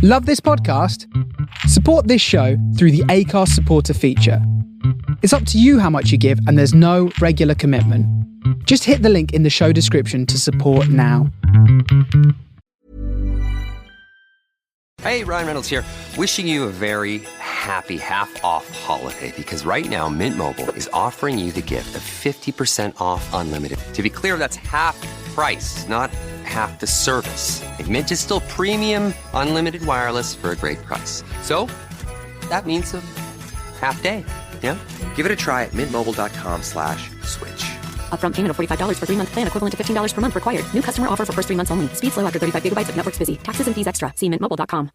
Love this podcast? Support this show through the Acast supporter feature. It's up to you how much you give, and there's no regular commitment. Just hit the link in the show description to support now. Hey, Ryan Reynolds here. Wishing you a very happy half-off holiday, because right now Mint Mobile is offering you the gift of 50% off unlimited. To be clear, that's half price, not half the service. Like, Mint is still premium unlimited wireless for a great price. So that means a half day. Yeah? Give it a try at mintmobile.com/switch. Upfront payment of $45 for 3-month plan, equivalent to $15 per month required. New customer offer for first 3 months only. Speed slow after 35 gigabytes if network's busy. Taxes and fees extra. See mintmobile.com.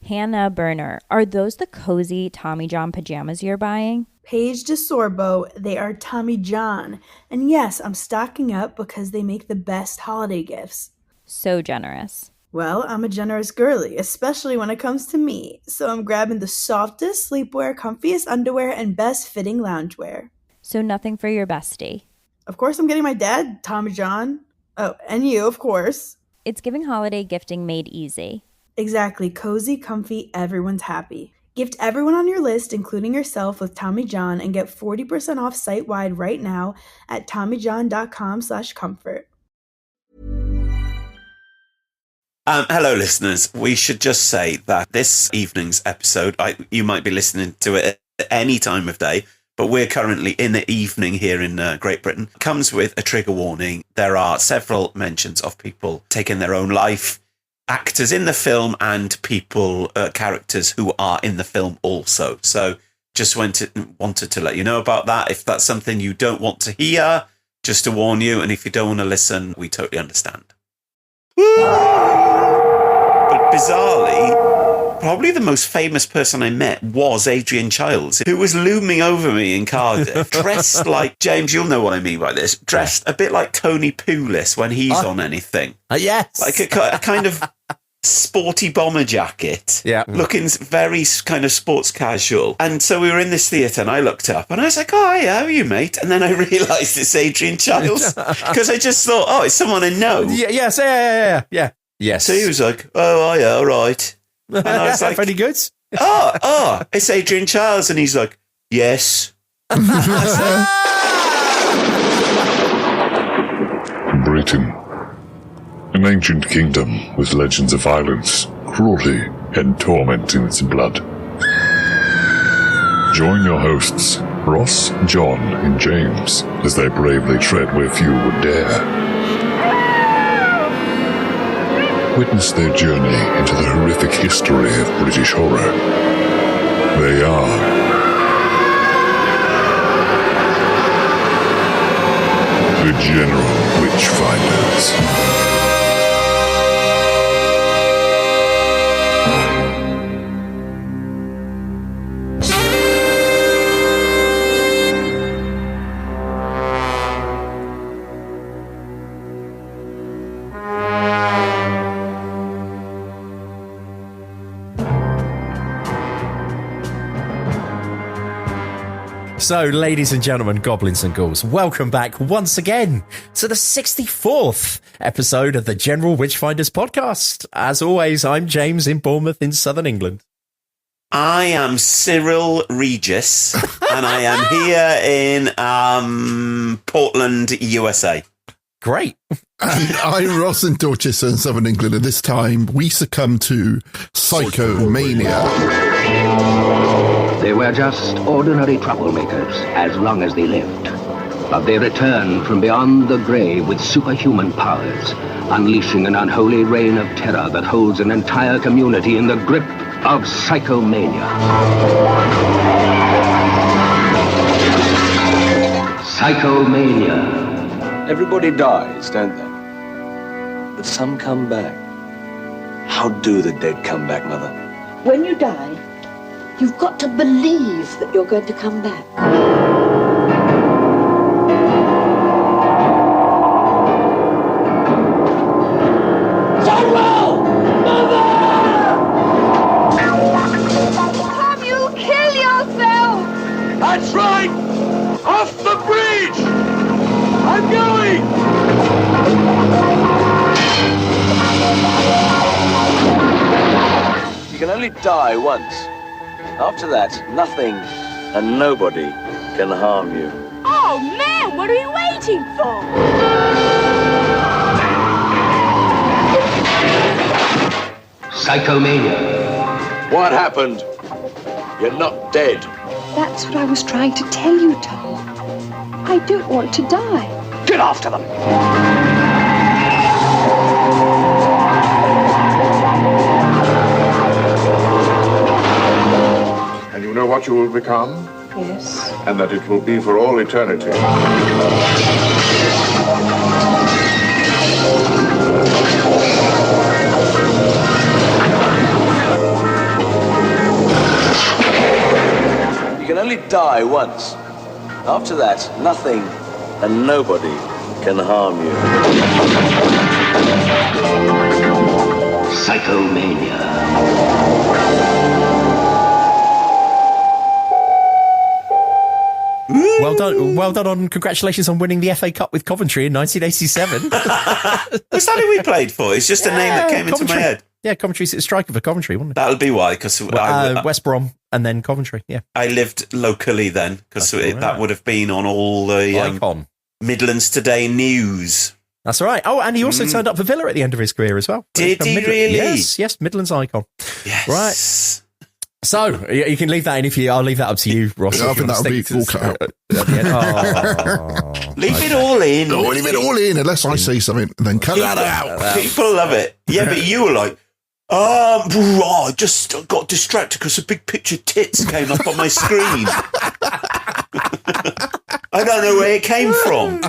Hannah Burner, are those the cozy Tommy John pajamas you're buying? Paige DeSorbo, they are Tommy John. And yes, I'm stocking up because they make the best holiday gifts. So generous. Well, I'm a generous girly, especially when it comes to me. So I'm grabbing the softest sleepwear, comfiest underwear, and best fitting loungewear. So nothing for your bestie. Of course, I'm getting my dad, Tommy John. Oh, and you, of course. It's giving holiday gifting made easy. Exactly. Cozy, comfy, everyone's happy. Gift everyone on your list, including yourself, with Tommy John and get 40% off site-wide right now at TommyJohn.com/comfort. Hello, listeners. We should just say that this evening's episode, you might be listening to it at any time of day, but we're currently in the evening here in Great Britain, comes with a trigger warning. There are several mentions of people taking their own life, actors in the film and people, characters who are in the film also. So just wanted to let you know about that. If that's something you don't want to hear, just to warn you. And if you don't want to listen, we totally understand. But bizarrely, probably the most famous person I met was Adrian Childs, who was looming over me in Cardiff, dressed like, James, you'll know what I mean by this, dressed a bit like Tony Pulis when he's on anything. Yes. Like a kind of sporty bomber jacket, looking very kind of sports casual. And so we were in this theatre and I looked up and I was like, oh, yeah, how are you, mate? And then I realised it's Adrian Childs because I just thought, oh, it's someone I know. Yeah. Yes. So he was like, oh, yeah, all right. And I was like, very good. Oh, it's Adrian Childs. And he's like, yes. Britain, an ancient kingdom with legends of violence, cruelty, and torment in its blood. Join your hosts, Ross, John, and James, as they bravely tread where few would dare. Witness their journey into the horrific history of British horror. They are the General Witchfinders. So, ladies and gentlemen, goblins and ghouls, welcome back once again to the 64th episode of the General Witchfinders podcast. As always, I'm James in Bournemouth in southern England. I am Cyril Regis, and I am here in Portland, USA. Great. And I'm Ross in Dorchester in southern England, and this time we succumb to Psychomania. They were just ordinary troublemakers as long as they lived. But they returned from beyond the grave with superhuman powers, unleashing an unholy reign of terror that holds an entire community in the grip of Psychomania. Psychomania. Everybody dies, don't they? But some come back. How do the dead come back, Mother? When you die, you've got to believe that you're going to come back. Samuel! Mother! Come, you kill yourself! That's right! Off the bridge! I'm going! You can only die once. After that, nothing and nobody can harm you. Oh, man, what are you waiting for? Psychomania. What happened? You're not dead. That's what I was trying to tell you, Tom. I don't want to die. Get after them! And you know what you will become? Yes. And that it will be for all eternity. You can only die once. After that, nothing and nobody can harm you. Psychomania. Well done on congratulations on winning the FA Cup with Coventry in 1987. Was that who we played for? It's just a name that came into my head. Yeah, Coventry's striker for Coventry, wasn't it? That'll be why, because West Brom and then Coventry. Yeah, I lived locally then, because that would have been on all the Midlands Today news. That's right. Oh, and he also turned up for Villa at the end of his career as well. Did he really? Yes, Midlands icon. Yes. Right. So you can leave that in I'll leave that up to you, Ross. I think that'll be all cut out. Leave it all in. No, leave it all in unless I say something, and then cut that out. People love it. Yeah, but you were like, I just got distracted because a big picture of tits came up on my screen. I don't know where it came from.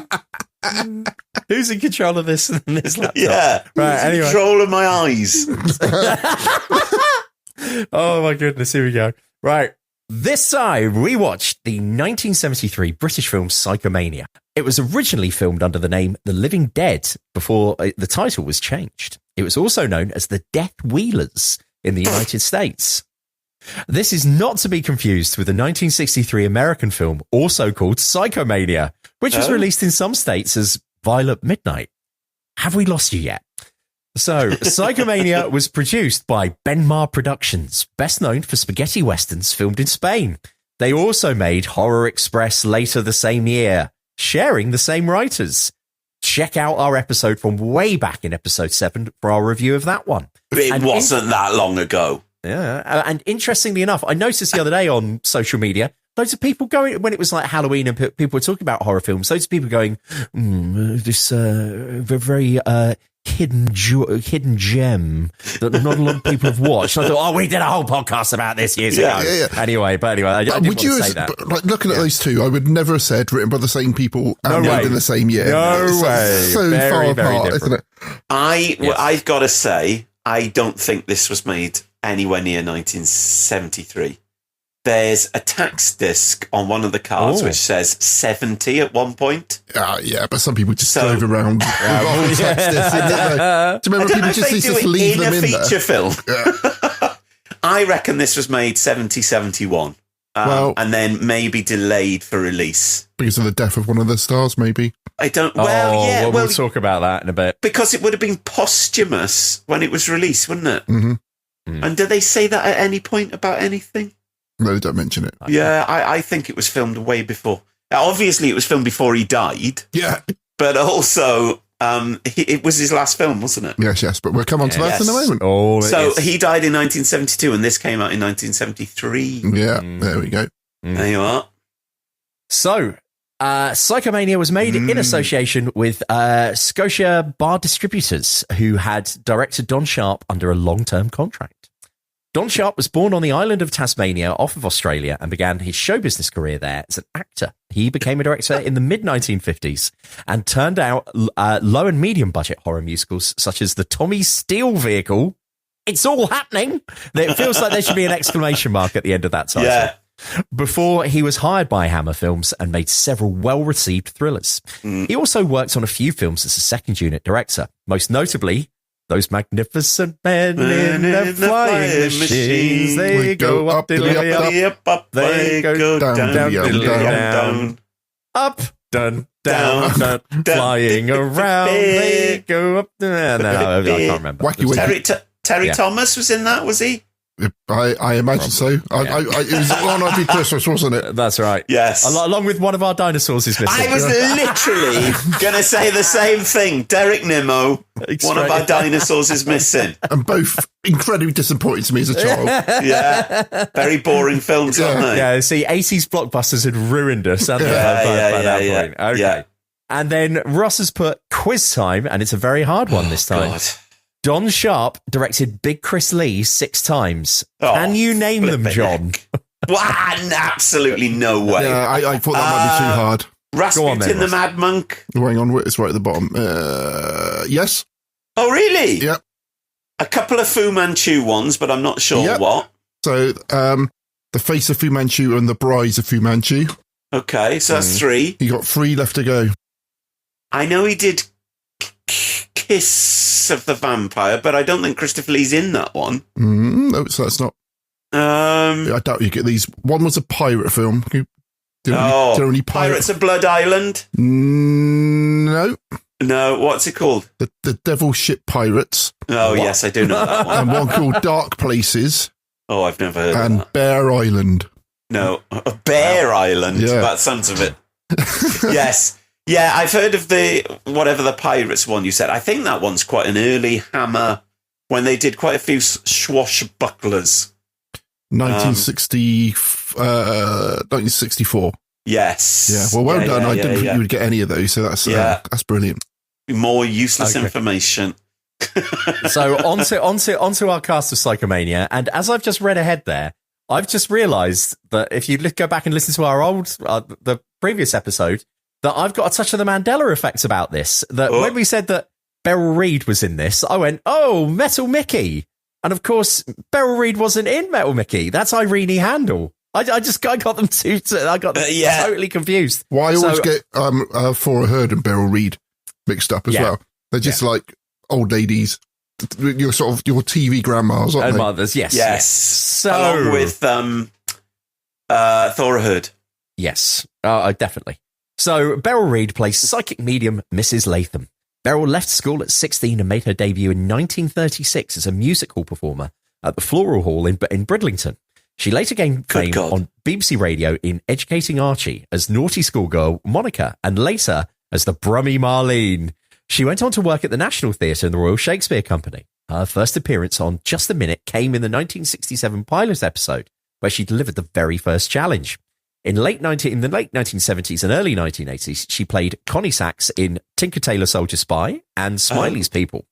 Who's in control of this laptop? Yeah. Right, anyway. Control of my eyes. Oh my goodness, here we go. Right. This time we watched the 1973 British film Psychomania. It was originally filmed under the name The Living Dead before the title was changed. It was also known as The Death Wheelers in the United States. This is not to be confused with the 1963 American film also called Psychomania, which was released in some states as Violet Midnight. Have we lost you yet? So, Psychomania was produced by Benmar Productions, best known for spaghetti westerns filmed in Spain. They also made Horror Express later the same year, sharing the same writers. Check out our episode from way back in episode 7 for our review of that one. It wasn't that long ago. Yeah, and interestingly enough, I noticed the other day on social media, loads of people going, when it was like Halloween and people were talking about horror films, loads of people going, this very hidden gem that not a lot of people have watched. I thought, we did a whole podcast about this years ago. Yeah. Anyway, I didn't want to say that. Like, looking at those two, I would never have said written by the same people and made in the same year. No way. So very, far very apart, different. isn't it? I've got to say, I don't think this was made anywhere near 1973. There's a tax disc on one of the cards which says 70 at one point. Yeah, but some people just drove around with old tax discs. Do you remember people just used to leave them in there? In a feature film. Yeah. I reckon this was made 70, 71. And then maybe delayed for release. Because of the death of one of the stars, maybe? I don't... we'll talk about that in a bit. Because it would have been posthumous when it was released, wouldn't it? Mm-hmm. And did they say that at any point about anything? No, they don't mention it. Yeah, I think it was filmed way before. Obviously, it was filmed before he died. Yeah. But also, it was his last film, wasn't it? Yes, but we'll come on to that in a moment. He died in 1972 and this came out in 1973. Yeah, there we go. There you are. So, Psychomania was made in association with Scotia Bar Distributors, who had director Don Sharp under a long-term contract. Don Sharp was born on the island of Tasmania off of Australia and began his show business career there as an actor. He became a director in the mid-1950s and turned out low and medium budget horror musicals such as the Tommy Steele vehicle, It's All Happening. It feels like there should be an exclamation mark at the end of that title. Yeah. Before he was hired by Hammer Films and made several well-received thrillers. He also worked on a few films as a second unit director, most notably Those Magnificent Men in the Flying Machines. They go up, up, they go down, up, down, flying around, they go up, I can't remember. Terry Thomas was in that, was he? I imagine so. It was on every Christmas, wasn't it? That's right. Yes. Along with one of our dinosaurs is missing. I was literally going to say the same thing. Derek Nimmo, one of our dinosaurs is missing. And both incredibly disappointing to me as a child. Yeah. Very boring films, aren't they? Yeah, see, 80s blockbusters had ruined us, hadn't they, by that point. Okay. Yeah. And then Ross has put quiz time, and it's a very hard one this time. God. Don Sharp directed BigChrisLee 6 times. Can you name them, John? Absolutely no way. Yeah, I thought that might be too hard. Rasputin the Mad Monk. Hang on, it's right at the bottom. Yes. Oh, really? Yep. A couple of Fu Manchu ones, but I'm not sure what. So, The Face of Fu Manchu and The Brides of Fu Manchu. Okay, so that's 3. You got 3 left to go. I know he did Kiss of the Vampire, but I don't think Christopher Lee's in that one. No, so that's not. I doubt you get these. One was a pirate film. Pirates of Blood Island? No. No, what's it called? The Devil Ship Pirates. Oh, yes, I do know that one. And one called Dark Places. Oh, I've never heard of that. And Bear Island. No, Bear Island. Yeah. That sounds of it. Yes. Yeah, I've heard of whatever the Pirates one you said. I think that one's quite an early Hammer when they did quite a few swashbucklers. 1964. Yes. Yeah. Well, well done. I didn't think you would get any of those, so that's brilliant. More useless information. So onto our cast of Psychomania, and as I've just read ahead there, I've just realised that if you go back and listen to our the previous episode, that I've got a touch of the Mandela effect about this. That when we said that Beryl Reid was in this, I went, "Oh, Metal Mickey," and of course, Beryl Reid wasn't in Metal Mickey. That's Irene Handel. I got them totally confused. Well, I always get Thora Hird and Beryl Reid mixed up as well. They're just like old ladies. Your TV grandmas, aren't and they? mothers, yes. So along with Thora Hird. Yes, definitely. So Beryl Reid plays psychic medium Mrs. Latham. Beryl left school at 16 and made her debut in 1936 as a music hall performer at the Floral Hall in Bridlington. She later gained fame on BBC Radio in Educating Archie as naughty schoolgirl Monica, and later as the Brummy Marlene. She went on to work at the National Theatre and the Royal Shakespeare Company. Her first appearance on Just a Minute came in the 1967 pilot episode, where she delivered the very first challenge. In the late 1970s and early 1980s, she played Connie Sachs in Tinker Tailor Soldier Spy and Smiley's People,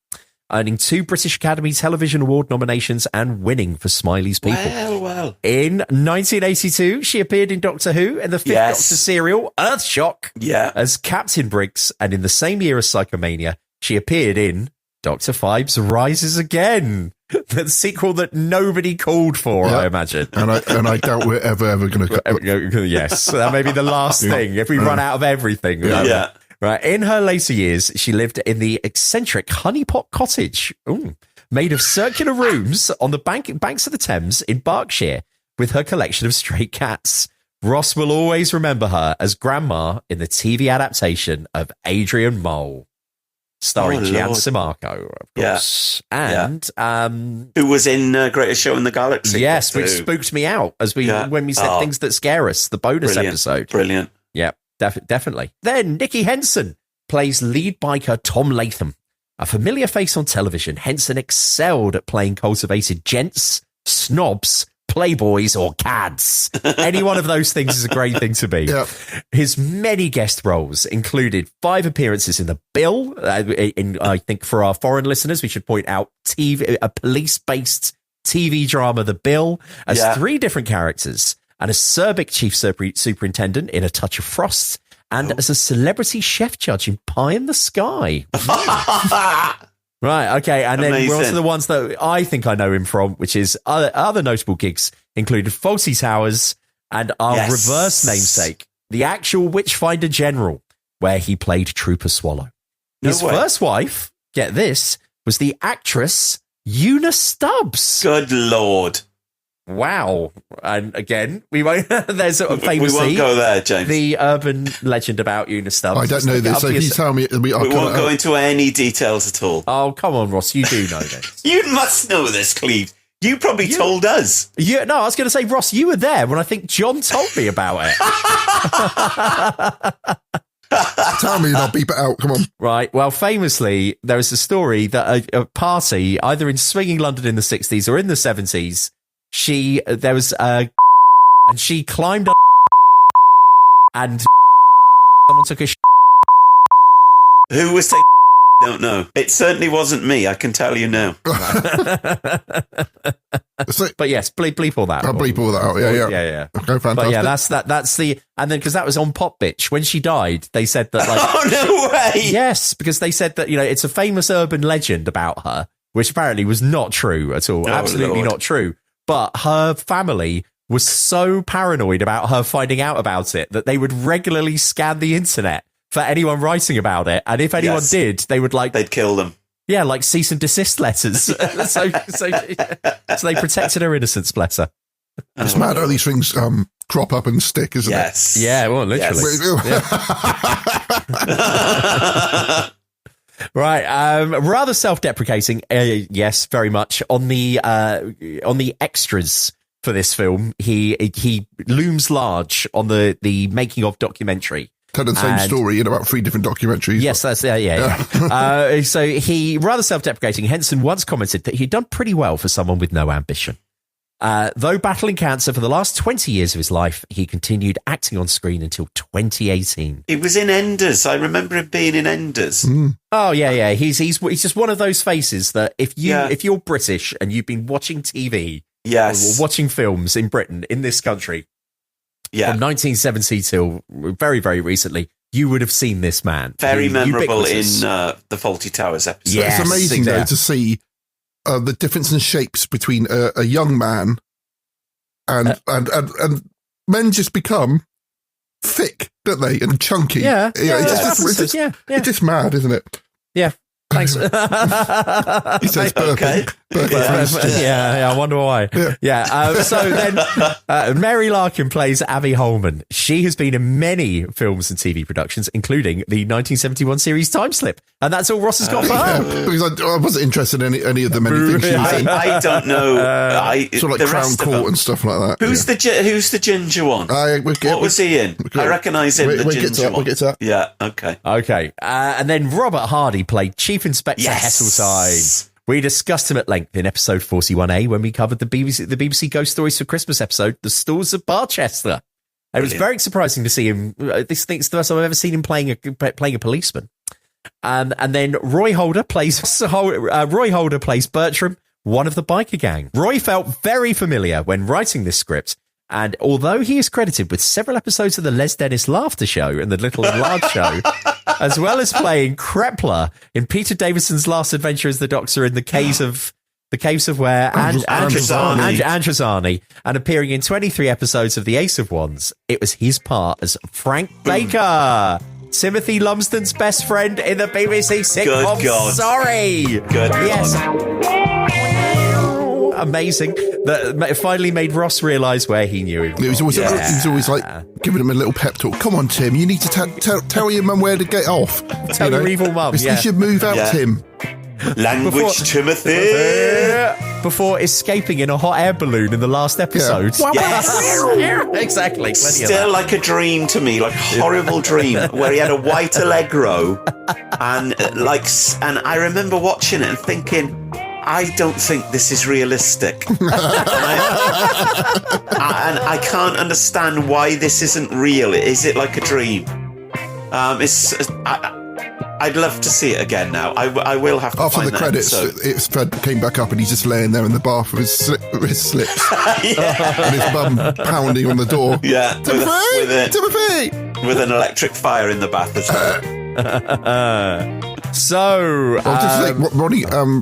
earning 2 British Academy Television Award nominations and winning for Smiley's People. Well. In 1982, she appeared in Doctor Who and the 5th Doctor serial Earthshock as Captain Briggs, and in the same year as Psychomania, she appeared in Dr. Phibes Rises Again, the sequel that nobody called for, I imagine. And I doubt we're ever going to... Yes, that may be the last thing if we run out of everything. Yeah. Right. In her later years, she lived in the eccentric Honeypot Cottage, made of circular rooms on the banks of the Thames in Berkshire, with her collection of stray cats. Ross will always remember her as Grandma in the TV adaptation of Adrian Mole, starring Gian Simarco, of course. And who was in Greatest Show in the Galaxy. Yes, which spooked me out when we said things that scare us, the bonus episode. Brilliant. Yeah. Definitely. Then Nicky Henson plays lead biker Tom Latham. A familiar face on television, Henson excelled at playing cultivated gents, snobs, playboys, or cads. Any one of those things is a great thing to be. Yep. His many guest roles included 5 appearances in The Bill. I think for our foreign listeners, we should point out a police-based TV drama, The Bill, as 3 different characters. And a Serbic chief superintendent in A Touch of Frost, and as a celebrity chef judge in Pie in the Sky. Right, okay, and then we're on to the ones that I think I know him from, which is other notable gigs included Fawlty Towers and our reverse namesake, the actual Witchfinder General, where he played Trooper Swallow. His first wife, get this, was the actress Una Stubbs. Good Lord. Wow. And again, we won't famously, we won't go there, James. The urban legend about Una Stubbs. I don't know this, so can you tell me? We won't go into any details at all. Oh, come on, Ross, you do know this. You must know this, Cleve. You probably told us. Yeah, no, I was going to say, Ross, you were there when I think John told me about it. Tell me and I'll beep it out. Come on. Right. Well, famously, there was a story that a party, either in swinging London in the 60s or in the 70s, there was and she climbed up and someone took a Who was taking don't know. It certainly wasn't me, I can tell you now. But yes, bleep all that. I'll bleep all that out. Yeah. Okay, fantastic. But yeah, that's the, and then because that was on Pop Bitch when she died, they said that like, oh no way. Yes, because they said that, you know, it's a famous urban legend about her, which apparently was not true at all. Absolutely Lord. not true. But her family was so paranoid about her finding out about it that they would regularly scan the internet for anyone writing about it, and if anyone did, they'd kill them. Yeah, like cease and desist letters. so they protected her innocence, bless her. It's mad how these things crop up and stick, isn't it? Yeah, well, literally. Yes. Right, rather self-deprecating. Yes, very much on the extras for this film. He looms large on the making of documentary. Telling the same story in about 3 different documentaries. Yes, that's yeah. So he, rather self-deprecating, Henson once commented that he'd done pretty well for someone with no ambition. Though battling cancer for the last 20 years of his life, he continued acting on screen until 2018. He was in Enders. I remember him being in Enders. Oh yeah. He's just one of those faces that if you're British and you've been watching TV, or watching films in Britain, in this country, from 1970 till very, very recently, you would have seen this man. Very memorable in the Fawlty Towers episode. Yes, it's amazing though to see the difference in shapes between a young man and men just become thick, don't they, and chunky. Yeah, it's just mad, isn't it? Yeah. Thanks. He says burping. Yeah, I wonder why. So then Mary Larkin plays Abby Holman. She has been in many films and TV productions, including the 1971 series Time Slip. And that's all Ross has got for her. Because I wasn't interested in any of the many things she was in. I don't know. Sort of like Crown Court and stuff like that. Who's the ginger one? What was he in? I recognise him, the ginger one. We'll get to that. Yeah, okay. And then Robert Hardy played Chief Inspector Heseltine. We discussed him at length in episode 41A when we covered the BBC Ghost Stories for Christmas episode, The Stalls of Barchester. It was very surprising to see him. This thing's the first time I've ever seen him playing a policeman. And then Roy Holder plays Bertram, one of the biker gang. Roy felt very familiar when writing this script. And although he is credited with several episodes of the Les Dennis Laughter Show and the Little and Large Show, as well as playing Krepler in Peter Davison's Last Adventure as the Doctor in the Caves of Where, and Androzani, and appearing in 23 episodes of The Ace of Wands, it was his part as Frank Baker, Timothy Lumsden's best friend in the BBC sitcom. Good God. Sorry. Good yes. God. Amazing. That finally made Ross realise where he knew him. He was always like giving him a little pep talk. Come on, Tim, you need to tell your mum where to get off. Tell your evil mum. You should move out, Tim. Language, Timothy. Before escaping in a hot air balloon in the last episode. Yes. Exactly. Still like a dream to me, like a horrible dream, where he had a white Allegro, and I remember watching it and thinking, I don't think this is realistic. and I can't understand why this isn't real. Is it like a dream? I'd love to see it again now. I will have to After find the credits, Fred came back up and he's just laying there in the bath with his slips. And his bum pounding on the door. Yeah. Timothy! With an electric fire in the bath as well.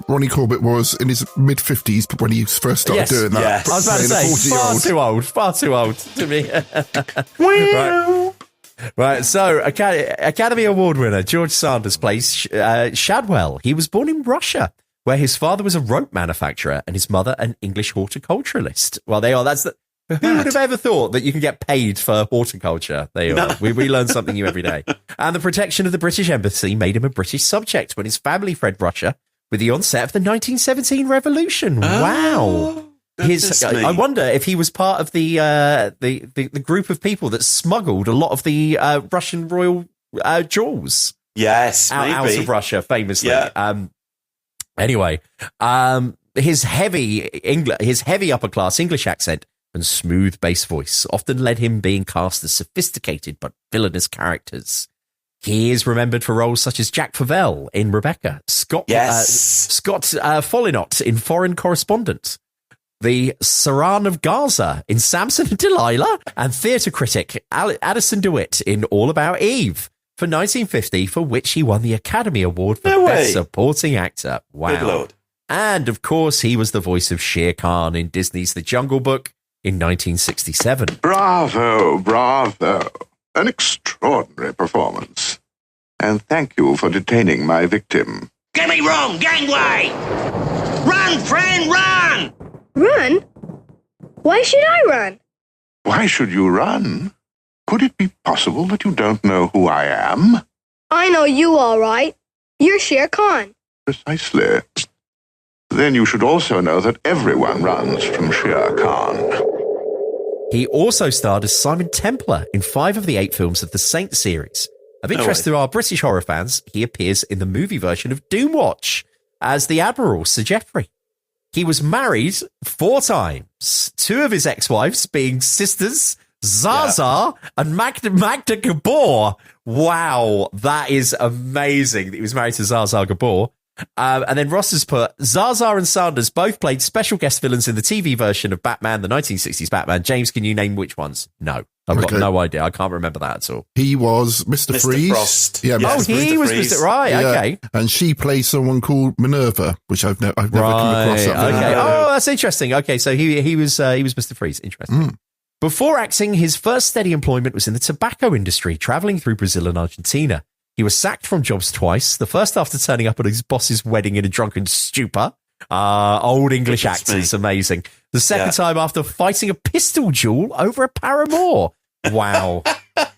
Ronnie Corbett was in his mid-50s when he first started doing that. Yes. I was about to say, far too old to me. Right, so Academy Award winner George Sanders plays Shadwell. He was born in Russia, where his father was a rope manufacturer and his mother an English horticulturalist. Well, they are. Who would have ever thought that you can get paid for horticulture? There you are. We learn something new every day. And the protection of the British Embassy made him a British subject when his family fled Russia with the onset of the 1917 revolution. Wow. I wonder if he was part of the group of people that smuggled a lot of the Russian royal jewels. Yes, out of Russia, famously. Yeah. Anyway, his heavy upper class English accent and smooth bass voice often led him being cast as sophisticated but villainous characters. He is remembered for roles such as Jack Favell in Rebecca, Scott Follinot in Foreign Correspondent, the Saran of Gaza in Samson and Delilah, and theatre critic Addison DeWitt in All About Eve for 1950, for which he won the Academy Award for Best Supporting Actor. Wow. Good Lord. And, of course, he was the voice of Shere Khan in Disney's The Jungle Book in 1967. Bravo, bravo. An extraordinary performance. And thank you for detaining my victim. Get me wrong, gangway! Run, friend, run! Run? Why should I run? Why should you run? Could it be possible that you don't know who I am? I know you all right. You're Shere Khan. Precisely. Then you should also know that everyone runs from Shere Khan. He also starred as Simon Templar in 5 of the 8 films of the Saint series. Of interest to our British horror fans, he appears in the movie version of Doomwatch as the Admiral, Sir Geoffrey. He was married 4 times, 2 of his ex-wives being sisters Zaza and Magda Gabor. Wow, that is amazing that he was married to Zaza Gabor. And then Ross has put, Zaza and Sanders both played special guest villains in the TV version of Batman, the 1960s Batman. James, can you name which ones? No, I've got no idea. I can't remember that at all. He was Mr. Freeze. Frost. Yeah, yes. He was Mr. Right, yeah. Okay. And she plays someone called Minerva, which I've never come across. Okay. Oh, that's interesting. Okay, so he was Mr. Freeze. Interesting. Before acting, his first steady employment was in the tobacco industry, traveling through Brazil and Argentina. He was sacked from jobs twice, the first after turning up at his boss's wedding in a drunken stupor. Old English actors, amazing. The second time after fighting a pistol duel over a paramour. Wow.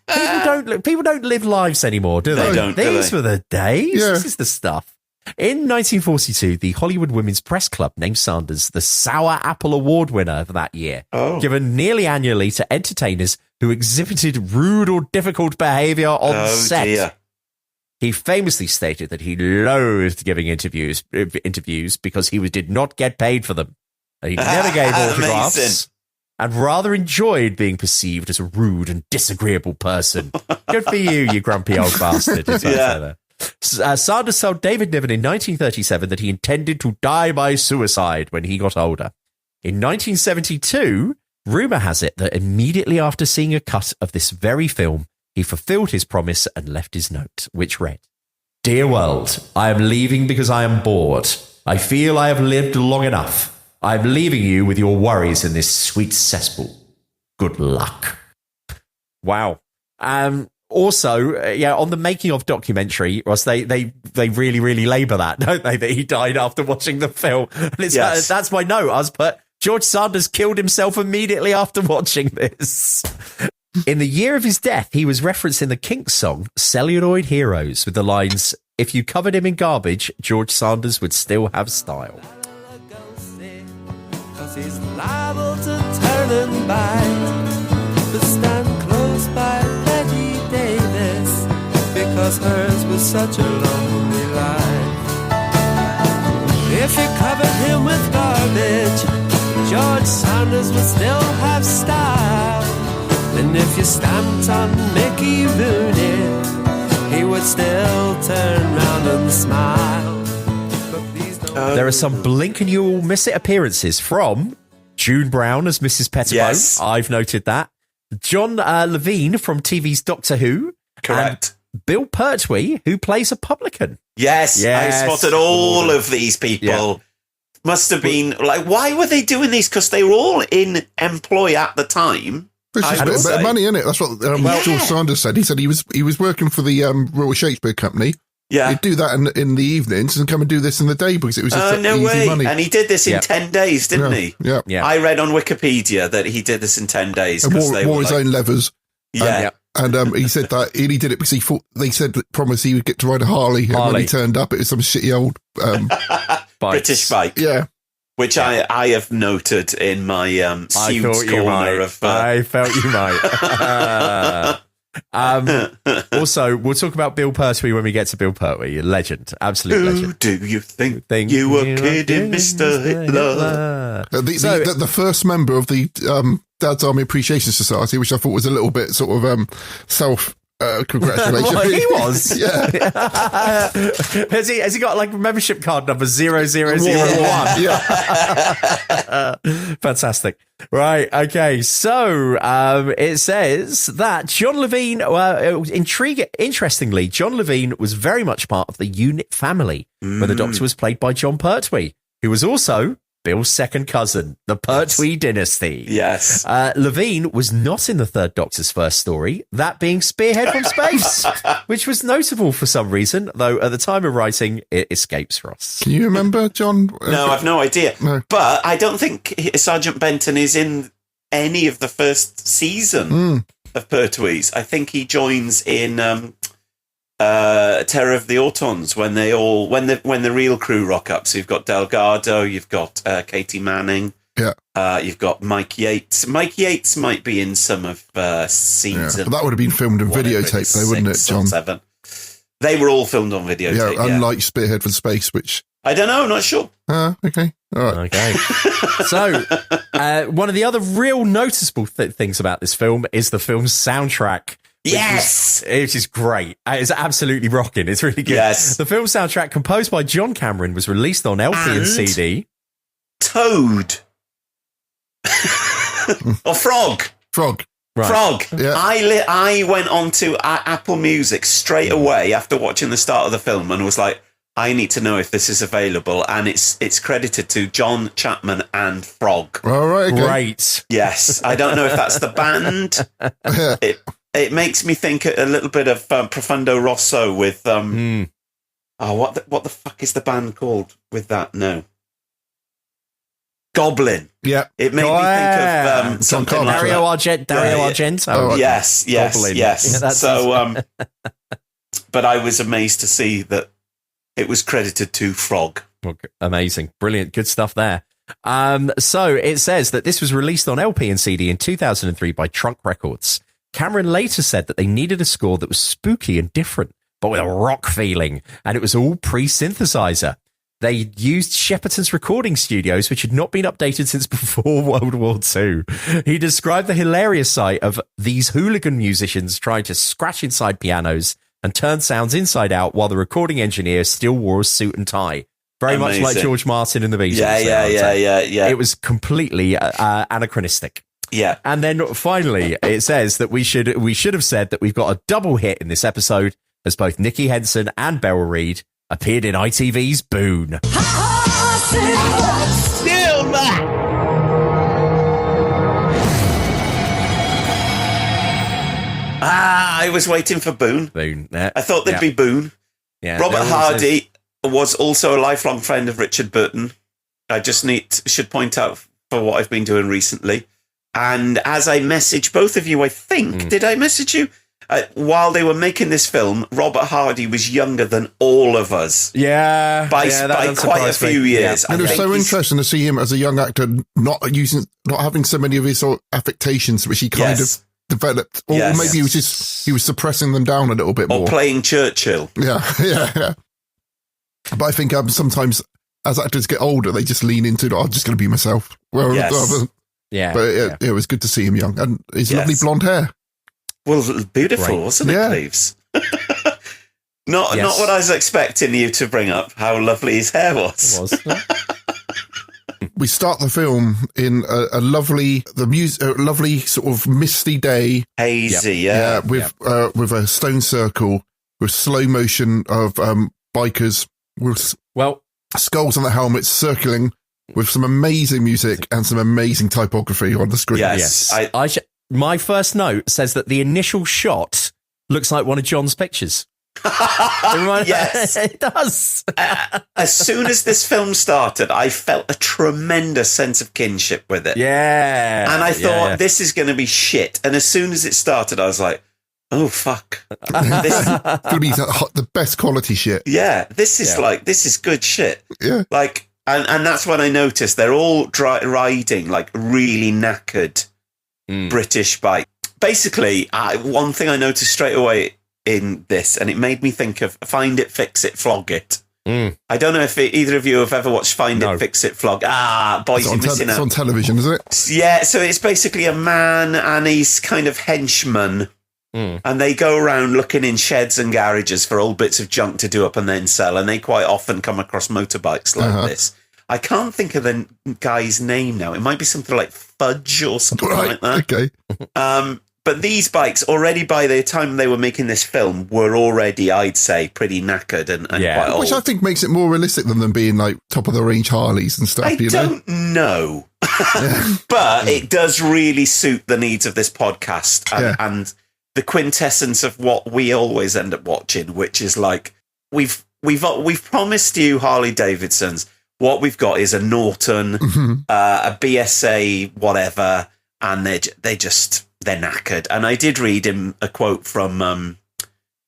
People don't live lives anymore, do they? They don't, These were the days. Yeah. This is the stuff. In 1942, the Hollywood Women's Press Club named Sanders the Sour Apple Award winner for that year, given nearly annually to entertainers who exhibited rude or difficult behaviour on set. Dear. He famously stated that he loathed giving interviews because he did not get paid for them. He never gave autographs and rather enjoyed being perceived as a rude and disagreeable person. Good for you, you grumpy old bastard. Sanders told David Niven in 1937 that he intended to die by suicide when he got older. In 1972, rumour has it that immediately after seeing a cut of this very film, he fulfilled his promise and left his note, which read, "Dear world, I am leaving because I am bored. I feel I have lived long enough. I am leaving you with your worries in this sweet cesspool. Good luck." Wow. Also, on the making of documentary, Ross, they really, really labour that, don't they? That he died after watching the film. And that's my note. I was put, George Sanders killed himself immediately after watching this. In the year of his death, he was referenced in the Kinks song Celluloid Heroes with the lines, "If you covered him in garbage, George Sanders would still have style." Cause he's liable to turn and bite, but stand close by Betty Davis, because hers was such a lonely life. If you covered him with garbage, George Sanders would still have style. And if you stamped on Mickey Rooney, he would still turn round and smile. There are some blink and you will miss it appearances from June Brown as Mrs. Pettibone. Yes. I've noted that. John Levine from TV's Doctor Who. Correct. And Bill Pertwee, who plays a publican. Yes. I spotted all of these people. Yeah. Must have been like, why were they doing these? Because they were all in employ at the time. It's just a bit of money, isn't it? That's what George Sanders said. He said he was working for the Royal Shakespeare Company. Yeah. He'd do that in the evenings and come and do this in the day because it was just easy money. And he did this in 10 days, didn't he? Yeah. I read on Wikipedia that he did this in 10 days. And wore his own levers. Yeah. And he said that he only did it because he thought they said that promised he would get to ride a Harley. And when he turned up, it was some shitty old British bike. Yeah. which I have noted in my Suits corner of. I felt you might. Also, we'll talk about Bill Pertwee when we get to Bill Pertwee. A legend, absolute legend. Who do you think you were kidding, Mr. Hitler? The first member of the Dad's Army Appreciation Society, which I thought was a little bit sort of self-congratulation. Well, he was. Yeah. Has he got like membership card number 0001? Yeah. Fantastic. Right. Okay. So it says that John Levine, interestingly, John Levine was very much part of the unit family where the Doctor was played by John Pertwee, who was also Bill's second cousin, the Pertwee dynasty. Yes. Levine was not in the Third Doctor's first story, that being Spearhead from Space, which was notable for some reason, though at the time of writing, it escapes Ross. Can you remember, John? No, I've no idea. No. But I don't think Sergeant Benton is in any of the first season of Pertwee's. I think he joins in Terror of the Autons when the real crew rock up. So you've got Delgado, you've got Katie Manning, you've got Mike Yates. Mike Yates might be in some of season. Yeah, but that would have been filmed on videotape, though, wouldn't it, John? 7. They were all filmed on videotape. Yeah, unlike Spearhead from Space, which I don't know, not sure. Okay, all right. Okay. So one of the other real noticeable things about this film is the film's soundtrack. Yes! Which is great. It's absolutely rocking. It's really good. Yes. The film soundtrack, composed by John Cameron, was released on LP and CD. Toad. Or Frog. Frog. Right. Frog. Yeah. I went on to Apple Music straight away after watching the start of the film and was like, I need to know if this is available. And it's credited to John Chapman and Frog. All right. Okay. Great. Yes. I don't know if that's the band. It makes me think a little bit of Profundo Rosso with what the fuck is the band called with that? No, Goblin. Yeah, it made me think of something like Dario Argento. Oh, yes, Goblin. yes. Yeah, so, but I was amazed to see that it was credited to Frog. Amazing, brilliant, good stuff there. So it says that this was released on LP and CD in 2003 by Trunk Records. Cameron later said that they needed a score that was spooky and different, but with a rock feeling, and it was all pre-synthesizer. They used Shepperton's recording studios, which had not been updated since before World War II. He described the hilarious sight of these hooligan musicians trying to scratch inside pianos and turn sounds inside out while the recording engineer still wore a suit and tie. Very much like George Martin and the Beatles. Yeah. It was completely anachronistic. Yeah. And then finally, it says that we should have said that we've got a double hit in this episode, as both Nicky Henson and Beryl Reid appeared in ITV's Boone. I was waiting for Boone. I thought there'd be Boone. Yeah, Robert Hardy was also a lifelong friend of Richard Burton. I just should point out for what I've been doing recently. And as I messaged both of you, I think, did I message you? While they were making this film, Robert Hardy was younger than all of us. Yeah. By quite a few years. And it was so interesting to see him as a young actor, not having so many of his sort of affectations, which he kind of developed. Or maybe he was suppressing them down a little bit more. Or playing Churchill. Yeah. But I think sometimes as actors get older, they just lean into, I'm just going to be myself. But it was good to see him young. And his lovely blonde hair. Well, beautiful, wasn't it, Cleves? Not what I was expecting you to bring up, how lovely his hair was. We start the film in a lovely sort of misty day. Hazy, with a stone circle, with slow motion of bikers, with skulls on the helmets circling, with some amazing music and some amazing typography on the screen. Yes. My first note says that the initial shot looks like one of John's pictures. Yes, it does. As soon as this film started, I felt a tremendous sense of kinship with it. Yeah. And I thought, this is going to be shit. And as soon as it started, I was like, oh, fuck. This is going to be the best quality shit. Yeah, this is good shit. Yeah. Like, And that's what I noticed. They're all riding like really knackered British bike. Basically, one thing I noticed straight away in this, and it made me think of Find It, Fix It, Flog It. I don't know if either of you have ever watched Find It, Fix It, Flog. Boys, you're missing out. It's on television, is it? Yeah, so it's basically a man and his kind of henchman, and they go around looking in sheds and garages for old bits of junk to do up and then sell, and they quite often come across motorbikes like this. I can't think of the guy's name now. It might be something like Fudge or something like that. Okay. But these bikes, already by the time they were making this film, were already, I'd say, pretty knackered and quite old. Which I think makes it more realistic than them being like top-of-the-range Harleys and stuff, I don't know. But it does really suit the needs of this podcast and the quintessence of what we always end up watching, which is like, we've promised you Harley Davidsons. What we've got is a Norton, a BSA, whatever, and they're knackered. And I did read him a quote from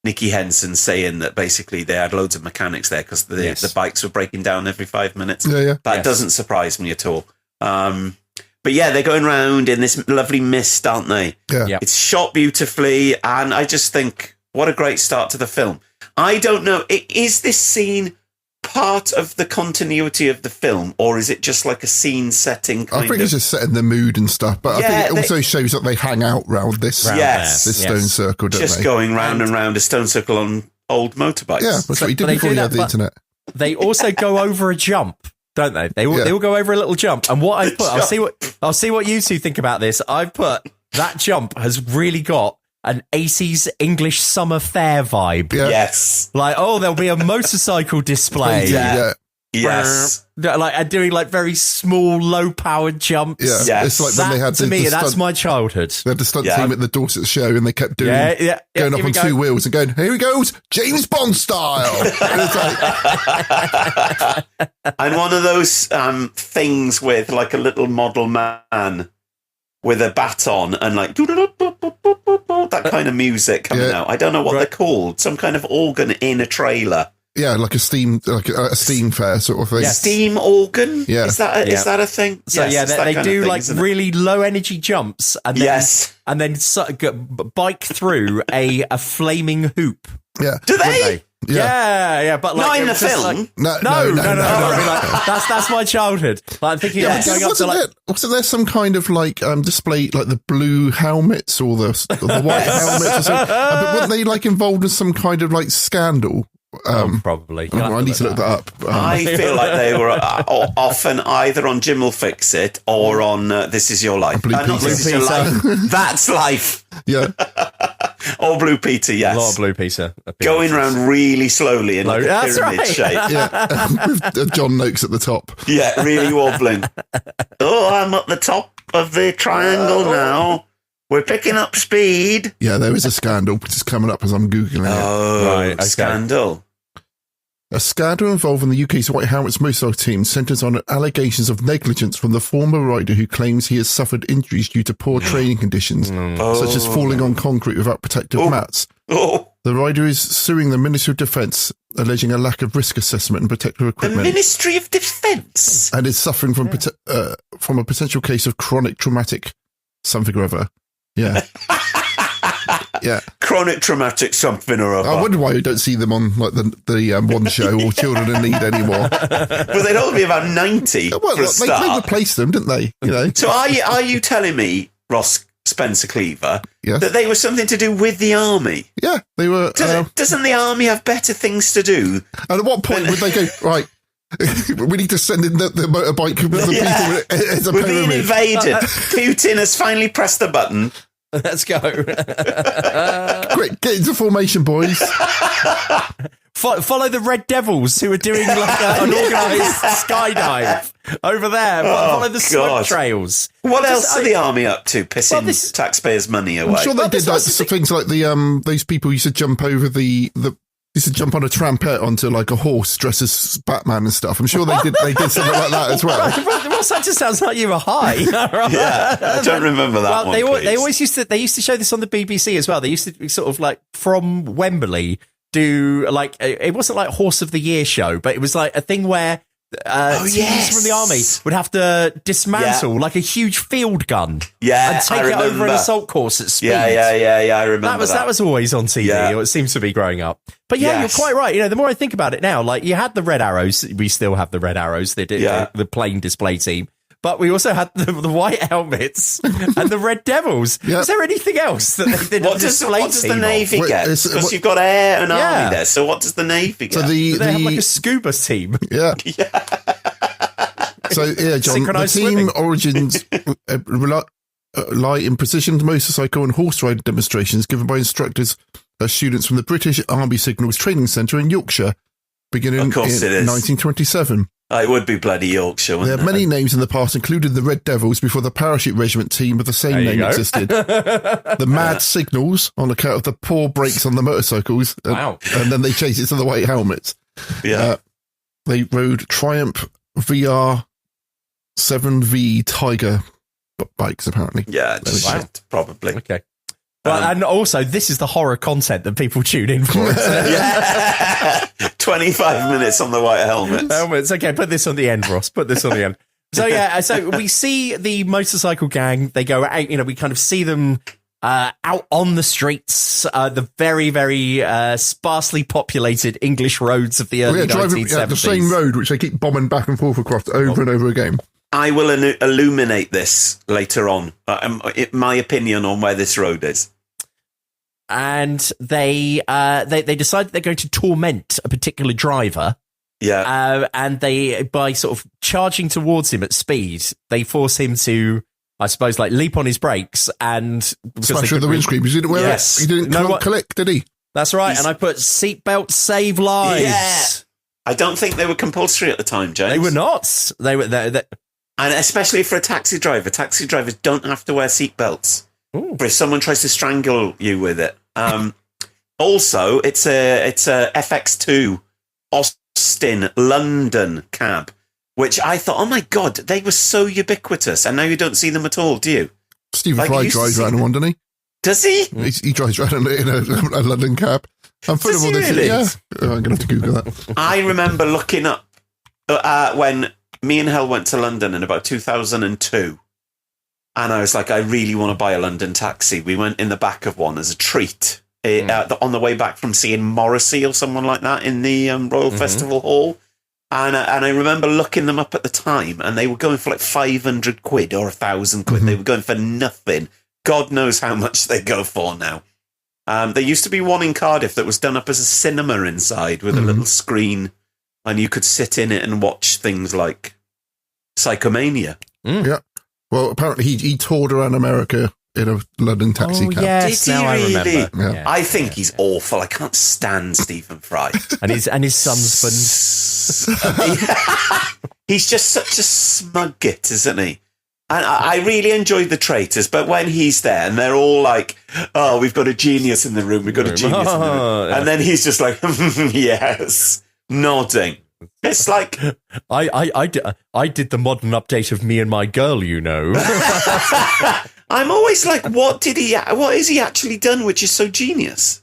Nicky Henson saying that basically they had loads of mechanics there because the bikes were breaking down every 5 minutes. That doesn't surprise me at all. But yeah, they're going around in this lovely mist, aren't they? Yeah. It's shot beautifully, and I just think, what a great start to the film. I don't know, is this scene part of the continuity of the film, or is it just like a scene setting I think it's just setting the mood and stuff, but I think it also shows that they hang out round this stone circle, don't just they? going round and round a stone circle on old motorbikes. Yeah, that's what you did before you had the internet. They also go over a jump, don't they? They all go over a little jump. And what I put, I'll see what you two think about this. I've put that jump has really got an 80s English summer fair vibe. Yeah. Yes. Like, there'll be a motorcycle display. Yes. Like doing like very small, low-powered jumps. Yeah. Yes. It's like when they had that's my childhood. They had the stunt team at the Dorset show, and they kept doing going up on two wheels and going, "Here he goes, James Bond style." And one of those things with like a little model man with a baton and like that kind of music coming out. I don't know what they're called. Some kind of organ in a trailer. Yeah, like a steam fair sort of thing. Yes. Steam organ? Yeah. Is that a thing? So they do like really low energy jumps and then bike through a flaming hoop. Yeah. Do they? Yeah, but like not in the film. No. I mean, like, that's my childhood. Like, I'm thinking of going up to like. Wasn't there some kind of like display, like the blue helmets or the white helmets or something? But weren't they like involved in some kind of like scandal? Probably. I need to look that up. I feel like they were often either on Jim Will Fix It or on This Is Your Life. Blue Peter. This Is Your Life. That's Life. Yeah. Or Blue Peter, yes. A lot of Blue Peter. Going around really slowly in like a pyramid shape. Yeah. With John Noakes at the top. Yeah, really wobbling. I'm at the top of the triangle now. We're picking up speed. Yeah, there is a scandal, which is coming up as I'm Googling it. Oh, right, okay. Scandal. A scandal involving the UK's White Helmets motorcycle team centres on allegations of negligence from the former rider who claims he has suffered injuries due to poor training conditions, such as falling on concrete without protective mats. The rider is suing the Ministry of Defence, alleging a lack of risk assessment and protective equipment. The Ministry of Defence? And is suffering from a potential case of chronic traumatic something or other. Yeah. Yeah. Chronic traumatic something or other. I wonder why you don't see them on like the One Show or Children in Need anymore. Well, they'd only be about 90. Well, they replaced them, didn't they? You know. So are you telling me, Ross Spencer Cleaver, that they were something to do with the army? Yeah, they were. Doesn't the army have better things to do? And at what point would they go, right, we need to send in the motorbike with the people as a We're pyramid. being invaded. Putin has finally pressed the button. Let's go. Quick, get into formation, boys. Follow the Red Devils who are doing like an organised skydive over there. Follow the smoke trails. What else are the army up to? Pissing taxpayers' money away. I'm sure they did like things like the those people used to jump over used to jump on a trampette onto like a horse dressed as Batman and stuff. I'm sure they did something like that as well. Ross, that just sounds like you were high. Yeah, I don't remember that one. They always used to show this on the BBC as well. They used to sort of like from Wembley do like, it wasn't like Horse of the Year show, but it was like a thing where teams from the army would have to dismantle like a huge field gun and take it over an assault course at speed. Yeah, I remember that was always on TV, or it seems to be growing up. But you're quite right. You know, the more I think about it now, like you had the Red Arrows, we still have the Red Arrows, they did the plain display team. But we also had the white helmets and the Red Devils. Is there anything else that they did? What does the Navy get? Because you've got air and army there. So what does the Navy get? So they have like a scuba team. Yeah. So John, the team origins lie in precision motorcycle and horse ride demonstrations given by instructors as students from the British Army Signals Training Centre in Yorkshire, beginning in 1927. It would be bloody Yorkshire, wouldn't There are many names in the past, including the Red Devils before the parachute regiment team of the same name existed. The Mad Signals, on account of the poor brakes on the motorcycles. And then they changed it to the white helmets. Yeah. They rode Triumph VR 7V Tiger bikes, apparently. Yeah, probably. Okay. Well, and also, this is the horror content that people tune in for. 25 minutes on the white helmets. Okay, put this on the end, Ross. Put this on the end. So, so we see the motorcycle gang. They go out, we kind of see them out on the streets, the very, very sparsely populated English roads of the early 1970s. The same road, which they keep bombing back and forth across over and over again. I will illuminate this later on. My opinion on where this road is. And they decide that they're going to torment a particular driver. Yeah. And by sort of charging towards him at speed, they force him to, I suppose, like leap on his brakes and smash through the windscreen. He didn't wear it. He didn't click, did he? That's right. And I put seatbelt save lives. Yeah. I don't think they were compulsory at the time, James. They were not. They were. And especially for a taxi driver. Taxi drivers don't have to wear seatbelts. But if someone tries to strangle you with it. Also, it's a FX2 Austin London cab, which I thought, oh my God, they were so ubiquitous. And now you don't see them at all, do you? Stephen Fry drives around in one, doesn't he? Does he? He drives around in a London cab. I'm full of all this. Really? Yeah. I'm going to have to Google that. I remember looking up when me and Hel went to London in about 2002. And I was like, I really want to buy a London taxi. We went in the back of one as a treat on the way back from seeing Morrissey or someone like that in the Royal Festival Hall. And I remember looking them up at the time, and they were going for like 500 quid or 1,000 quid. They were going for nothing. God knows how much they go for now. There used to be one in Cardiff that was done up as a cinema inside with a little screen, and you could sit in it and watch things like Psychomania. Yeah. Well, apparently he toured around America in a London taxi cab. Yes, Did he really? remember. Yeah. I think he's awful. I can't stand Stephen Fry. and his son's He's just such a smug git, isn't he? And I really enjoyed the Traitors, but when he's there and they're all like, oh, we've got a genius in the room, we've got a genius in the room. And then he's just like, yes, nodding. It's like I did the modern update of Me and My Girl, I'm always like, what is he actually done which is so genius?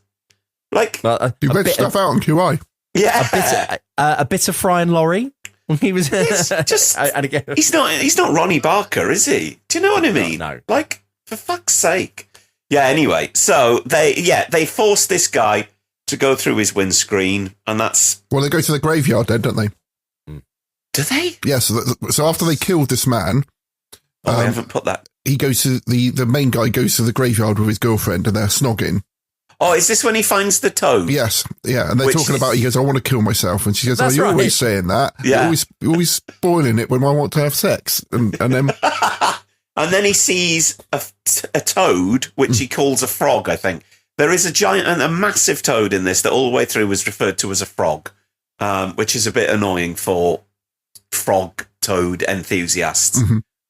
Like he read stuff out on QI. Yeah, a bit of Fry and Laurie. He was just and again, he's not Ronnie Barker, is he? Do you know what I mean? No. Like, for fuck's sake. Yeah. Anyway, so they force this guy to go through his windscreen, and that's... Well, they go to the graveyard then, don't they? Do they? Yes. Yeah, so after they killed this man... I haven't put that... He goes to... The main guy goes to the graveyard with his girlfriend, and they're snogging. Oh, is this when he finds the toad? Yes. Yeah, and they're talking about... He goes, I want to kill myself. And she goes, you're always saying that. Yeah. You're always spoiling it when I want to have sex. And then... And then he sees a toad, which he calls a frog, I think. There is a giant and a massive toad in this that all the way through was referred to as a frog, which is a bit annoying for frog toad enthusiasts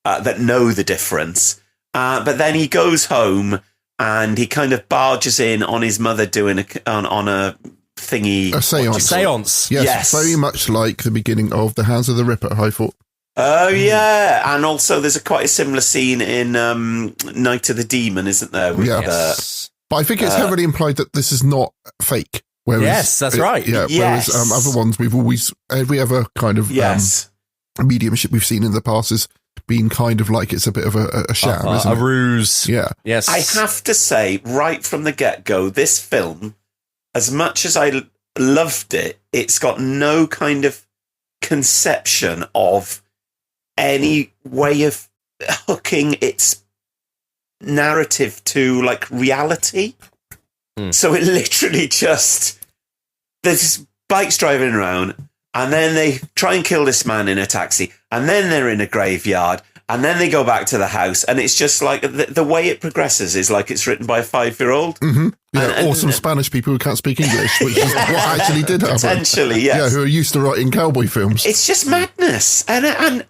that know the difference. But then he goes home and he kind of barges in on his mother doing on a thingy. A seance. A seance. Yes, very much like the beginning of The Hands of the Ripper, I thought. Oh, yeah. And also there's quite a similar scene in Night of the Demon, isn't there? With, but I think it's heavily implied that this is not fake. Whereas yes, that's right. Yeah. Yes. Whereas other ones, every other kind of mediumship we've seen in the past has been kind of like it's a bit of a sham, isn't it? A ruse. Yeah. Yes. I have to say, right from the get-go, this film, as much as I loved it, it's got no kind of conception of any way of hooking its narrative to, like, reality. So it literally just... There's bikes driving around, and then they try and kill this man in a taxi, and then they're in a graveyard, and then they go back to the house, and it's just like the way it progresses is like it's written by a 5-year-old. Mm-hmm. Yeah, or some Spanish people who can't speak English, which is what actually did happen. Potentially, yes. Yeah, who are used to writing cowboy films. It's just madness. And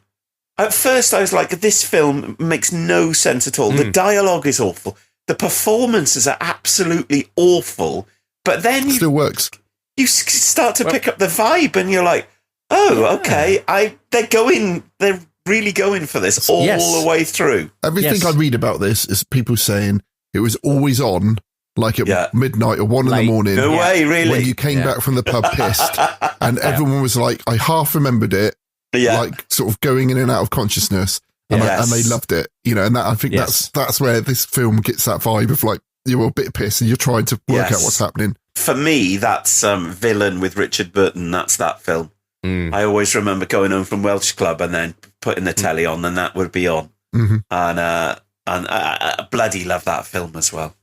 at first I was like, this film makes no sense at all. The dialogue is awful. The performances are absolutely awful. But then still works. You start to pick up the vibe, and you're like, oh, okay. They're really going for this all the way through. Everything I read about this is people saying it was always on, like at midnight or 1 in the morning. No way, really? When you came back from the pub pissed, and everyone was like, I half remembered it, like sort of going in and out of consciousness, and they loved it, you know. And that, I think that's where this film gets that vibe of like you're a bit pissed and you're trying to work out what's happening. For me, that's Villain with Richard Burton. That's that film. I always remember going home from Welsh Club and then putting the telly on, and that would be on. Mm-hmm. And I bloody love that film as well.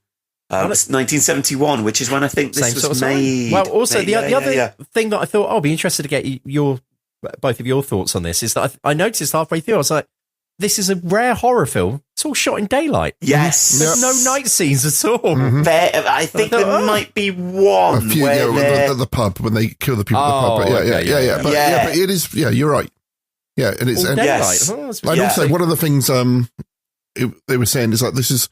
It's 1971, which is when I think this was made. Well, also the other thing that I thought I'll be interested to get both of your thoughts on this is that I noticed halfway through, I was like, this is a rare horror film. It's all shot in daylight. Yes. There's no night scenes at all. Mm-hmm. I think there might be one. A few, at the pub when they kill the people at the pub. But but it is, you're right. Yeah, and it's... Yes. I'd also say one of the things they were saying is like, this is,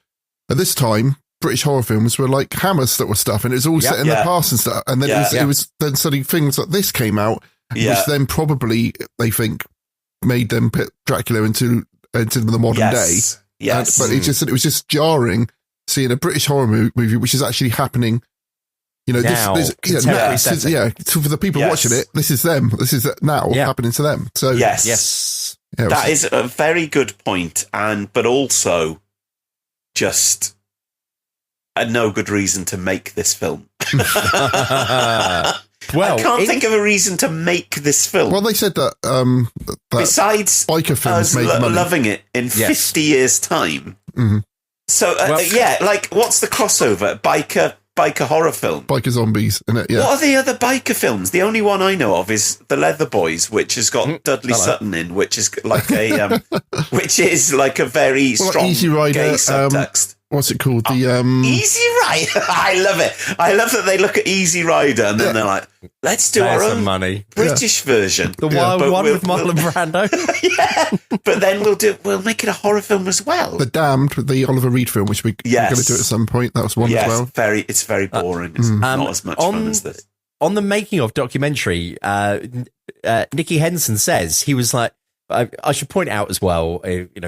at this time, British horror films were like Hammer sort of stuff, and it was all set in the past and stuff. And then it was then suddenly things like this came out, which then probably, they think, made them put Dracula into the modern day. Yes. But it was just jarring seeing a British horror movie, which is actually happening. You know, now, so for the people watching it, this is them. This is now happening to them. So yes. That is a very good point, but also just a no good reason to make this film. Well, I can't think of a reason to make this film. Well, they said that, besides biker films made money. Loving it in 50 years' time. Mm-hmm. So, like, what's the crossover? Biker horror film? Biker zombies, innit? Yeah. What are the other biker films? The only one I know of is The Leather Boys, which has got Dudley Sutton in, which is like a very strong Easy Rider, gay subtext. What's it called? The Easy Rider. I love it. I love that they look at Easy Rider and then they're like, let's do our own British version. The wild one with Marlon Brando. But then we'll make it a horror film as well. The Damned, the Oliver Reed film, which we're going to do at some point. That was one as well. It's very boring. It's not as much fun as this. On the making of documentary, Nicky Henson says he was like, I should point out as well,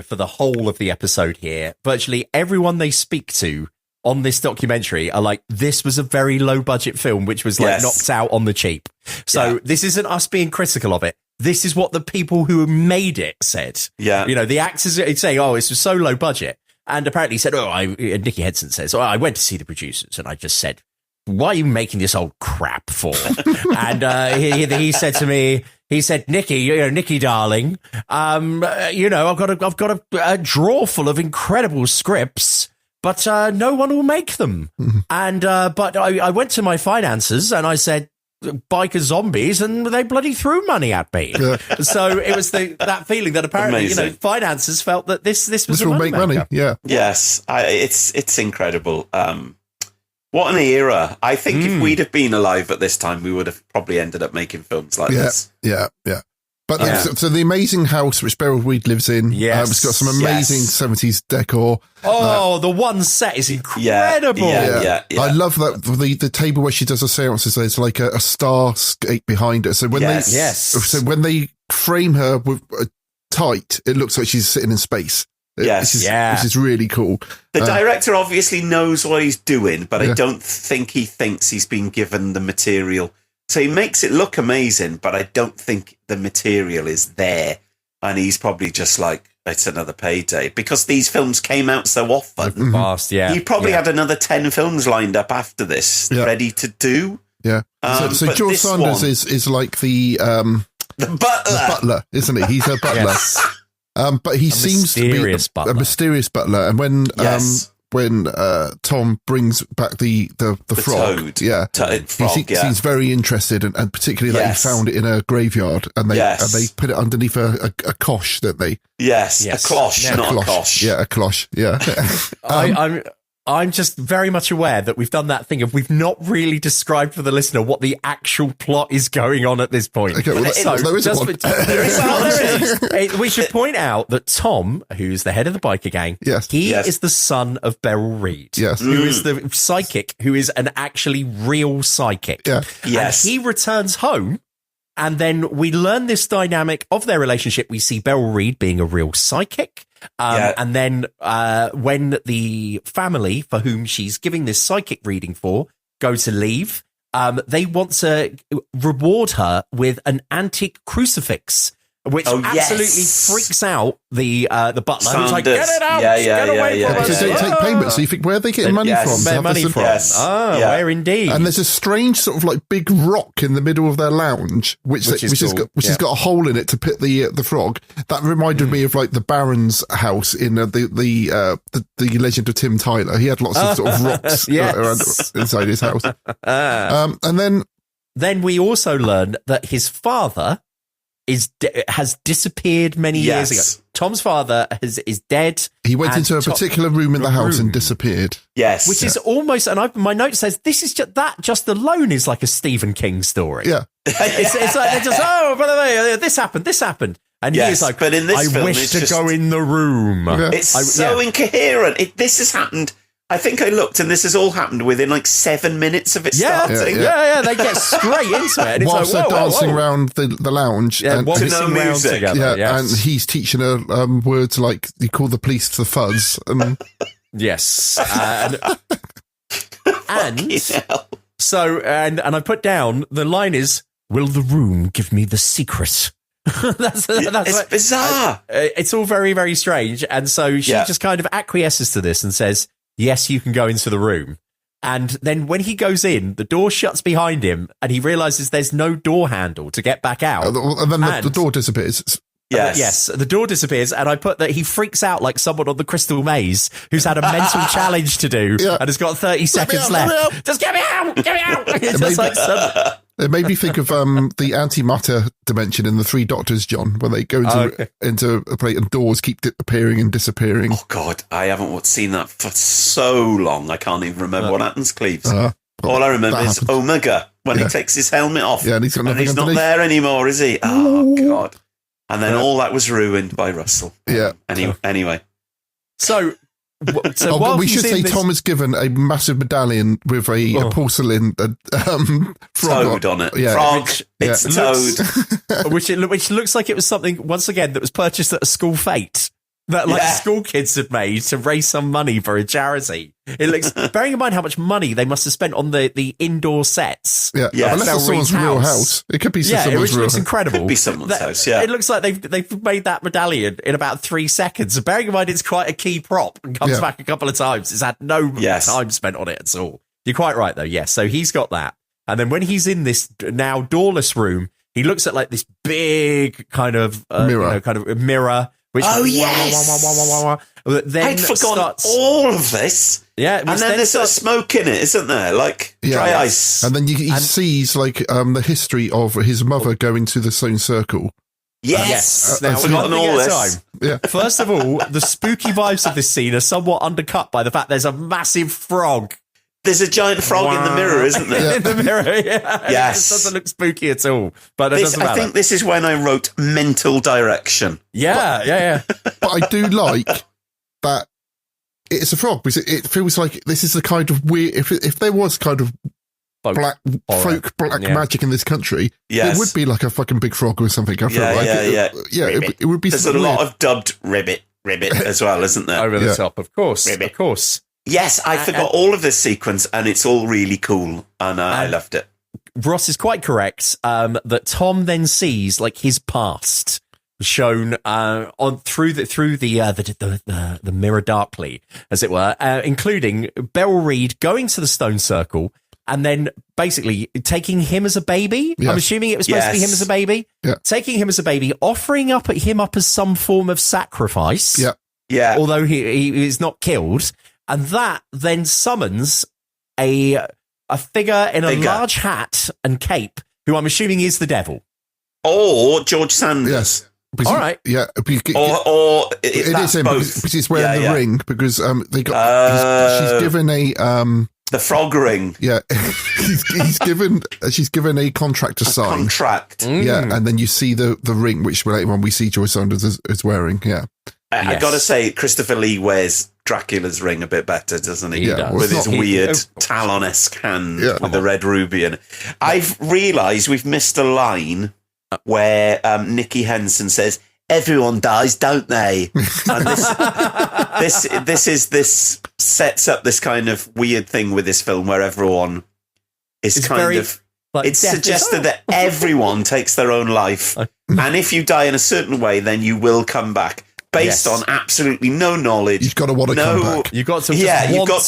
for the whole of the episode here, virtually everyone they speak to on this documentary are like, this was a very low budget film, which was like knocked out on the cheap. So this isn't us being critical of it. This is what the people who made it said. Yeah. The actors are saying, oh, this was so low budget. And apparently he said, Nicky Henson says, I went to see the producers and I just said, what are you making this old crap for? And he said to me, Nicky, darling, I've got a drawer full of incredible scripts, but no one will make them. Mm-hmm. And but I went to my financiers and I said, biker zombies, and they bloody threw money at me. Yeah. So it was that feeling that apparently financiers felt that this will make money. Yeah. Yes, it's incredible. What an era. I think if we'd have been alive at this time, we would have probably ended up making films like this. Yeah. But so the amazing house which Beryl Reid lives in, it's got some amazing 70s decor. Oh, the one set is incredible. Yeah. I love that the table where she does her seances, there's like a starscape behind her. So when they frame her with tight, it looks like she's sitting in space. Yes. Which is really cool. The director obviously knows what he's doing, but I don't think he thinks he's been given the material. So he makes it look amazing, but I don't think the material is there and he's probably just like, it's another payday, because these films came out so often. Fast, yeah. He probably had another 10 films lined up after this, ready to do. Yeah. So George Sanders is like the butler, isn't he? He's a butler. Yes. But he seems to be a mysterious butler. And when Tom brings back the frog, toad. He seems very interested, and particularly that he found it in a graveyard, and they put it underneath a cosh that they. Yes, a cloche, not a cosh. Yeah, a cloche. Yeah. I'm just very much aware that we've done that thing of we've not really described for the listener what the actual plot is going on at this point. Okay, well, we should point out that Tom, who's the head of the biker gang, he is the son of Beryl Reid, who is the psychic, who is an actually real psychic. Yeah. Yes. And he returns home. And then we learn this dynamic of their relationship. We see Beryl Reid being a real psychic. And then when the family for whom she's giving this psychic reading for go to leave, they want to reward her with an antique crucifix, which absolutely freaks out the butler. Who's like, get it out! Get away from us! So they take payment. So you think, where are they getting money from? Where money from? Where indeed? And there's a strange sort of like big rock in the middle of their lounge, which has got a hole in it to put the frog. That reminded me of like the Baron's house in the Legend of Tim Tyler. He had lots of sort of rocks around inside his house. And then we also learn that his father has disappeared many years ago. Tom's father is dead. He went into a particular room in the house and disappeared. Yes. Which is almost, and my note says, this is just alone is like a Stephen King story. Yeah. It's like, they're just, by the way, this happened. And he's like, but in this film, wish to go in the room. Yeah. It's so incoherent. This has happened. I think I looked, and this has all happened within like 7 minutes of it starting. Yeah, they get straight into it. And whilst they're dancing around the lounge. And no music. Together, and he's teaching her words like, you call the police to fuzz. Yes. And so, and I put down, the line is, will the room give me the secret? It's bizarre. It's all very, very strange. And so she just kind of acquiesces to this and says, yes, you can go into the room. And then when he goes in, the door shuts behind him and he realizes there's no door handle to get back out. And then the door disappears. Yes, the door disappears, and I put that he freaks out like someone on the Crystal Maze who's had a mental challenge to do and has got 30 seconds left. Just get me out! Get me out! It's just like it made me think of the antimatter dimension in the Three Doctors, John, where they go into a place and doors keep appearing and disappearing. Oh, God, I haven't seen that for so long. I can't even remember what happens, Cleves. All I remember is Omega, when he takes his helmet off. Yeah, and he's not there anymore, is he? Oh, God. And then all that was ruined by Russell. Yeah. Anyway. So we should say Tom is given a massive medallion with a porcelain frog toad on it. Yeah. Frog. It's toad. which looks like it was something, once again, that was purchased at a school fete. That school kids had made to raise some money for a charity. It looks, bearing in mind how much money they must have spent on the indoor sets. Yeah, unless it's someone's real house. It could be someone's real house. It looks incredible. It could be someone's house, yeah. It looks like they've made that medallion in about 3 seconds. Bearing in mind it's quite a key prop and comes back a couple of times. It's had no time spent on it at all. You're quite right, though, yes. So he's got that. And then when he's in this now doorless room, he looks at like this big kind of mirror. Which then I'd forgotten all of this. Yeah, and then there's smoke in it, isn't there? Like dry ice. And then he sees like the history of his mother going to the Stone Circle. Yes. Now, forgotten all this. Yeah. First of all, the spooky vibes of this scene are somewhat undercut by the fact there's a massive frog. There's a giant frog in the mirror, isn't there? In the mirror, yeah. Yes. It doesn't look spooky at all. But it doesn't matter. I think this is when I wrote mental direction. Yeah. But I do like that it's a frog, because it feels like this is the kind of weird... If there was kind of black magic in this country, there would be like a fucking big frog or something. I feel it would be. There's a lot of dubbed ribbit as well, isn't there? Over the top, of course. Ribbit. Of course. Yes, I forgot all of this sequence, and it's all really cool, and I loved it. Ross is quite correct that Tom then sees like his past, shown on through the mirror darkly, as it were, including Beryl Reid going to the stone circle and then basically taking him as a baby. Yes. I'm assuming it was supposed to be him as a baby. Yeah. Taking him as a baby, offering him up as some form of sacrifice. Yeah. Yeah. Although he is not killed, and that then summons a figure in a large hat and cape, who I'm assuming is the devil. Or George Sanders. Yes. All right. Yeah. Or it is him both. because he's wearing the ring because she's given a the frog ring. Yeah. she's given a contract to sign. Contract. Yeah, and then you see the ring, which later on we see George Sanders is wearing. Yeah. I got to say, Christopher Lee wears Dracula's ring a bit better, doesn't he? He does. With his weird Talon-esque hand with the red ruby in it. I've realised we've missed a line where Nicky Henson says, "Everyone dies, don't they?" And this sets up this kind of weird thing with this film where everyone is it's suggested that everyone takes their own life, and if you die in a certain way, then you will come back. Based on absolutely no knowledge. You've got to want to come back. You've got to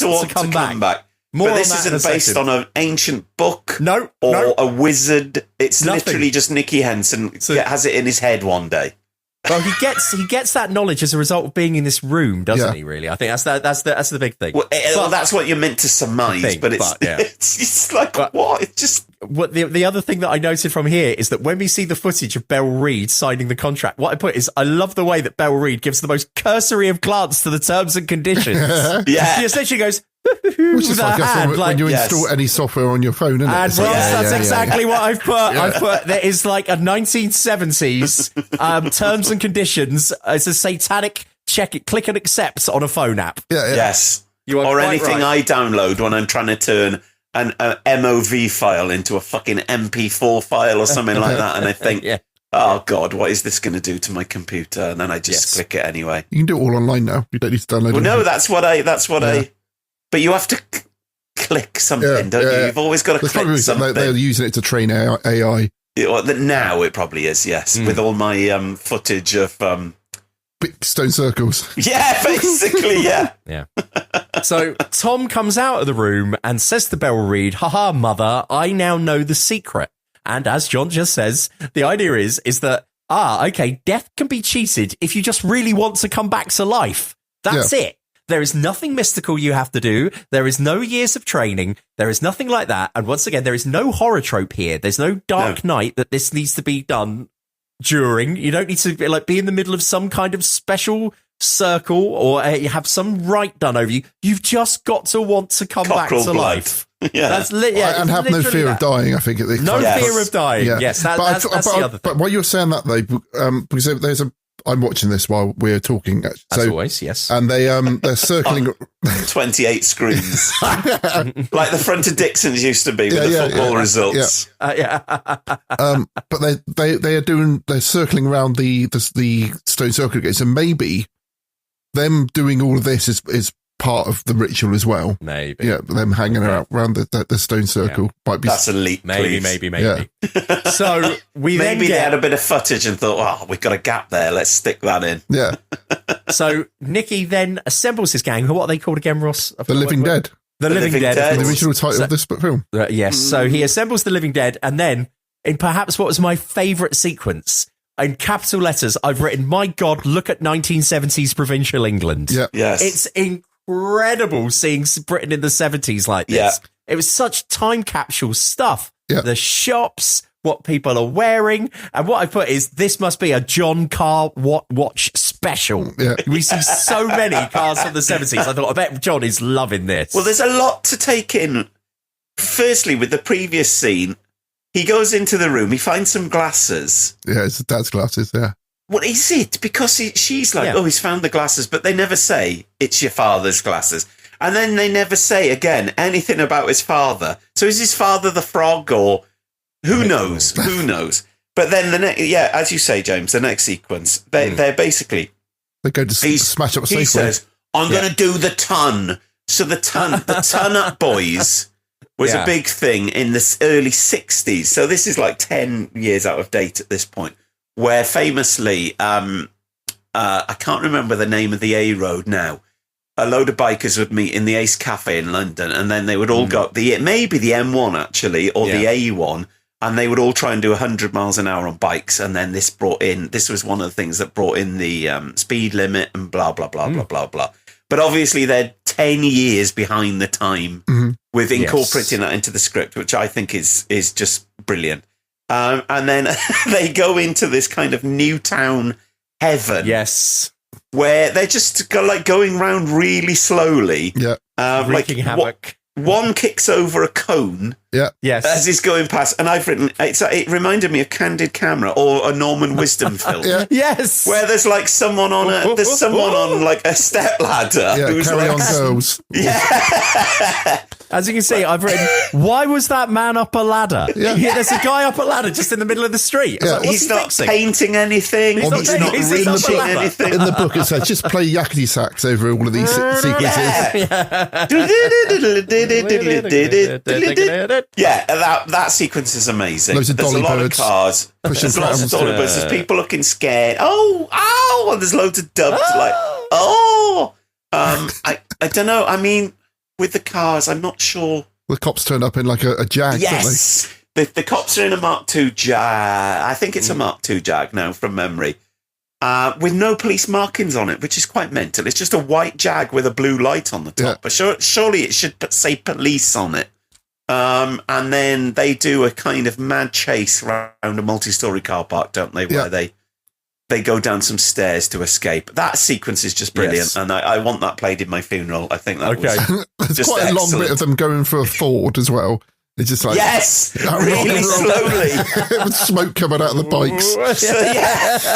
want to come back. But this isn't based on an ancient book or a wizard. It's literally just Nicky Henson has it in his head one day. Well, he gets that knowledge as a result of being in this room, doesn't he? Really, I think that's the big thing. Well, that's what you're meant to surmise, it's like what? It's just what the other thing that I noted from here is that when we see the footage of Beryl Reid signing the contract, what I put is I love the way that Beryl Reid gives the most cursory of glance to the terms and conditions. She essentially goes. Which is when you install any software on your phone, isn't it? And that's exactly what I've put. I've put there is like a 1970s terms and conditions. It's a satanic click and accept on a phone app. Yes. You are or quite anything right. I download when I'm trying to turn an MOV file into a fucking MP4 file or something like that, and I think, oh God, what is this going to do to my computer? And then I just click it anyway. You can do it all online now. You don't need to download it. No, that's what I. But you have to click something, don't you? You've always got to click something. They're using it to train AI. Now it probably is, yes. With all my footage of... big stone circles. Yeah, basically, yeah. So Tom comes out of the room and says to Beryl Reid, "Haha, mother, I now know the secret." And as John just says, the idea is that, death can be cheated if you just really want to come back to life. That's it. There is nothing mystical you have to do. There is no years of training. There is nothing like that. And once again, there is no horror trope here. There's no dark night that this needs to be done during. You don't need to be in the middle of some kind of special circle or you have some rite done over you. You've just got to want to come back to life. And have no fear of dying, I think. No fear of dying. Yes, that's the other thing. But while you're saying that, though, because I'm watching this while we're talking. As always, yes. And they're circling 28 screens, like the front of Dixon's used to be with the football results. But they're circling around the stone circle again. So maybe them doing all of this is part of the ritual as well. Maybe. Yeah, them hanging around the stone circle might be. That's a leap. Maybe. Yeah. So maybe they had a bit of footage and thought, we've got a gap there. Let's stick that in. Yeah. So Nicky then assembles his gang. What are they called again, Ross? The Living Dead. The Living Dead. The original title of this film. Yes. So he assembles the Living Dead, and then in perhaps what was my favourite sequence, in capital letters, I've written, "My God, look at 1970s provincial England." Yeah. Yes. It's incredible seeing Britain in the 70s like this. Yeah. It was such time capsule stuff. Yeah. The shops, what people are wearing, and what I put is this must be a John Car watch special. Yeah. We see so many cars from the 70s. I thought, I bet John is loving this. Well, there's a lot to take in. Firstly, with the previous scene, he goes into the room, he finds some glasses. Yeah, it's dad's glasses, yeah. What is it? Because she's like, he's found the glasses, but they never say it's your father's glasses. And then they never say, again, anything about his father. So is his father the frog or who knows? Who knows? But then as you say, James, the next sequence, they're basically... They go to smash up Safeway. He says, I'm going to do the ton. So the ton up boys was a big thing in the early 60s. So this is like 10 years out of date at this point. where famously, I can't remember the name of the A road now. A load of bikers would meet in the Ace Cafe in London, and then they would all go, maybe the M1 actually, or the A1, and they would all try and do 100 miles an hour on bikes. And then this was one of the things that brought in the speed limit and blah, blah, blah, blah, blah, blah. But obviously they're 10 years behind the time with incorporating that into the script, which I think is just brilliant. And then they go into this kind of Newtown heaven. Yes. Where they're just going round really slowly. Yeah. Wreaking havoc. One kicks over a cone. Yeah. Yes. As he's going past. And I've written, it reminded me of Candid Camera or a Norman Wisdom film. Yeah. Yes. Where there's like someone on like a step ladder. Yeah, who's carry like, on girls. Yeah. As you can see, I've written, why was that man up a ladder? Yeah. There's a guy up a ladder just in the middle of the street. Yeah. Like, what's He's not fixing? painting anything. He's not reaching anything. In the book, it says just play yakety sax over all of these sequences. Yeah, that sequence is amazing. There's a lot birds. Of cars. There's lots of dolly birds. There's people looking scared. Oh, and there's loads of dubs I don't know. I mean, with the cars, I'm not sure. The cops turn up in like a Jag, yes. don't they? The cops are in a Mark II Jag. I think it's a Mark II Jag now, from memory. With no police markings on it, which is quite mental. It's just a white Jag with a blue light on the top. But surely it should say police on it. And then they do a kind of mad chase around a multi-storey car park, don't they? Where they go down some stairs to escape. That sequence is just brilliant, and I want that played in my funeral. I think that was There's just quite a long excellent. bit of them going for a Ford as well. It's just like really slowly, with smoke coming out of the bikes.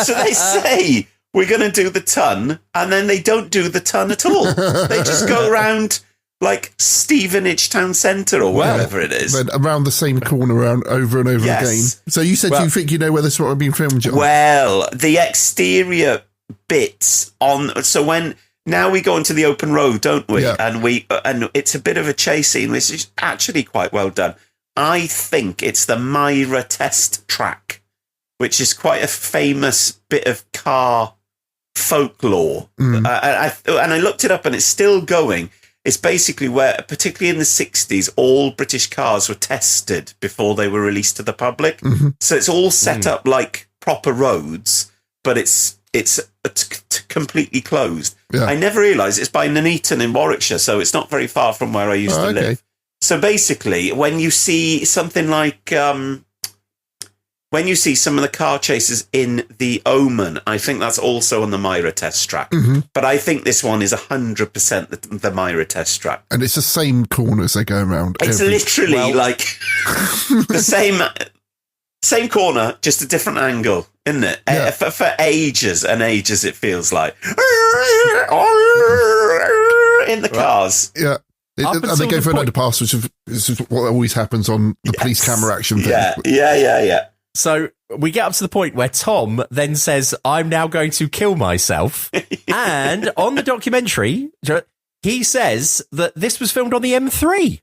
So they say we're going to do the ton, and then they don't do the ton at all. They just go around like Stevenage Town Centre or wherever it is. Then around the same corner over and over again. So you said you think you know where this would have been filmed, John? Well, the exterior bits so when now we go into the open road, don't we? Yeah. And it's a bit of a chase scene, which is actually quite well done. I think it's the Myra test track, which is quite a famous bit of car folklore. And I looked it up, and it's still going. It's basically where, particularly in the 60s, all British cars were tested before they were released to the public. So it's all set up like proper roads, but it's completely closed. Yeah. I never realised it's by Nuneaton in Warwickshire, so it's not very far from where I used to live. So basically, when you see something like... when you see some of the car chases in The Omen, I think that's also on the Myra test track. But I think this one is 100% the Myra test track. And it's the same corners they go around. It's literally like the same corner, just a different angle, isn't it? Yeah. For ages and ages, it feels like in the cars. Yeah. And they go for an underpass, which is what always happens on the police camera action thing. Yeah. So we get up to the point where Tom then says, I'm now going to kill myself. And on the documentary, he says that this was filmed on the M3.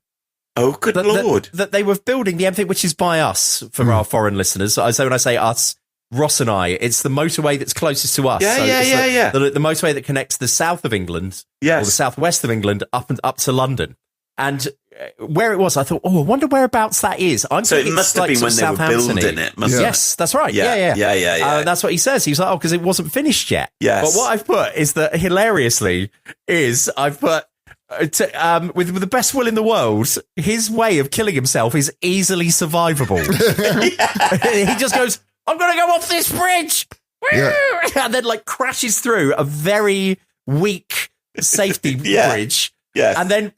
Oh, good Lord. That they were building the M3, which is by us, for our foreign listeners. So when I say us, Ross and I, it's the motorway that's closest to us. Yeah. The motorway that connects the south of England, or the southwest of England, up to London. And where it was, I thought, I wonder whereabouts that is. So it must have been when they were building it. Yes, that's right. Yeah. That's what he says. He was like, because it wasn't finished yet. Yes. But what I've put is that, hilariously, I've put, with the best will in the world, his way of killing himself is easily survivable. He just goes, I'm going to go off this bridge. And then crashes through a very weak safety bridge. Yes. And then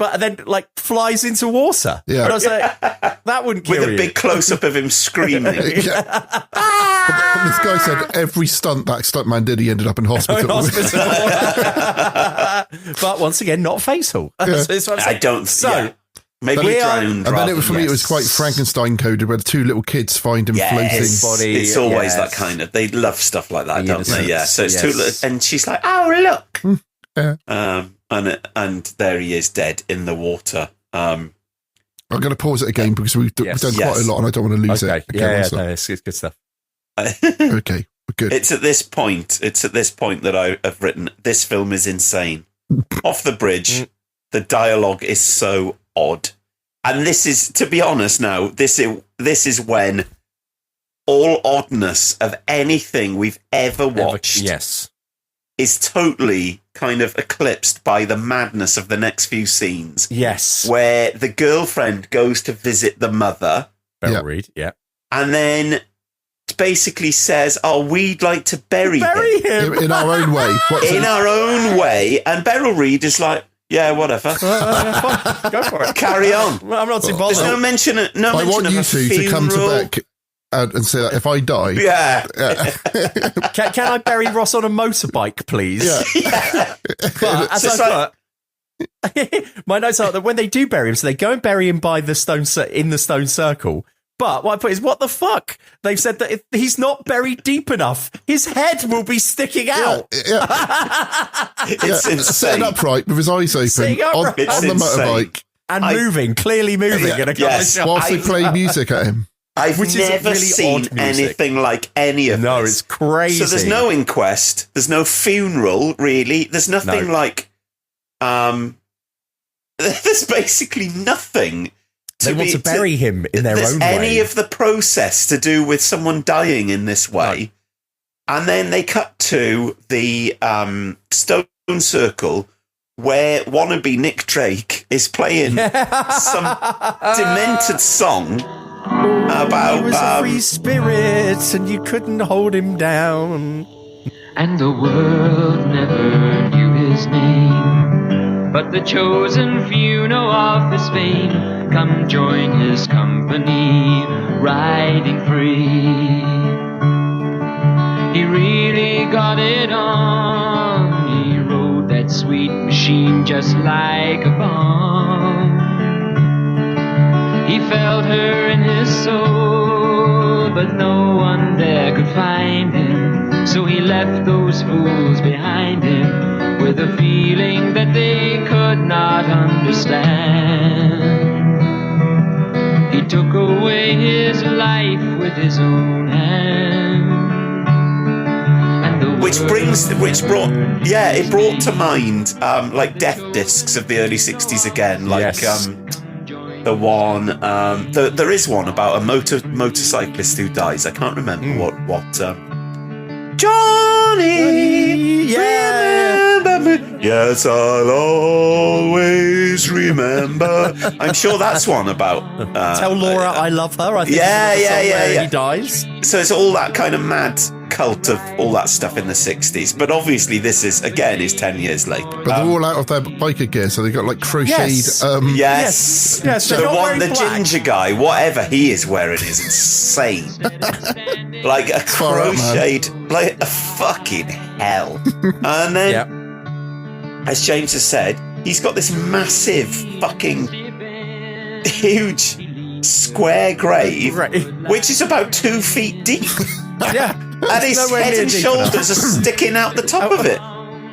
flies into water. Yeah. And I was like, that wouldn't kill With you. a big close-up of him screaming. But this guy said every stunt that stuntman did, he ended up in hospital. But once again, not fatal. Yeah. I don't... So... Maybe drowned. And then it was, for me, it was quite Frankenstein coded, where the two little kids find him floating. Body. It's always that kind of... They love stuff like that, don't they? Yeah. So it's two little... And she's like, oh, look. Yeah. And there he is, dead in the water. I'm going to pause it again because we've done quite a lot, and I don't want to lose it. No, it's good stuff. Okay. Good. It's at this point that I have written, this film is insane. Off the bridge, the dialogue is so odd. And this is, to be honest now, this is when all oddness of anything we've ever watched is totally kind of eclipsed by the madness of the next few scenes. Yes. Where the girlfriend goes to visit the mother. Beryl Reid, And then basically says, we'd like to bury him. In our own way. In our own way. And Beryl Reid is like, yeah, whatever. Go for it. Carry on. Well, I'm not too bothered. There's no mention of I want you two to come to Beck and say that if I die... Yeah. Can I bury Ross on a motorbike, please? Yeah. But as I put... My notes are that when they do bury him, so they go and bury him by the stone in the stone circle. But what I put is, what the fuck? They've said that if he's not buried deep enough, his head will be sticking out. It's insane. Sitting upright with his eyes open on the motorbike. And clearly moving in a couple of shots. Whilst they play music at him. I've never really seen anything like any of this. No, it's crazy. So there's no inquest. There's no funeral, really. There's nothing like... there's basically nothing... They want to bury him in their own way. Any of the process to do with someone dying in this way. No. And then they cut to the stone circle where wannabe Nick Drake is playing some demented song about... He was a free spirit and you couldn't hold him down. And the world never knew his name, but the chosen few know of his fame. Come join his company, riding free. He really got it on. He rode that sweet machine just like a bomb. He felt her in his soul, but no one there could find him. So he left those fools behind him with a feeling that they could not understand. He took away his life with his own hand. It brought to mind like death discs of the early 60s again, like the one there is one about a motorcyclist who dies. I can't remember what Johnny, remember me. Yes, I'll always remember. I'm sure that's one about Tell Laura I love her. I think he dies. So it's all that kind of mad cult of all that stuff in the 60s. But obviously this is 10 years later. But they're all out of their biker gear, so they've got like crocheted... Yes. The ginger guy, whatever he is wearing is insane. Like a crocheted... Like a fucking hell. And then, as James has said, he's got this massive fucking huge square grave, which is about 2 feet deep. And his head and shoulders are sticking out the top of it.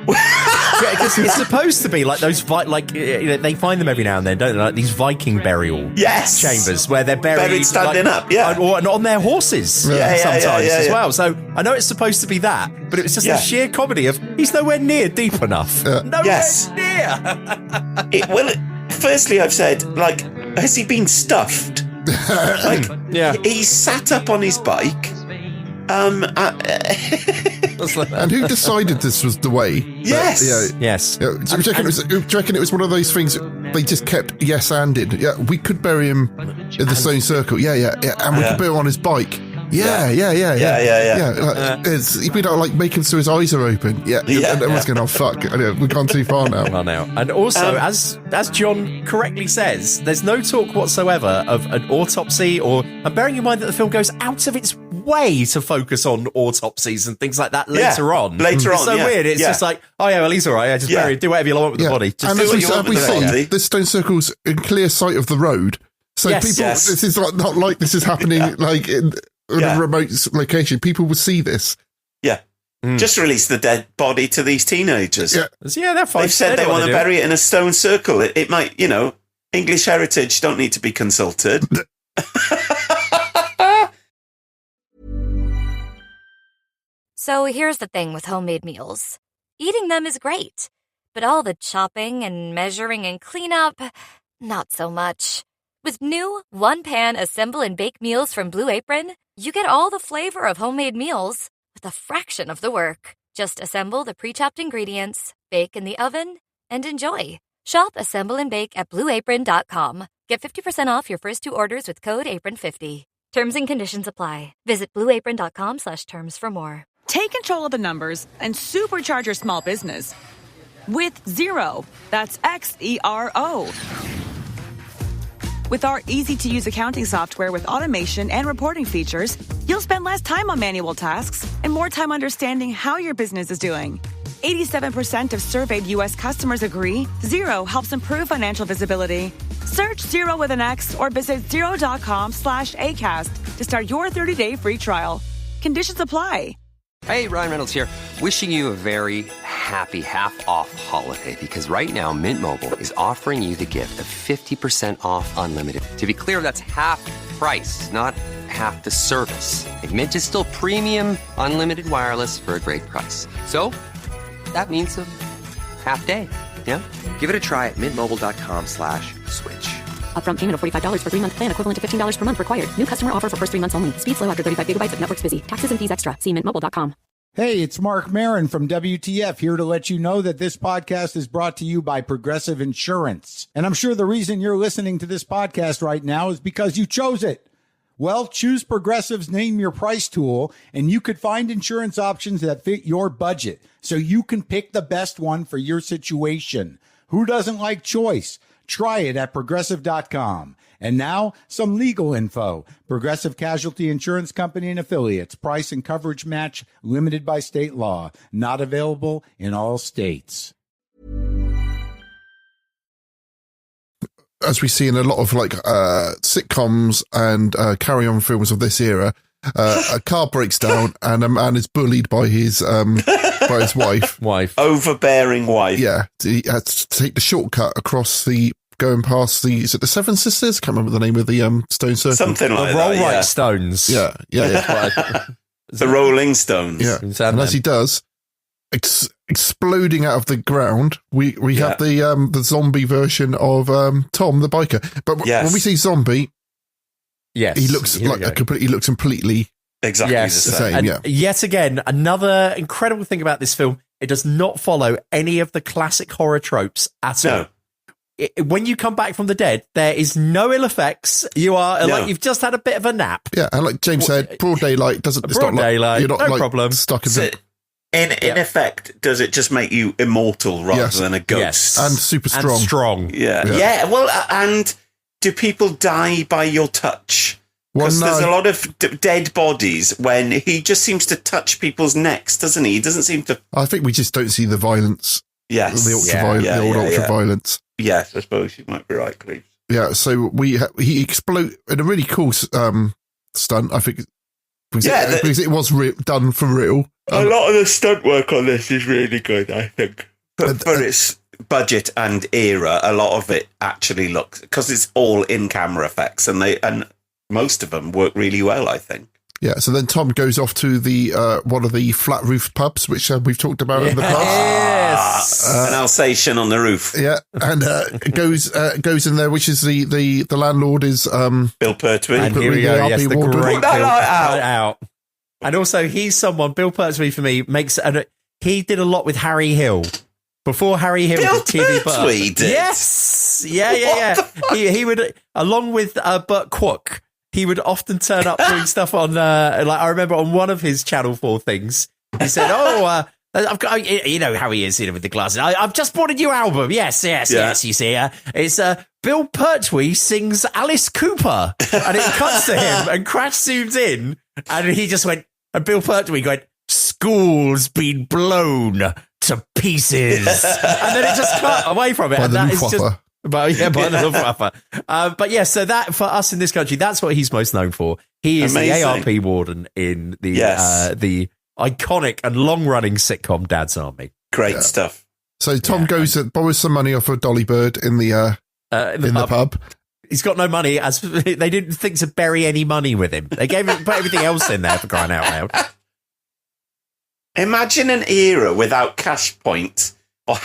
Because it's supposed to be like those, they find them every now and then, don't they? Like these Viking burial chambers where they're buried standing up, or on their horses sometimes as well. So I know it's supposed to be that, but it was just the sheer comedy of he's nowhere near deep enough. Nowhere near. Firstly, I've said, like, has he been stuffed? He sat up on his bike. And who decided this was the way? Yes. Yes. Do you reckon it was one of those things they just kept yes-anded? Yeah, we could bury him in the stone circle. Yeah. And we could bury him on his bike. Yeah. He'd be like making so his eyes are open. And everyone's going, oh fuck, we've gone too far now. And also, as John correctly says, there's no talk whatsoever of an autopsy and bearing in mind that the film goes out of its way to focus on autopsies and things like that later on. It's so weird. It's just like, oh yeah, well he's all right. I just bury, do whatever you want with the body. Just and as we see, the stone circle's in clear sight of the road. So this is not like this is happening like in a remote location. People will see this. Yeah. Just release the dead body to these teenagers. Yeah, they're fine. They've said they want to bury it in a stone circle. It might, English heritage don't need to be consulted. So here's the thing with homemade meals. Eating them is great, but all the chopping and measuring and cleanup, not so much. With new one-pan assemble and bake meals from Blue Apron, you get all the flavor of homemade meals with a fraction of the work. Just assemble the pre-chopped ingredients, bake in the oven, and enjoy. Shop, assemble, and bake at BlueApron.com. Get 50% off your first 2 orders with code APRON50. Terms and conditions apply. Visit BlueApron.com/terms for more. Take control of the numbers and supercharge your small business with Xero. That's Xero. With our easy-to-use accounting software with automation and reporting features, you'll spend less time on manual tasks and more time understanding how your business is doing. 87% of surveyed U.S. customers agree Xero helps improve financial visibility. Search Xero with an X or visit Xero.com/ACAST to start your 30-day free trial. Conditions apply. Hey, Ryan Reynolds here. Wishing you a very happy half-off holiday because right now Mint Mobile is offering you the gift of 50% off unlimited. To be clear, that's half price, not half the service. Like, Mint is still premium unlimited wireless for a great price. So that means a half day. Yeah? Give it a try at mintmobile.com/switch. Upfront payment of $45 for 3-month plan, equivalent to $15 per month required. New customer offer for first 3 months only. Speed slow after 35 gigabytes if network's busy. Taxes and fees extra. See mintmobile.com. Hey, it's Mark Marin from WTF here to let you know that this podcast is brought to you by Progressive Insurance. And I'm sure the reason you're listening to this podcast right now is because you chose it. Well, choose Progressive's Name Your Price tool, and you could find insurance options that fit your budget, so you can pick the best one for your situation. Who doesn't like choice? Try it at Progressive.com. And now, some legal info. Progressive Casualty Insurance Company and Affiliates. Price and coverage match limited by state law. Not available in all states. As we see in a lot of sitcoms and carry-on films of this era, a car breaks down and a man is bullied by his wife. Overbearing wife. Yeah. He had to take the shortcut across going past is it the Seven Sisters? Can't remember the name of the stone circle. Something like the that. Roll Right Yeah. Stones. Yeah. The Rolling Stones. Yeah. And as he does, exploding out of the ground, we have the zombie version of Tom the biker. But when we see zombie, yes, he looks completely exactly the same. And yeah. yet again, another incredible thing about this film: it does not follow any of the classic horror tropes at all. When you come back from the dead, there is no ill effects. You are like you've just had a bit of a nap. Yeah, and like James said, broad daylight doesn't. It's Broad not daylight, you're not no problem. Stuck in the. In effect, does it just make you immortal rather than a ghost? Yes. And super strong. Yeah. Well, and do people die by your touch? Because there's a lot of dead bodies when he just seems to touch people's necks, doesn't he? He doesn't seem to. I think we just don't see the violence. Yes. The ultra violence. Yes, I suppose you might be right, Cleve. Yeah, so he explode in a really cool stunt, I think. Because it was done for real. A lot of the stunt work on this is really good, I think. But for its budget and era, a lot of it actually looks, because it's all in-camera effects, and most of them work really well, I think. Yeah, so then Tom goes off to the one of the flat-roofed pubs, which we've talked about in the past. Yes, an Alsatian on the roof. Yeah, and goes in there, which is the landlord is Bill Pertwee. And here we go. Yes, the great Bill out. And also, he's someone. Bill Pertwee for me he did a lot with Harry Hill. Before Harry Hill Bill did TV Pertwee Burt. did? Yes, yeah. He would, along with Burt Kwok. He would often turn up doing stuff on, I remember on one of his Channel 4 things, he said, I've got, you know how he is, with the glasses. I've just bought a new album. Yes, you see. It's Bill Pertwee sings Alice Cooper. And it cuts to him and Crash zooms in and he just went, and Bill Pertwee went, "School's been blown to pieces." And then it just cut away from it. By and the that is Luftwaffe. just... by the Luftwaffe. But yeah, so that for us in this country, that's what he's most known for. He is Amazing. the ARP warden in the iconic and long-running sitcom Dad's Army. Great stuff. So Tom goes and borrows some money off of Dolly Bird in the pub. He's got no money, as they didn't think to bury any money with him. They put everything else in there, for crying out loud. Imagine an era without cash point, or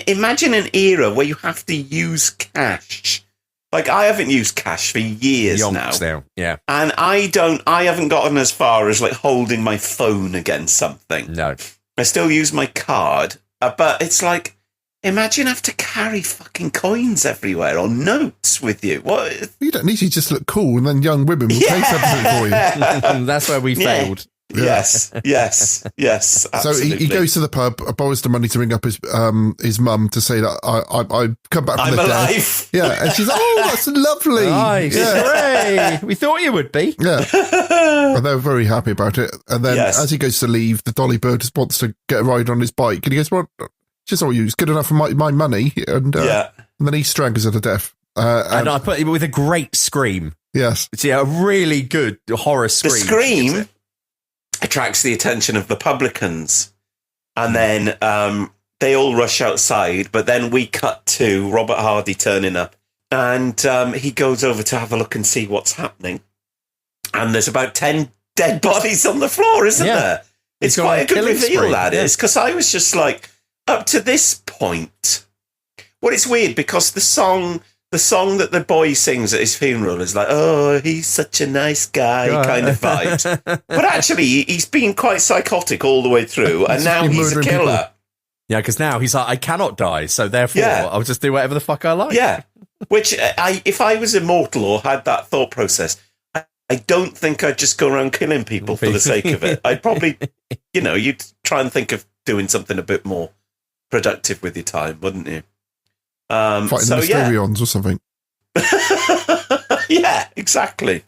imagine an era where you have to use cash. Like, I haven't used cash for years now. Yeah. And I haven't gotten as far as like holding my phone against something. No. I still use my card, but it's like, imagine have to carry fucking coins everywhere or notes with you. What? You don't need to just look cool, and then young women will take something for you. That's where we failed. Yes. Absolutely. So he goes to the pub, borrows the money to ring up his mum to say that I come back from I'm the alive. dead. Yeah, and she's like, oh, that's lovely. Nice. Yeah. Hooray. We thought you would be. Yeah. And they're very happy about it. And then as he goes to leave, the dolly bird wants to get a ride on his bike. And he goes, well, just all you. It's good enough for my money. And then he strangles her to death. And I put it with a great scream. Yes. It's a really good horror scream. The scream attracts the attention of the publicans. And then they all rush outside. But then we cut to Robert Hardy turning up. And he goes over to have a look and see what's happening. And there's about 10 dead bodies on the floor, isn't there? It's quite a good reveal, that is. Because I was just like, up to this point... Well, it's weird because the song that the boy sings at his funeral is like, oh, he's such a nice guy kind of vibe. But actually, he's been quite psychotic all the way through, and now he's a killer. People. Yeah, because now he's like, I cannot die, so therefore I'll just do whatever the fuck I like. Yeah, which if I was immortal or had that thought process, I don't think I'd just go around killing people for the sake of it. I'd probably, you'd try and think of doing something a bit more productive with your time, wouldn't you? Fighting the Mysterions or something. Yeah, exactly.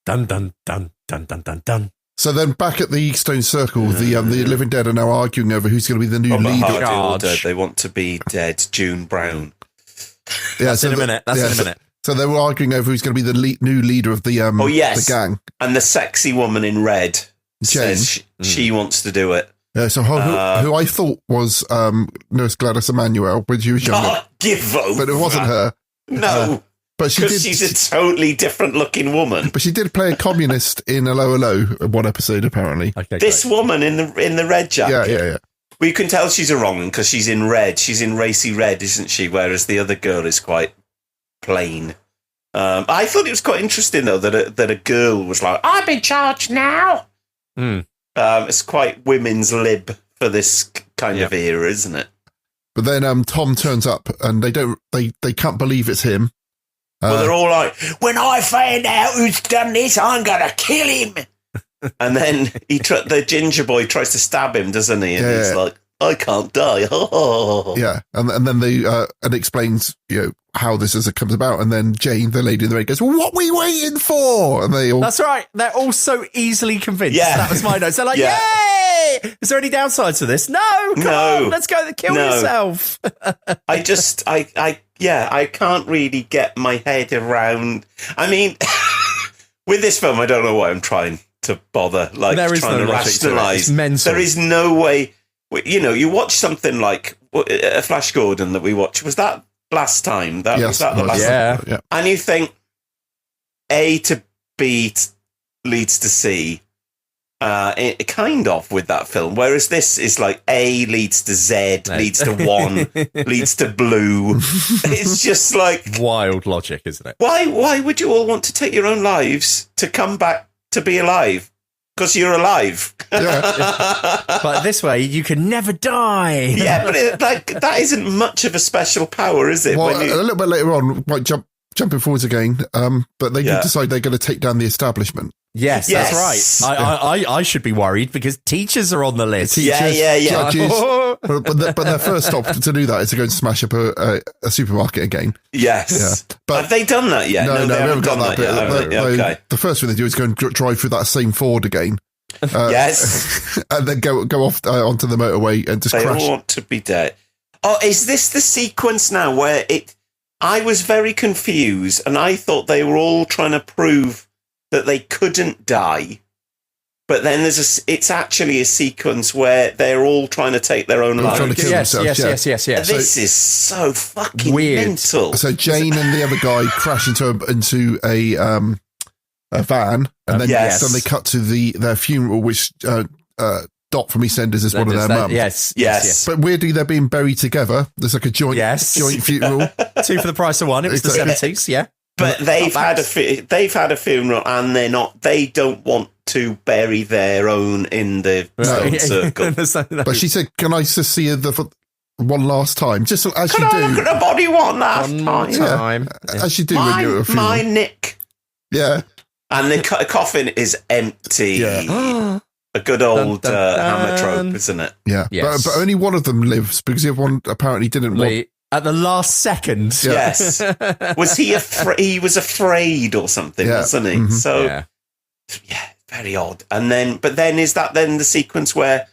Dun, dun, dun, dun, dun, dun, dun. So then back at the Stone Circle, the Living Dead are now arguing over who's going to be the new leader. They want to be dead, June Brown. Yeah, That's in a minute. So they were arguing over who's going to be the new leader of the the gang. And the sexy woman in red says she wants to do it. Yeah, so who I thought was Nurse Gladys Emanuel when she was younger. Give over. But it wasn't her. No. But she's a totally different looking woman. But she did play a communist in Hello Hello one episode, apparently. Okay, this woman in the red jacket. Yeah. Well, you can tell she's a wrong one because she's in red. She's in racy red, isn't she? Whereas the other girl is quite plain. I thought it was quite interesting, though, that a girl was like, I'm in charge now. It's quite women's lib for this kind of era, isn't it? But then Tom turns up and they can't believe it's him. Well, they're all like, when I find out who's done this, I'm going to kill him. And then the ginger boy tries to stab him, doesn't he? And he's like, I can't die. Yeah, and then they and explains how this comes about, and then Jane, the lady in the red, goes, well, "What are we waiting for?" And they all that's right. They're all so easily convinced. Yeah, that was my notes. They're like, "Yay! Is there any downsides to this? No, come on, let's go. Kill yourself." I can't really get my head around. I mean, with this film, I don't know why I'm trying to bother trying to rationalise. There is no way. You watch something like Flash Gordon that we watched. Was that last time? Was that the last time? Yeah. And you think A to B leads to C, kind of with that film. Whereas this is like A leads to Z, leads to 1, leads to blue. It's just like wild logic, isn't it? Why would you all want to take your own lives to come back to be alive? Because you're alive. But this way, you can never die. Yeah, but that isn't much of a special power, is it? Well, a little bit later on, jumping forwards again, but they decide they're going to take down the establishment. Yes, that's right. I should be worried because teachers are on the list. Judges. but their first stop to do that is to go and smash up a supermarket again. Yes. Yeah. But have they done that yet? No, they haven't done that bit. Okay. The first thing they do is go and drive through that same Ford again. Yes. And then go off onto the motorway and just crash. They all want to be dead. Oh, is this the sequence now where I was very confused and I thought they were all trying to prove that they couldn't die, but then it's actually a sequence where they're all trying to take their own lives. Trying to kill themselves. Yes. This is so fucking weird. mental. So Jane and the other guy crash into a van, and then they cut to their funeral, which Dot from EastEnders is one of their mums. Yes. But weirdly, they're being buried together. There's like a joint funeral. 2 for the price of 1. It was the 70s, yeah. But they've had a funeral, and they don't want to bury their own in the stone circle. But she said, "Can I just see her one last time?" Just as you do. Can I look at the body one last time? Yeah. As you do when you're at a funeral. My Nick. Yeah. And the coffin is empty. Yeah. A good old hammer trope, isn't it? Yeah. Yes. But only one of them lives because the other one apparently didn't want. At the last second. Yes. Was he afraid? He was afraid or something, wasn't he? Mm-hmm. So, yeah, very odd. And then, is that then the sequence where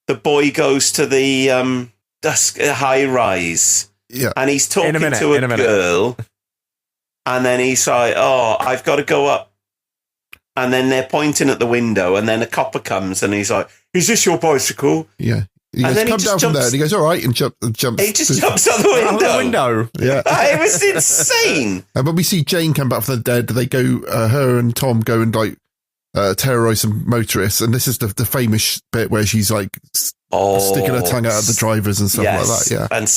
the boy goes to the high rise? Yeah. And he's talking to a girl. And then he's like, "Oh, I've got to go up." And then they're pointing at the window, and then a copper comes, and he's like, "Is this your bicycle?" Yeah. He goes, "Come down from there," and he goes, "All right," and jumps. He just jumps out the window. Yeah. It was insane. And when we see Jane come back from the dead, they go, her and Tom go and like terrorize some motorists, and this is the famous bit where she's like sticking her tongue out at the drivers and stuff like that. Yeah. And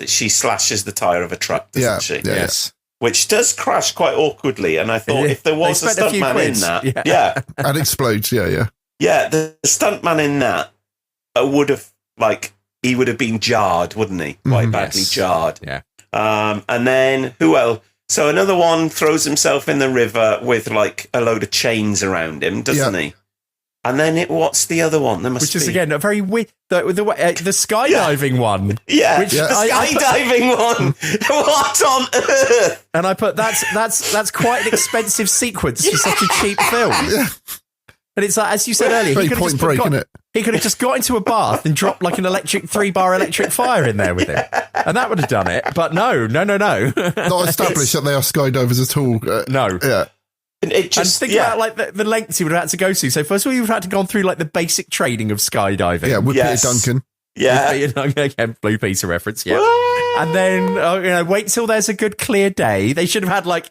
she slashes the tire of a truck, doesn't she? Yeah. Yes. Which does crash quite awkwardly, and I thought if there was a stuntman in that, and explodes, yeah, the stuntman in that would have he would have been jarred, wouldn't he? Quite badly jarred. Yeah. And then who else? So another one throws himself in the river with like a load of chains around him, doesn't he? And then what's the other one? There must Which is again a very weird. The skydiving one. Yeah, the skydiving one. What on earth? And I put that's quite an expensive sequence for such a cheap film. Yeah. And it's like, as you said earlier, he could have just got into a bath and dropped like an 3-bar electric fire in there with him, and that would have done it. But no. Not established that they are skydivers at all. No. Yeah. And think about like the lengths he would have had to go to. So first of all, you would have had to go through like the basic training of skydiving. Yeah, with Peter Duncan. Yeah. With Peter Duncan, again, Blue Peter reference. Yeah. And then wait till there's a good clear day. They should have had like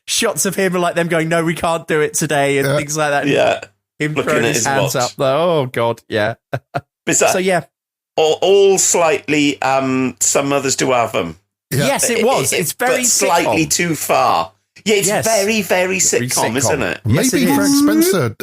shots of him and like them going, "No, we can't do it today," and things like that. Yeah. Him throwing his hands up. Oh God, yeah. So yeah. All slightly. Some others do have them. Yeah. Yes, it was. It's very slightly too far. Yeah, it's very, very sitcom, isn't it? Maybe Frank Spencer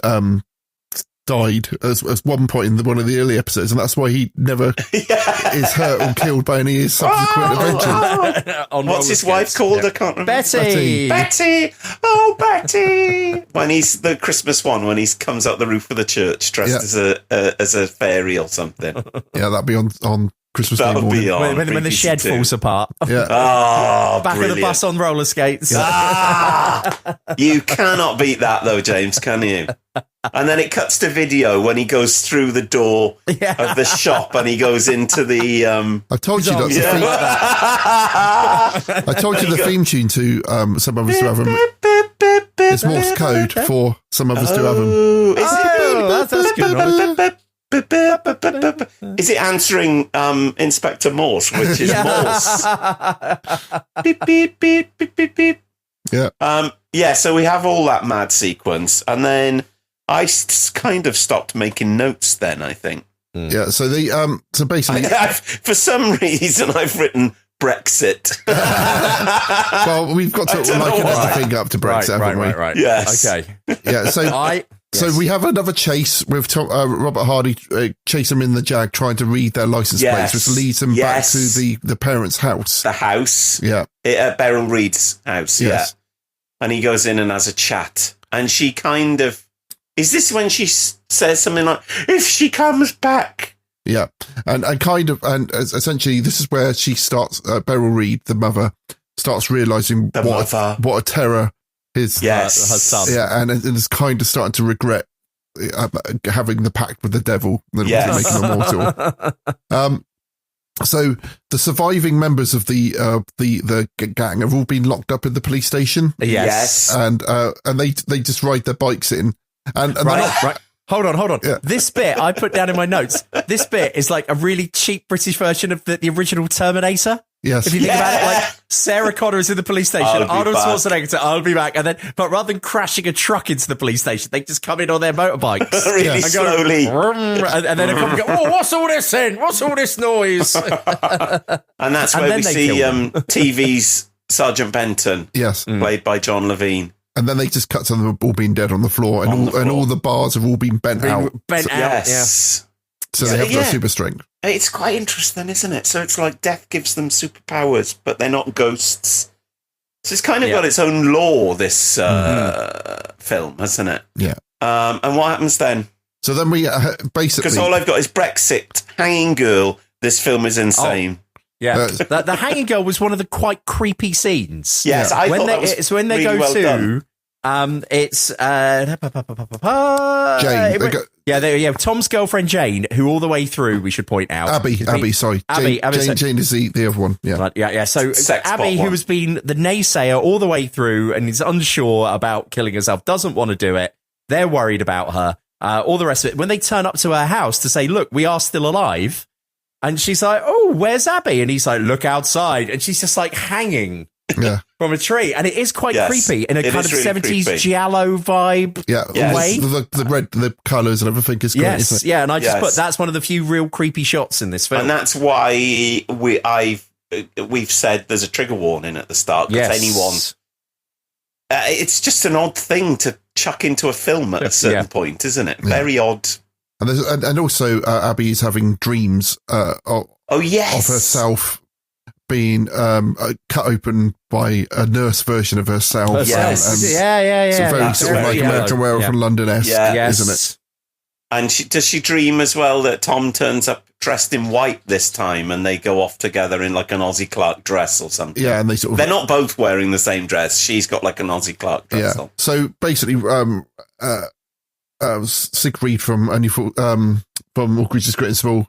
died as one point in one of the early episodes, and that's why he never is hurt or killed by any subsequent adventures. What's his wife called? I can't remember. Betty. Oh, Betty. When he's the Christmas one, when he comes out the roof of the church dressed as a fairy or something. Yeah, that'd be on Christmas Day morning. Be on when the shed falls apart. Yeah. Back of the bus on roller skates. You cannot beat that though, James, can you? And then it cuts to video when he goes through the door of the shop and he goes into the. I told you that's the theme. I told you the theme tune to Some of Us Do Have Them. It's Morse code for Some of Us Do Have Them. That's good. Is it answering Inspector Morse, which is Morse? Beep, beep, beep, beep, beep, beep. Yeah. So we have all that mad sequence, and then I kind of stopped making notes then, I think. Yeah, so so basically... for some reason, I've written Brexit. Well, we've got to liken everything up to Brexit, haven't we? Right. Yes. Okay. Yeah, so... So we have another chase with Robert Hardy chase them in the Jag, trying to read their license plates, which leads them back to the parents' house. The house. Yeah. At Beryl Reid's house, yes. And he goes in and has a chat. And she kind of... Is this when she says something like, "If she comes back"? Yeah. And essentially this is where she starts, Beryl Reid, the mother, starts realising what a terror his her son. Yeah, and is kind of starting to regret having the pact with the devil and making him immortal. So the surviving members of the gang have all been locked up in the police station. Yes. And they just ride their bikes in. And Hold on. Yeah. This bit I put down in my notes. This bit is like a really cheap British version of the original Terminator. Yes. If you think about it, like Sarah Connor is in the police station, Arnold Schwarzenegger said, I'll be back. But rather than crashing a truck into the police station, they just come in on their motorbikes. Really slowly. And then a couple go, oh, what's all this then? What's all this noise? And that's where we see TV's Sergeant Benton, played by John Levine. And then they just cut to them all being dead on the floor, and all the bars have all been bent out. Yes. So they have that super strength. It's quite interesting, isn't it? So it's like death gives them superpowers, but they're not ghosts. So it's kind of got its own lore, this film, hasn't it? Yeah. And what happens then? So then we basically... Because all I've got is Brexit, Hanging Girl. This film is insane. Yeah, the Hanging Girl was one of the quite creepy scenes. Yes, I thought that was it's when they really go well to... done. It's Jane. Tom's girlfriend Jane, who all the way through, we should point out, Abby. Jane is the other one. Yeah, right, yeah. So Sex Abby, who has been the naysayer all the way through and is unsure about killing herself, doesn't want to do it. They're worried about her. All the rest of it. When they turn up to her house to say, "Look, we are still alive," and she's like, "Oh, where's Abby?" And he's like, "Look outside," and she's just like hanging. From a tree, and it is quite creepy in a kind of really 70s giallo vibe way. The colours and everything is great, isn't it? Yeah, and I just put that's one of the few real creepy shots in this film. And that's why we've said there's a trigger warning at the start, because anyone... it's just an odd thing to chuck into a film at a certain point, isn't it? Very odd. And also Abby is having dreams of herself being cut open by a nurse version of herself. Yes. And yeah. So very sort of like American Werewolf from London-esque, isn't it? And does she dream as well that Tom turns up dressed in white this time and they go off together in like an Aussie Clark dress or something? Yeah, and they're not both wearing the same dress. She's got like an Aussie Clark dress on. So basically, Siegfried from All Creatures Great and Small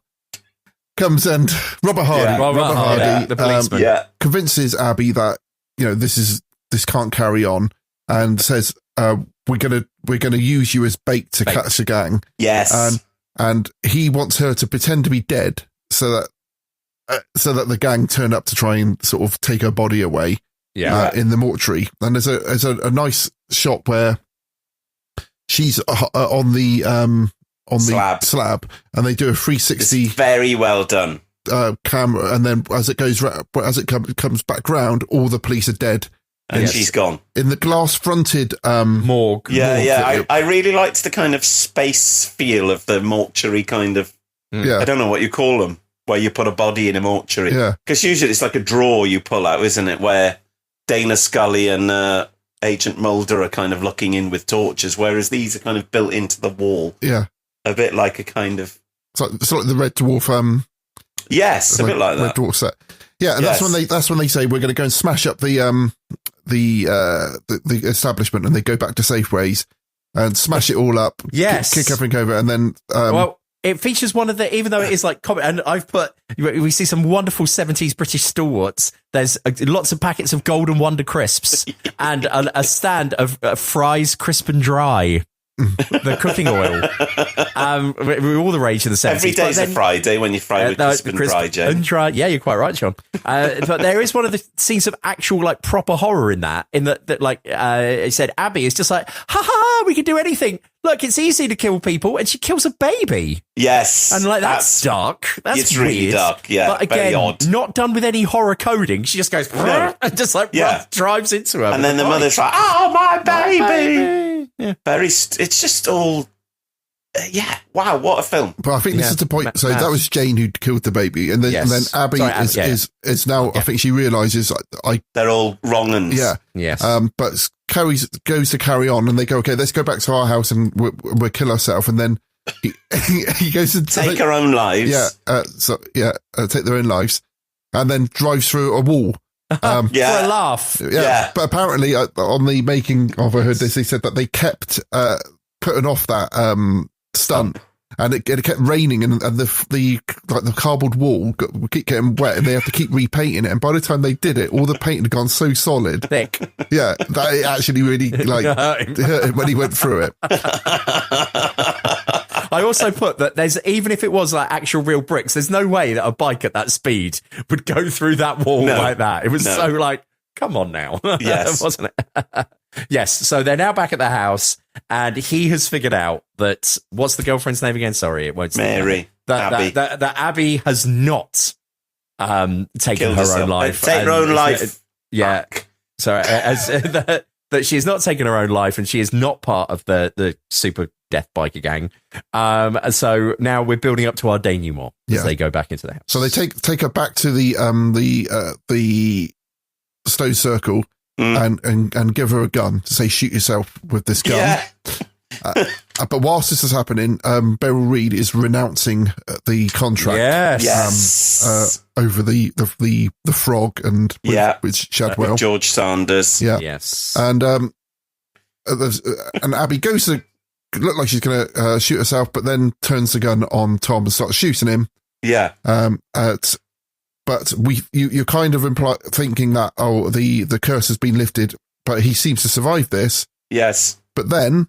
comes and Robert Hardy, the policeman, convinces Abby that this can't carry on, and says we're gonna use you as bait to catch the gang. Yes, and he wants her to pretend to be dead so that the gang turn up to try and sort of take her body away. In the mortuary, and there's a nice shot where she's on the slab, and they do a 360. It's very well done. Camera, and then as it comes back round, all the police are dead, and she's gone in the glass-fronted morgue. I really liked the kind of space feel of the mortuary kind of. I don't know what you call them, where you put a body in a mortuary. Because usually it's like a drawer you pull out, isn't it? Where Dana Scully and Agent Mulder are kind of looking in with torches, whereas these are kind of built into the wall. Yeah. A bit like a kind of... It's like the Red Dwarf... yes, a bit like that. Red Dwarf set. Yeah, and that's when they say we're going to go and smash up the establishment, and they go back to Safeways and smash it all up. Yes. Kick everything over, and then... it features one of the... Even though it is like... And I've put... We see some wonderful 70s British stalwarts. There's lots of packets of Golden Wonder crisps and a stand of Fry's Crisp and Dry. The cooking oil. We're all the rage in the 70s. Every day's a Friday when you fry with crisp and dry, Jay. And dry. Yeah, you're quite right, John. But there is one of the scenes of actual like proper horror in that like it said Abby is just like, ha, we can do anything. Look, it's easy to kill people, and she kills a baby. Yes. And like that's dark. That's it's really weird. dark, yeah. But again, very odd. Not done with any horror coding. She just goes and just like drives into her. And then the mother's like, oh, my baby. Yeah. It's just all wow, what a film. But I think this is the point. So that was Jane who killed the baby, and then Abby is now I think she realises they're all wrong and but goes to carry on, and they go, okay, let's go back to our house and we'll kill ourselves, and then he goes to take our own lives. Take their own lives, and then drives through a wall. For a laugh. But apparently on the making of a hood, they said that they kept putting off that stunt, and it kept raining, and the cardboard wall would keep getting wet, and they have to keep repainting it. And by the time they did it, all the paint had gone so solid, thick. Yeah, that it actually really hurt him when he went through it. I also put that there's, even if it was like actual real bricks, there's no way that a bike at that speed would go through that wall like that. It was so like, come on now. Yes. Wasn't it? Yes. So they're now back at the house, and he has figured out that, what's the girlfriend's name again? Sorry, it won't. Mary. Abby. That Abby has not taken her own life. Take her own life. Yeah. So that she's not taken her own life, and she is not part of the super death biker gang. So now we're building up to our denouement as they go back into the house. So they take her back to the stone circle and give her a gun to say, shoot yourself with this gun. Yeah. But whilst this is happening, Beryl Reid is renouncing the contract. Over the frog and with Shadwell, with George Sanders. Yeah. Yes. And Abby goes to look like she's going to shoot herself, but then turns the gun on Tom and starts shooting him. Yeah. But you're kind of thinking that the curse has been lifted, but he seems to survive this. Yes. But then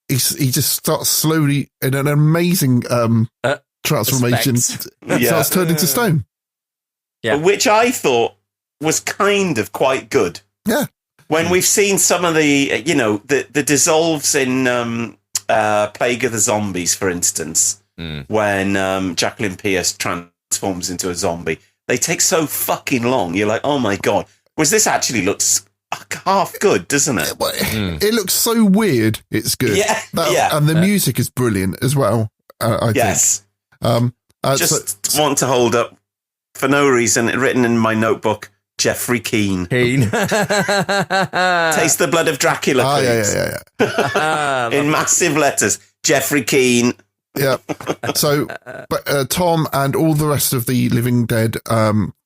he just starts slowly, in an amazing transformation, starts turning into stone. Yeah. Which I thought was kind of quite good. Yeah. When we've seen some of the, the dissolves in Plague of the Zombies, for instance, when Jacqueline Pierce transforms into a zombie, they take so fucking long. You're like, oh my God. Whereas this actually looks half good, doesn't it? It looks so weird. It's good. Yeah. And the music is brilliant as well. I think. Just want to hold up, for no reason, written in my notebook, Jeffrey Keane. Taste the blood of Dracula, please. Yeah. In massive letters, Jeffrey Keane. Yeah. So, but Tom and all the rest of the Living Dead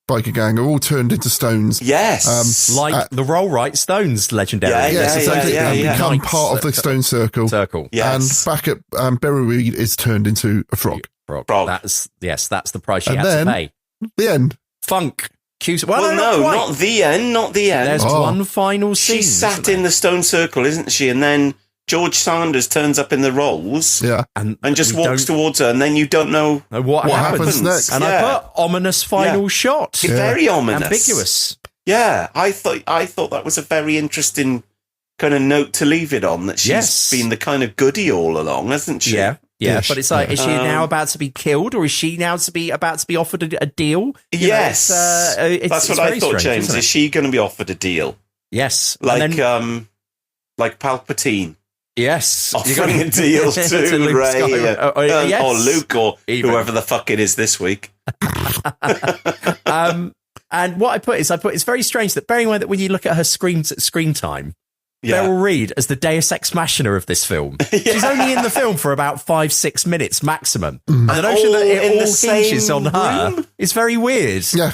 biker gang are all turned into stones. Yes. Like the Roll Right Stones, legendary. Become part of the stone circle. Yes. And back at Beryl Reid is turned into a frog. That's the price she had to pay. The end. Funk. Not the end. There's one final scene. She's sat in the stone circle, isn't she? And then George Sanders turns up in the rolls and just walks towards her, and then you don't know what happens next. And I put ominous final shot. Very ominous. Ambiguous. Yeah, I thought that was a very interesting kind of note to leave it on, that she's been the kind of goodie all along, hasn't she? Yeah, but it's like, is she now about to be killed, or is she now about to be offered a deal? Yes, that's what I thought, James. Is she going to be offered a deal? Yes, like Palpatine. Yes, offering a deal to Ray or Luke or whoever the fuck it is this week. And what I put is it's very strange that, bearing in mind that when you look at her screen time. Beryl Reid as the Deus Ex Machina of this film. She's only in the film for about 5-6 minutes maximum. And the notion that it all hinges on her is very weird. Yeah,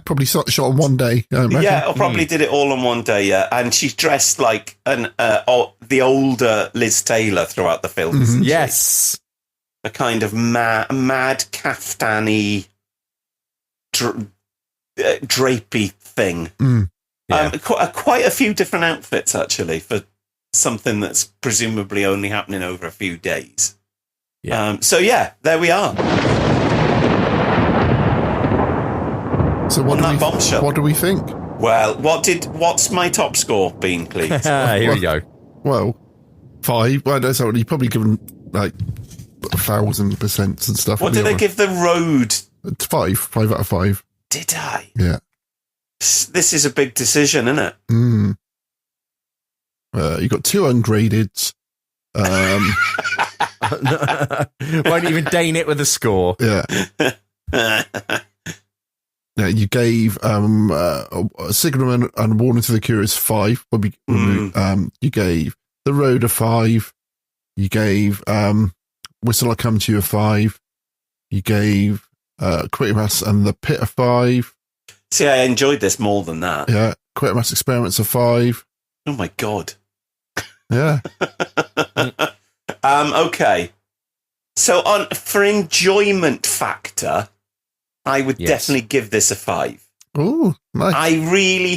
probably shot on one day. Or probably did it all on one day. Yeah, and she's dressed like the older Liz Taylor throughout the film. Isn't she? A kind of mad kaftani, drapey thing. Quite a few different outfits, actually, for something that's presumably only happening over a few days. There we are. So what do we think? Well, what's my top score been, please? Here we go. Well, 5. Well, that's already probably given like 1,000% and stuff. What did I give The Road? 5 out of 5. Did I? Yeah. This is a big decision, isn't it? You got 2 ungraded. Won't even deign it with a score. Yeah. You gave Signal and Warning to the Curious 5. You gave The Road a 5. You gave Whistle I Come to You a 5. You gave Quatermass and the Pit a 5. See, I enjoyed this more than that. Yeah, Quatermass Experiments a 5. Oh my God. Yeah. Okay. So for enjoyment factor, I would definitely give this a 5. Oh, nice. I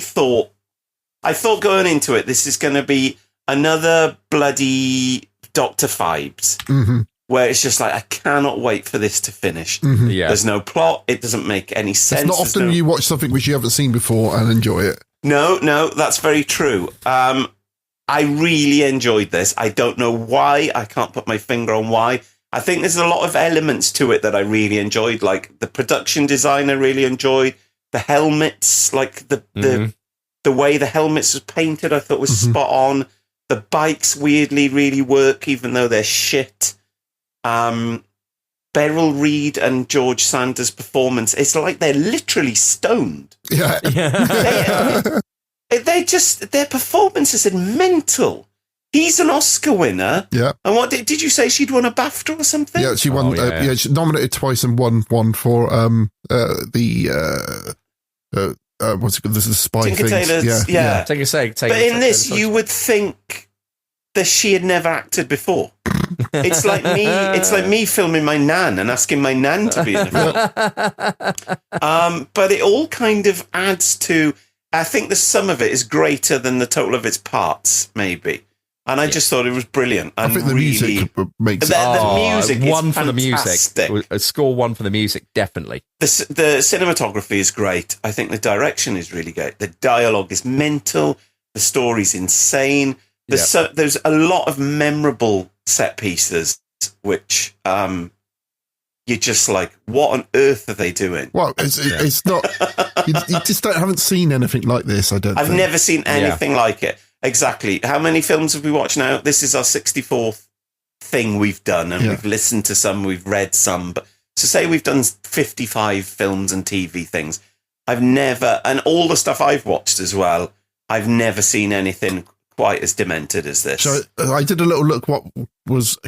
thought going into it, this is going to be another bloody Dr. Phibes. where it's just like, I cannot wait for this to finish. Mhm. Yeah. There's no plot. It doesn't make any sense. It's not There's often no- you watch something which you haven't seen before and enjoy it. No, that's very true. I really enjoyed this. I don't know why. I can't put my finger on why. I think there's a lot of elements to it that I really enjoyed, like the production design I really enjoyed, the helmets, like the way the helmets was painted I thought was spot on. The bikes weirdly really work, even though they're shit. Beryl Reid and George Sanders' performance, it's like they're literally stoned. Yeah. Their performances are mental. He's an Oscar winner. Yeah. And what did you say she'd won a BAFTA or something? Yeah, she won. She nominated twice and won one for what's it called? This is Spy Tinker Things. Tailor's, yeah. Take a sec. But in this, you would think that she had never acted before. It's like me. It's like me filming my nan and asking my nan to be in a film. But it all kind of adds to. I think the sum of it is greater than the total of its parts, maybe. And I just thought it was brilliant. And I think the music makes the music is one for fantastic. the music. A score one for the music, definitely. The cinematography is great. I think the direction is really great. The dialogue is mental. The story's insane. There's a lot of memorable set pieces, which you're just like, what on earth are they doing? Well, it's not. You just haven't seen anything like this. I've never seen anything like it. Exactly. How many films have we watched now? This is our 64th thing we've done, and we've listened to some, we've read some. But so say we've done 55 films and TV things. I've never, and all the stuff I've watched as well, I've never seen anything quite as demented as this. So I did a little look what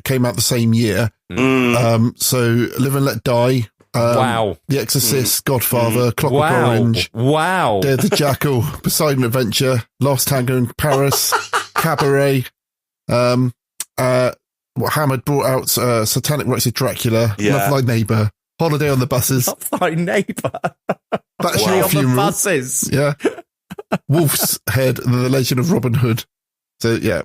came out the same year. So Live and Let Die. Wow. The Exorcist, Godfather, Clockwork Orange. Wow. Dare the Jackal, Poseidon Adventure, Lost Tango in Paris, Cabaret. Hammered brought out Satanic Rites of Dracula, Love Thy Neighbour, Holiday on the Buses. Love Thy Neighbour. That's Your Funeral. On the buses. Yeah. Wolf's Head and The Legend of Robin Hood. So, yeah.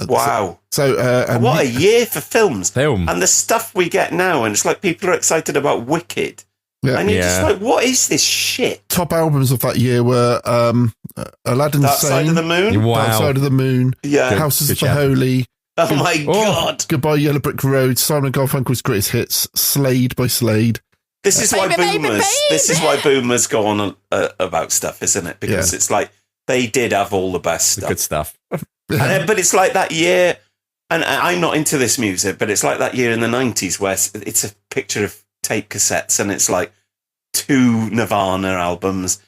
Wow. So, and what a year for films. And the stuff we get now, and it's like people are excited about Wicked. Yeah. And you're just like, what is this shit? Top albums of that year were Aladdin Dark Side of the Moon? Wow. Dark Side of the Moon. Yeah. Houses of the Holy. Oh my God. Goodbye Yellow Brick Road. Simon & Garfunkel's Greatest Hits. Slade by Slade. This is why boomers go on about stuff, isn't it? Because it's like they did have all the best stuff. Good stuff. But it's like that year, and I'm not into this music, but it's like that year in the 90s where it's a picture of tape cassettes, and it's like 2 Nirvana albums,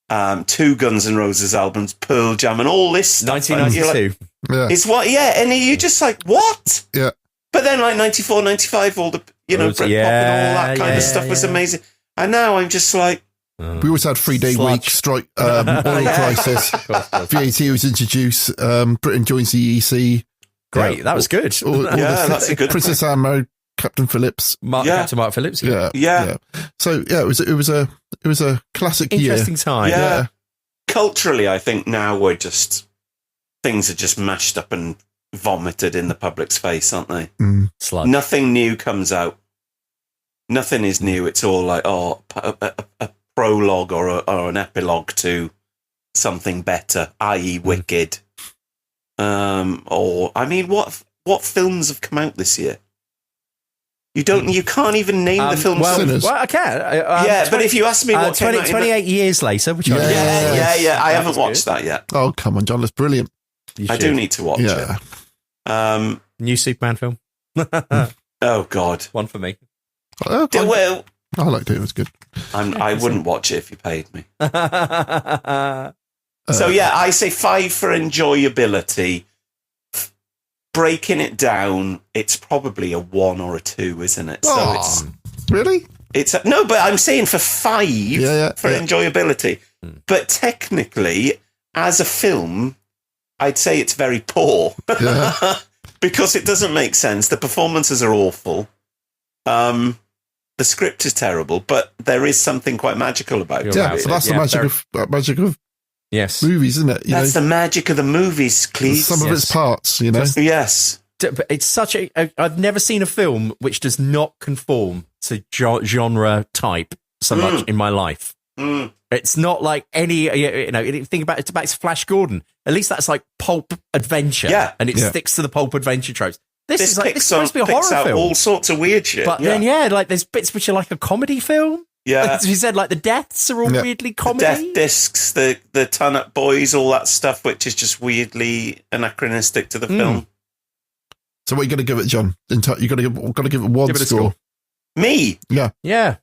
2 Guns N' Roses albums, Pearl Jam, and all this stuff. 1992. Like, it's what, and you're just like, what? Yeah. But then, like 94, 95, all the Britpop and all that kind of stuff was amazing. And now I'm just like, we always had 3-day week, strike, oil crisis. VAT was introduced. Britain joins the EEC. Great, that was good. That's a good Princess Anne married Captain Phillips. Captain Mark Phillips. Yeah. So it was a classic year. Interesting time. Yeah. Culturally, I think now things are just mashed up and vomited in the public's face, aren't they? Sludge. Nothing new comes out. Nothing is new. It's all like a prologue or an epilogue to something better, i.e. Wicked. What films have come out this year? You can't even name the films. Well, I can. But if you ask me what 28 years later, which I haven't watched that yet. Oh, come on, John, that's brilliant. I do need to watch it. New Superman film. Oh God, one for me. Well, I liked it. It was good. I wouldn't watch it if you paid me. So I say 5 for enjoyability. Breaking it down, it's probably a 1 or a 2, isn't it? So it's really. No, but I'm saying for 5 for enjoyability. But technically, as a film, I'd say it's very poor because it doesn't make sense. The performances are awful. The script is terrible, but there is something quite magical about it. Yeah, so that's the magic of yes movies, isn't it? That's the magic of the movies, Cleves. Some of its parts, Yes. it's such a. I've never seen a film which does not conform to genre type so much in my life. It's not like any, think about it, back to Flash Gordon. At least that's like pulp adventure, and it sticks to the pulp adventure tropes. This is supposed to be a horror film. All sorts of weird shit. But then, like there's bits which are like a comedy film. Yeah, as you said, like the deaths are all weirdly comedy. The death discs, the Ton Up Boys, all that stuff, which is just weirdly anachronistic to the film. So what are you going to give it, John? You got to give it one score. Me? Yeah.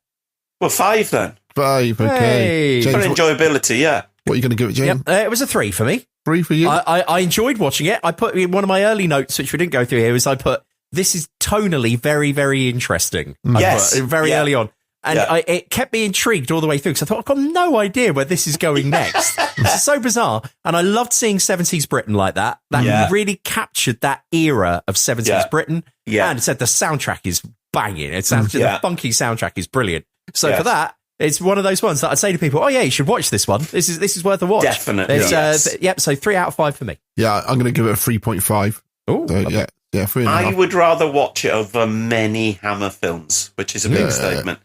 Well, 5 then. 5. Okay. Hey. For enjoyability, yeah. What are you going to give it, James? It was a 3 for me. 3 for you. I enjoyed watching it. I put in one of my early notes, which we didn't go through here, was I put, this is tonally very, very interesting. Yes. Very early on. And it kept me intrigued all the way through, because I thought, I've got no idea where this is going next. This is so bizarre. And I loved seeing 70s Britain like that. That really captured that era of 70s Britain. Yeah. And it said the soundtrack is banging. It sounds the funky soundtrack is brilliant. So for that, it's one of those ones that I'd say to people, oh yeah, you should watch this one. This is worth a watch. Definitely. So 3 out of 5 for me. Yeah, I'm going to give it a 3.5. Oh, so, yeah, 3.5. I would rather watch it over many Hammer films, which is a big statement.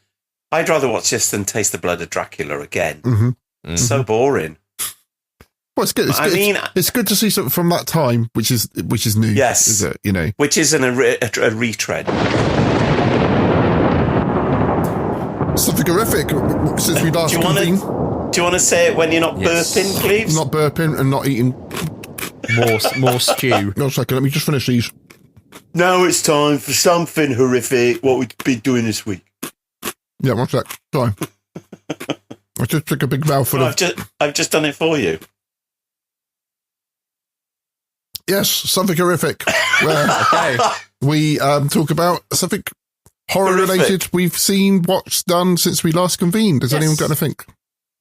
I'd rather watch this than Taste the Blood of Dracula again. Mm-hmm. So boring. Well, it's good. It's good to see something from that time, which is new. Yes, is it? Which isn't a retread. Something horrific since we last convened. Do you want to say it when you're not burping, please? Not burping and not eating more stew. No, second. Let me just finish these. Now it's time for something horrific. What we've been doing this week. Yeah, one sec. Sorry. I just took a big mouthful of... I've just done it for you. Yes, something horrific. Where we talk about something horror-related we've seen, watched, done since we last convened. Has anyone got anything?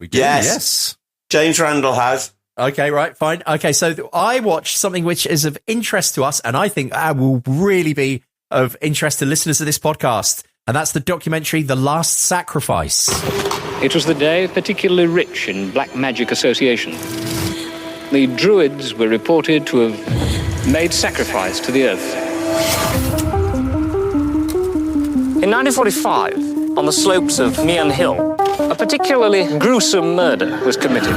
We do, yes. James Randall has. Okay, right, fine. Okay, so I watched something which is of interest to us, and I think will really be of interest to listeners of this podcast. And that's the documentary The Last Sacrifice. It was the day particularly rich in black magic association. The Druids were reported to have made sacrifice to the earth. In 1945, on the slopes of Meehan Hill, a particularly gruesome murder was committed.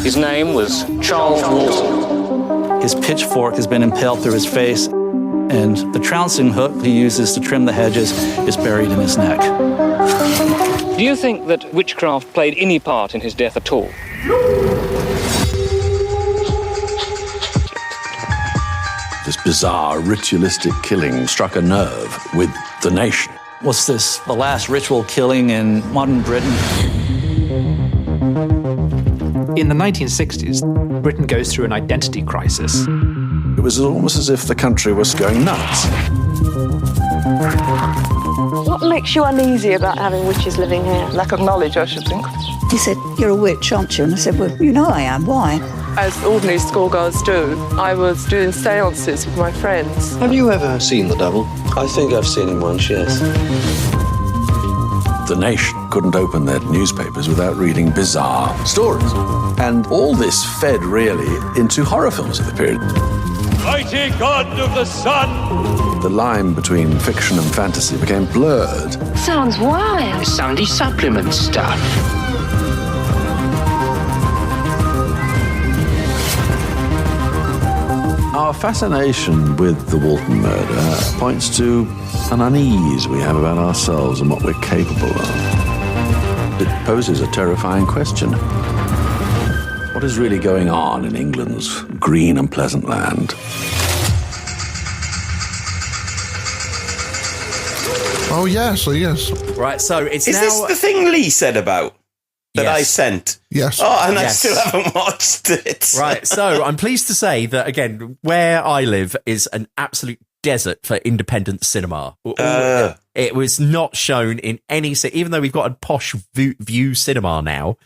His name was Charles Walton. His pitchfork has been impaled through his face, and the trouncing hook he uses to trim the hedges is buried in his neck. Do you think that witchcraft played any part in his death at all? This bizarre ritualistic killing struck a nerve with the nation. Was this the last ritual killing in modern Britain? In the 1960s, Britain goes through an identity crisis. It was almost as if the country was going nuts. What makes you uneasy about having witches living here? Lack of knowledge, I should think. He said, "You're a witch, aren't you?" And I said, "Well, you know I am. Why?" As ordinary schoolgirls do, I was doing seances with my friends. Have you ever seen the devil? I think I've seen him once, yes. The nation couldn't open their newspapers without reading bizarre stories. And all this fed really into horror films of the period. Mighty God of the sun! The line between fiction and fantasy became blurred. Sounds wild. It's Sunday supplement stuff. Our fascination with the Walton murder points to an unease we have about ourselves and what we're capable of. It poses a terrifying question. What is really going on in England's green and pleasant land? Oh, yes, Right, so it's Is now... this the thing Lee said about? That I sent? Yes. Oh, and I still haven't watched it. Right, so I'm pleased to say that, again, where I live is an absolute desert for independent cinema. It was not shown in any... Even though we've got a posh view cinema now,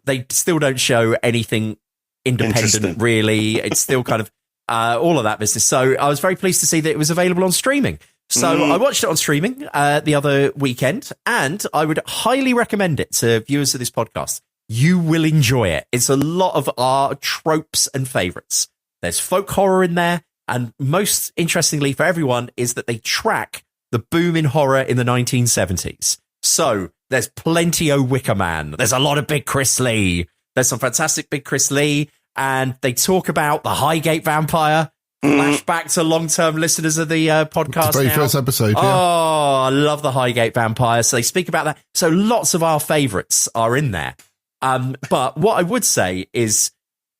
they still don't show anything independent, really. It's still kind of all of that business. So I was very pleased to see that it was available on streaming. So I watched it on streaming the other weekend, and I would highly recommend it to viewers of this podcast. You will enjoy it. It's a lot of our tropes and favourites. There's folk horror in there. And most interestingly for everyone is that they track the boom in horror in the 1970s. So there's plenty of Wicker Man. There's a lot of BigChrisLee. There's some fantastic BigChrisLee. And they talk about the Highgate vampire. Flashback to long-term listeners of the podcast. The very first episode, yeah. Oh, I love the Highgate vampire. So they speak about that. So lots of our favourites are in there. But what I would say is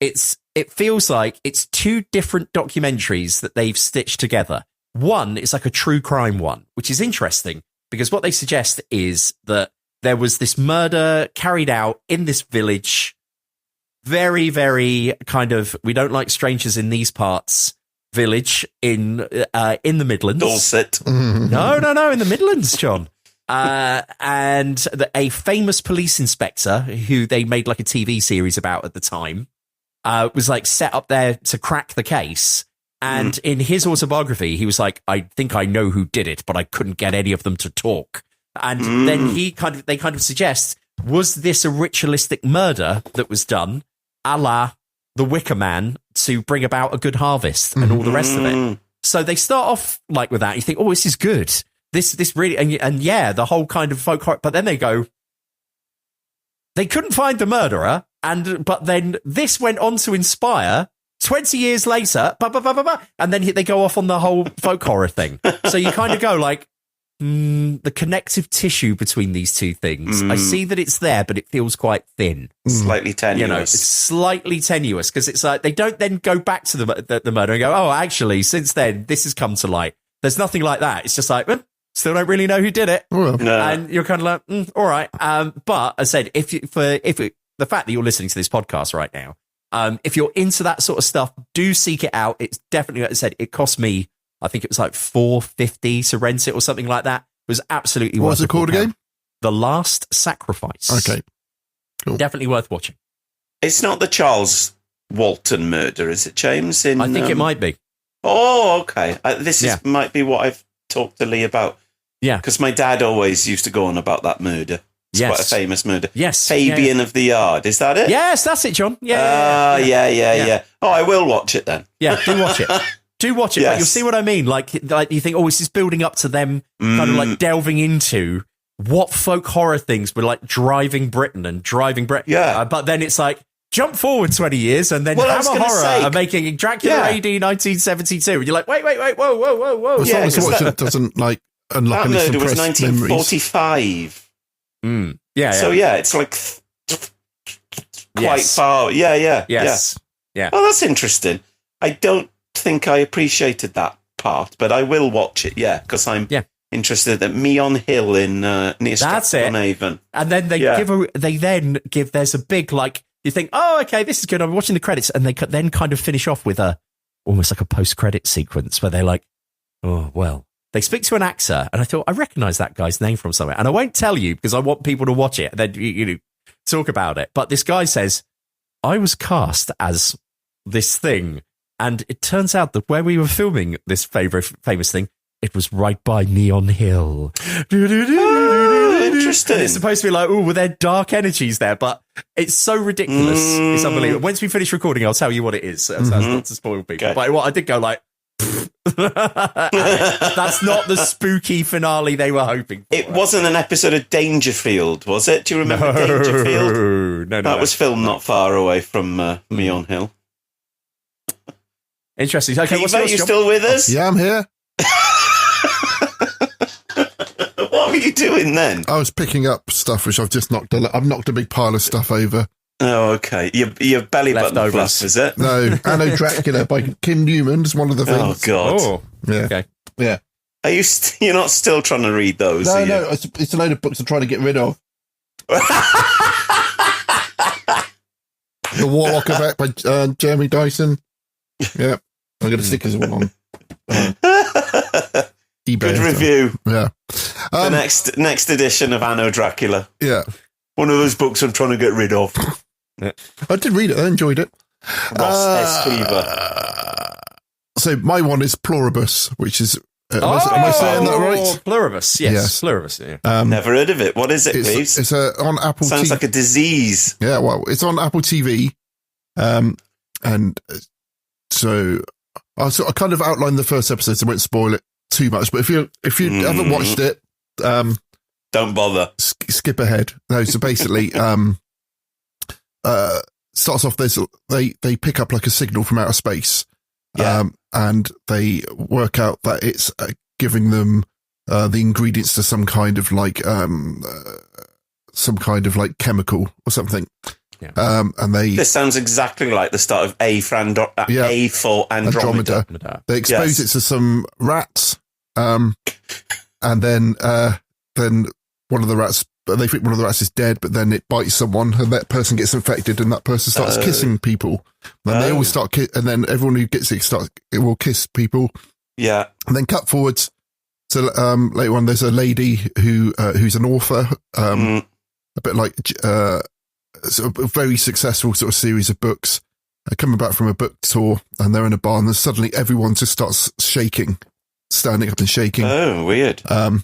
it feels like it's two different documentaries that they've stitched together. One is like a true crime one, which is interesting because what they suggest is that there was this murder carried out in this village. Very, very kind of, we don't like strangers in these parts village in the Midlands. Dorset. No, in the Midlands, John. And a famous police inspector who they made like a TV series about at the time was like set up there to crack the case. And in his autobiography, he was like, I think I know who did it, but I couldn't get any of them to talk. And then they kind of suggest, was this a ritualistic murder that was done a la the Wicker Man to bring about a good harvest and all the rest of it? So they start off like with that. You think, oh, this is good. This really, and yeah, the whole kind of folk horror. But then they go, they couldn't find the murderer. But then this went on to inspire 20 years later, and then they go off on the whole folk horror thing. So you kind of go like, the connective tissue between these two things. I see that it's there, but it feels quite thin. Slightly tenuous. You know, it's slightly tenuous because it's like they don't then go back to the murder and go, oh, actually, since then, this has come to light. There's nothing like that. It's just like, still don't really know who did it. No. And you're kind of like, all right. But as I said, the fact that you're listening to this podcast right now, if you're into that sort of stuff, do seek it out. It's definitely, like I said, it cost me, I think it was like $4.50 to rent it or something like that. It was absolutely worth it. What's it called again? The Last Sacrifice. Okay. Cool. Definitely worth watching. It's not the Charles Walton murder, is it, James? I think it might be. Oh, okay. Might be what I've talked to Lee about. Yeah. Because my dad always used to go on about that murder. It's quite a famous murder. Yes. Fabian of the Yard. Is that it? Yes, that's it, John. Yeah. Oh, I will watch it then. Yeah, do watch it. Do watch it, Yes. but you'll see what I mean. Like you think, this is building up to them kind of like delving into what folk horror things were like driving Britain. Yeah. But then it's like, jump forward 20 years and then Hammer Horror are making Dracula AD 1972. And you're like, wait, whoa. Well, someone to watch it doesn't like unlock any That murder was suppressed memories. 1945. Yeah. So it's like quite far. Yeah. Yes. Yeah. Oh, that's interesting. I don't think I appreciated that part, but I will watch it. Yeah, because I'm interested at Meon Hill in near Stratford-on-Avon. And then they give. There's a big like. You think, oh, okay, this is good. I'm watching the credits, and they then kind of finish off with almost like a post-credit sequence where they're like, oh well. They speak to an actor, and I thought, I recognise that guy's name from somewhere. And I won't tell you because I want people to watch it and then you talk about it. But this guy says, I was cast as this thing. And it turns out that where we were filming this famous thing, it was right by Neon Hill. Interesting. And it's supposed to be like, were there dark energies there? But it's so ridiculous. It's unbelievable. Once we finish recording, I'll tell you what it is. That's not to spoil people. Okay. But I did go like, that's not the spooky finale they were hoping for. It wasn't an episode of Dangerfield, was it? Do you remember Dangerfield? No. That was filmed not far away from Meon Hill. Interesting. Okay, Are you still with us? Yeah, I'm here. What were you doing then? I was picking up stuff which I've just knocked. I've knocked a big pile of stuff over. Oh, okay. Your belly button fluff, is it? No, Anno Dracula by Kim Newman is one of the things. Oh God. Oh, yeah. Okay. Yeah. Are you? You're not still trying to read those? No. It's a load of books I'm trying to get rid of. The Warlock Effect by Jeremy Dyson. Yeah, I'm going to stick as one on eBay. Good review. Yeah. The next edition of Anno Dracula. Yeah. One of those books I'm trying to get rid of. I did read it. I enjoyed it. Ross S. Cleaver. So my one is Pluribus, which is... am I saying that right? Pluribus, yes. Pluribus, yeah. Never heard of it. What is it, please? It's on Apple TV. Sounds like a disease. Yeah, well, it's on Apple TV. And so I kind of outlined the first episode, so I won't spoil it too much. But if you haven't watched it, don't bother. Skip ahead. No, so basically, starts off. They pick up like a signal from outer space, and they work out that it's giving them the ingredients to some kind of like chemical or something. Yeah. And this sounds exactly like the start of A for Andromeda. They expose it to some rats, and then one of the rats. They think one of the rats is dead, but then it bites someone, and that person gets infected, and that person starts kissing people. And they all start, and then everyone who gets it will kiss people. Yeah, and then cut forwards. So later on, there's a lady who's an author, a bit like. Sort of a very successful sort of series of books, coming back from a book tour, and they're in a bar, and then suddenly everyone just starts shaking, standing up and shaking. Oh, weird. Her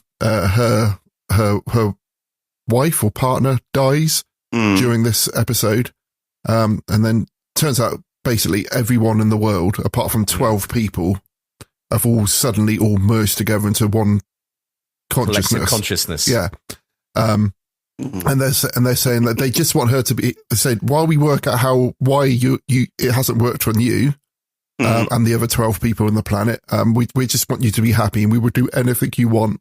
wife or partner dies during this episode, and then turns out basically everyone in the world, apart from 12 people, have all suddenly merged together into one consciousness. Collective consciousness. Yeah. And they're saying that they just want her to be. They said, while we work out why it hasn't worked on you and the other 12 people on the planet, we just want you to be happy, and we would do anything you want.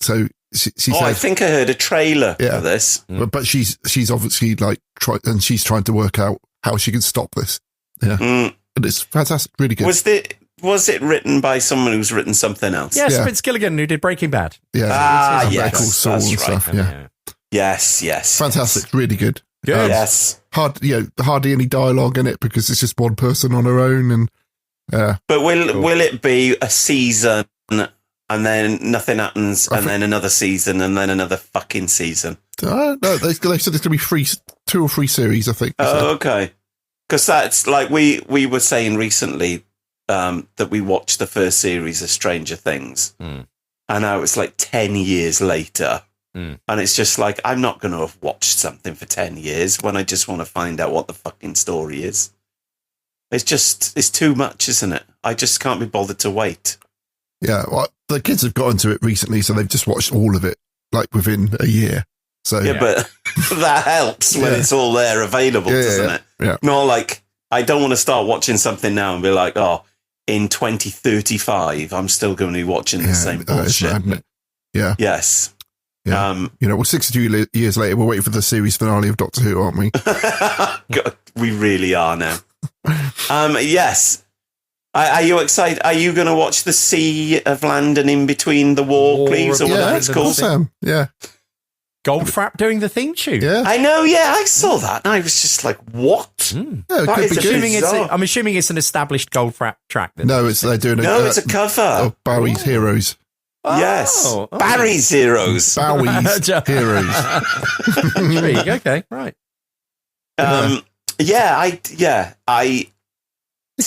So she said, I think I heard a trailer for this, but she's obviously like she's trying to work out how she can stop this. Yeah, and it's fantastic, really good. Was it written by someone who's written something else? Yes, Vince Gilligan, who did Breaking Bad. Yeah. Yes, that's right. Stuff, yeah. Yes. Fantastic, really good. Good. Yes. Hardly any dialogue in it because it's just one person on her own, and But will it be a season and then nothing happens, and then another season, and then another fucking season? No, they said it's going to be 2 or 3 series, I think. Oh, okay. Because that's like we were saying recently. That we watched the first series of Stranger Things, and now it's like 10 years later, and it's just like, I'm not going to have watched something for 10 years when I just want to find out what the fucking story is. It's too much, isn't it? I just can't be bothered to wait. Yeah, well, the kids have got into it recently, so they've just watched all of it like within a year. So but that helps when it's all there available, doesn't it? Yeah. Not like, I don't want to start watching something now and be like, in 2035, I'm still going to be watching the same bullshit. Yeah. Yes. Yeah. 62 years later, we're waiting for the series finale of Doctor Who, aren't we? God, we really are now. Yes. Are you excited? Are you going to watch the Sea of Land and In Between the Warcleaves or whatever it's called? Awesome. Yeah. Goldfrapp doing the theme tune. Yeah. I know, I saw that. And I was just like, what? Yeah, I'm assuming it's an established Goldfrapp track. No, they're doing it's a cover. Of Bowie's Heroes. Yes. Barry's Heroes. Bowie's Heroes. Okay, right. To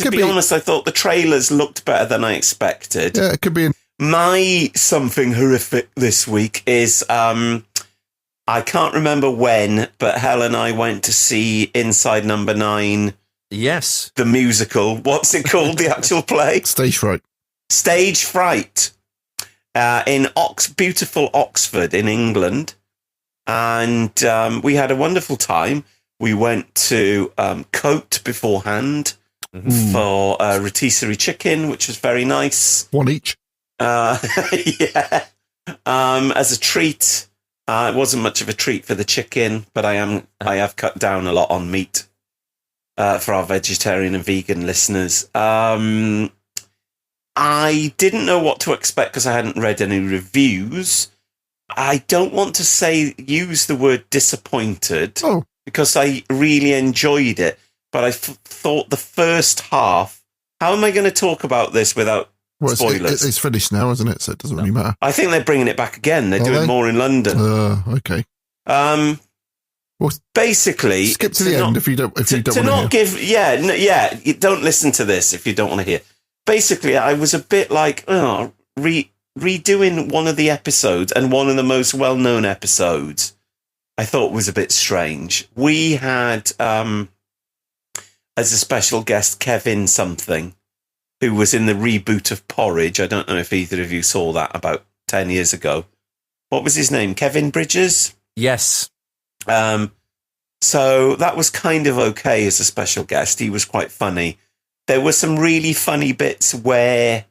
be honest, I thought the trailers looked better than I expected. Yeah, it could be. My something horrific this week is, I can't remember when, but Helen and I went to see Inside Number 9. Yes. The musical. What's it called, the actual play? Stage Fright. Stage Fright. In beautiful Oxford in England. And we had a wonderful time. We went to Cote beforehand for rotisserie chicken, which was very nice. One each. Yeah. As a treat. It wasn't much of a treat for the chicken, but I have cut down a lot on meat for our vegetarian and vegan listeners. I didn't know what to expect because I hadn't read any reviews. I don't want to use the word disappointed because I really enjoyed it, but I thought the first half. How am I going to talk about this without? Spoilers. It's finished now, isn't it? So it doesn't really matter. I think they're bringing it back again. They're doing more in London. Okay. Well, basically, skip to the end if you don't want to hear. You don't listen to this if you don't want to hear. Basically, I was a bit like, redoing one of the episodes, and one of the most well-known episodes I thought was a bit strange. We had, as a special guest, Kevin something. who was in the reboot of Porridge. I don't know if either of you saw that about 10 years ago. What was his name? Kevin Bridges? Yes. So that was kind of okay as a special guest. He was quite funny. There were some really funny bits where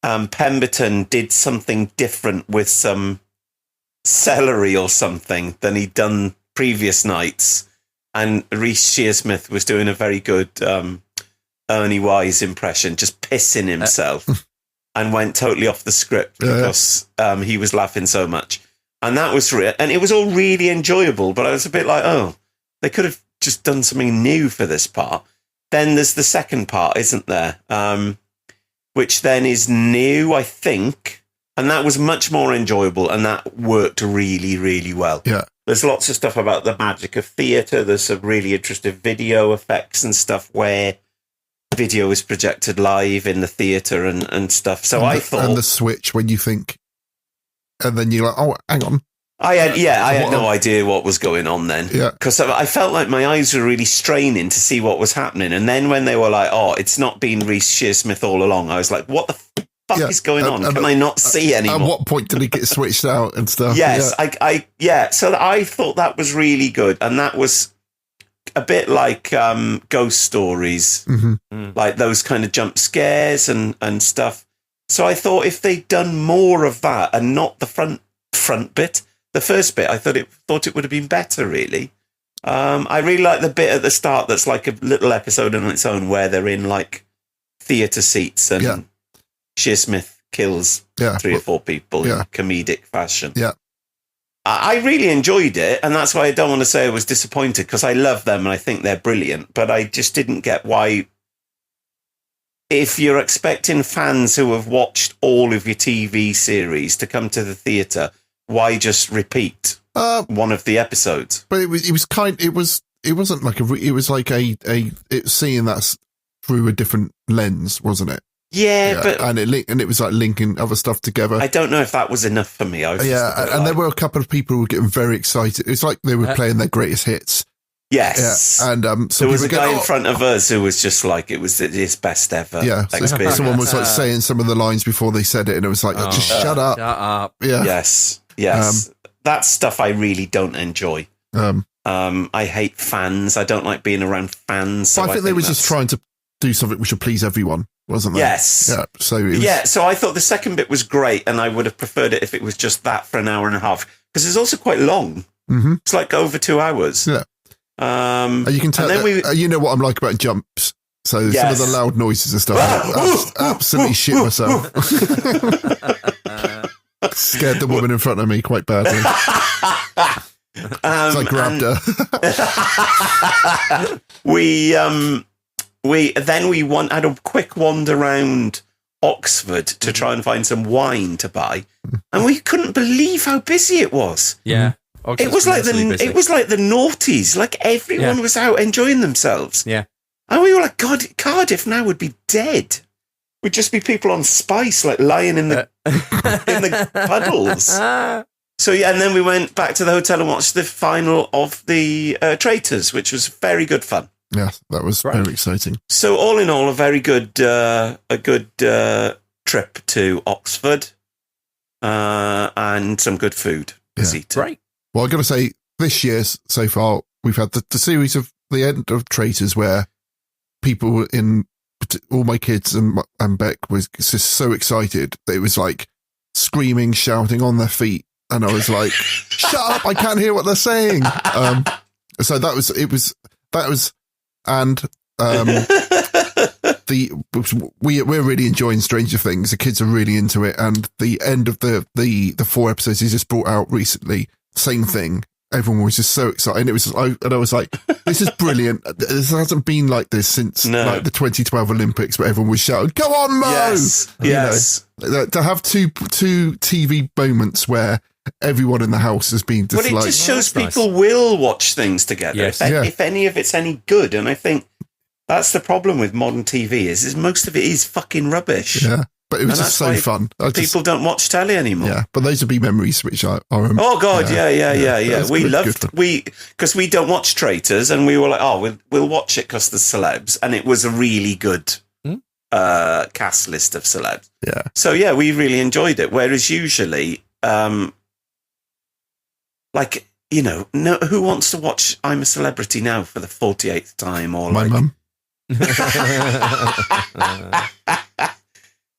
Pemberton did something different with some celery or something than he'd done previous nights. And Reece Shearsmith was doing a very good Ernie Wise impression, just pissing himself, and went totally off the script because he was laughing so much. And that was real. And it was all really enjoyable, but I was a bit like, oh, they could have just done something new for this part. Then there's the second part, isn't there? Which then is new, I think. And that was much more enjoyable, and that worked really, really well. Yeah. There's lots of stuff about the magic of theatre. There's some really interesting video effects and stuff where video is projected live in the theatre and stuff. So I thought... And the switch when you think... And then you're like, oh, hang on. I had no idea what was going on then. Yeah. Because I felt like my eyes were really straining to see what was happening. And then when they were like, oh, it's not been Reece Shearsmith all along, I was like, what the fuck is going on? Can I not see anymore? At what point did it get switched out and stuff? Yes, so I thought that was really good. And that was a bit like ghost stories, like those kind of jump scares and stuff. So I thought if they'd done more of that and not the front bit, the first bit, I thought it would have been better, really. I really like the bit at the start that's like a little episode on its own where they're in like theatre seats and Shearsmith kills 3 or 4 people in comedic fashion. Yeah. I really enjoyed it, and that's why I don't want to say I was disappointed, because I love them and I think they're brilliant, but I just didn't get why, if you're expecting fans who have watched all of your TV series to come to the theatre, why just repeat one of the episodes? But it wasn't like it was like seeing that through a different lens, wasn't it? Yeah, but and it was like linking other stuff together. I don't know if that was enough for me. And there were a couple of people who were getting very excited. It's like they were playing their greatest hits. Yes. Yeah. And there was a guy in front of us who was just like, it was his best ever. Yeah. experience. Someone was like saying some of the lines before they said it, and it was like, just shut up. Shut up. Yeah. Yes. That's stuff I really don't enjoy. I hate fans. I don't like being around fans. So I think they were just trying to do something which would please everyone, wasn't they? Yes. Yeah. So I thought the second bit was great, and I would have preferred it if it was just that for an hour and a half, because it's also quite long. Mm-hmm. It's like over 2 hours. Yeah. You can tell. You know what I'm like about jumps. So some of the loud noises and stuff, I absolutely shit myself. Scared the woman in front of me quite badly. So I grabbed her. We had a quick wander around Oxford to try and find some wine to buy, and we couldn't believe how busy it was. Yeah. It was like the noughties. Like everyone was out enjoying themselves. Yeah. And we were like, God, Cardiff now would be dead. We'd just be people on spice, like lying in the in the puddles. So and then we went back to the hotel and watched the final of the Traitors, which was very good fun. Yeah, that was very exciting. So all in all, a very good trip to Oxford, and some good food. Great. Well, I've got to say, this year so far, we've had the series of the end of Traitors, where people all my kids and Beck was just so excited that it was like screaming, shouting on their feet. And I was like, shut up, I can't hear what they're saying. So we're really enjoying Stranger Things. The kids are really into it. And the end of the 4 episodes he just brought out recently, same thing. Everyone was just so excited. And I was like, this is brilliant. This hasn't been like this since like the 2012 Olympics, where everyone was shouting, go on, Mo! Yes. To have two TV moments where everyone in the house has been just it just shows people will watch things together. Yes. If any of it's any good. And I think that's the problem with modern TV is most of it is fucking rubbish. Yeah. But it was just so fun. People don't watch telly anymore. Yeah, but those would be memories which are oh God, yeah. We loved because we don't watch Traitors, and we were like, oh, we'll watch it because the celebs, and it was a really good cast list of celebs. Yeah. So yeah, we really enjoyed it. Whereas usually, like, you know, no, who wants to watch I'm a Celebrity Now for the 48th time? Or my mum.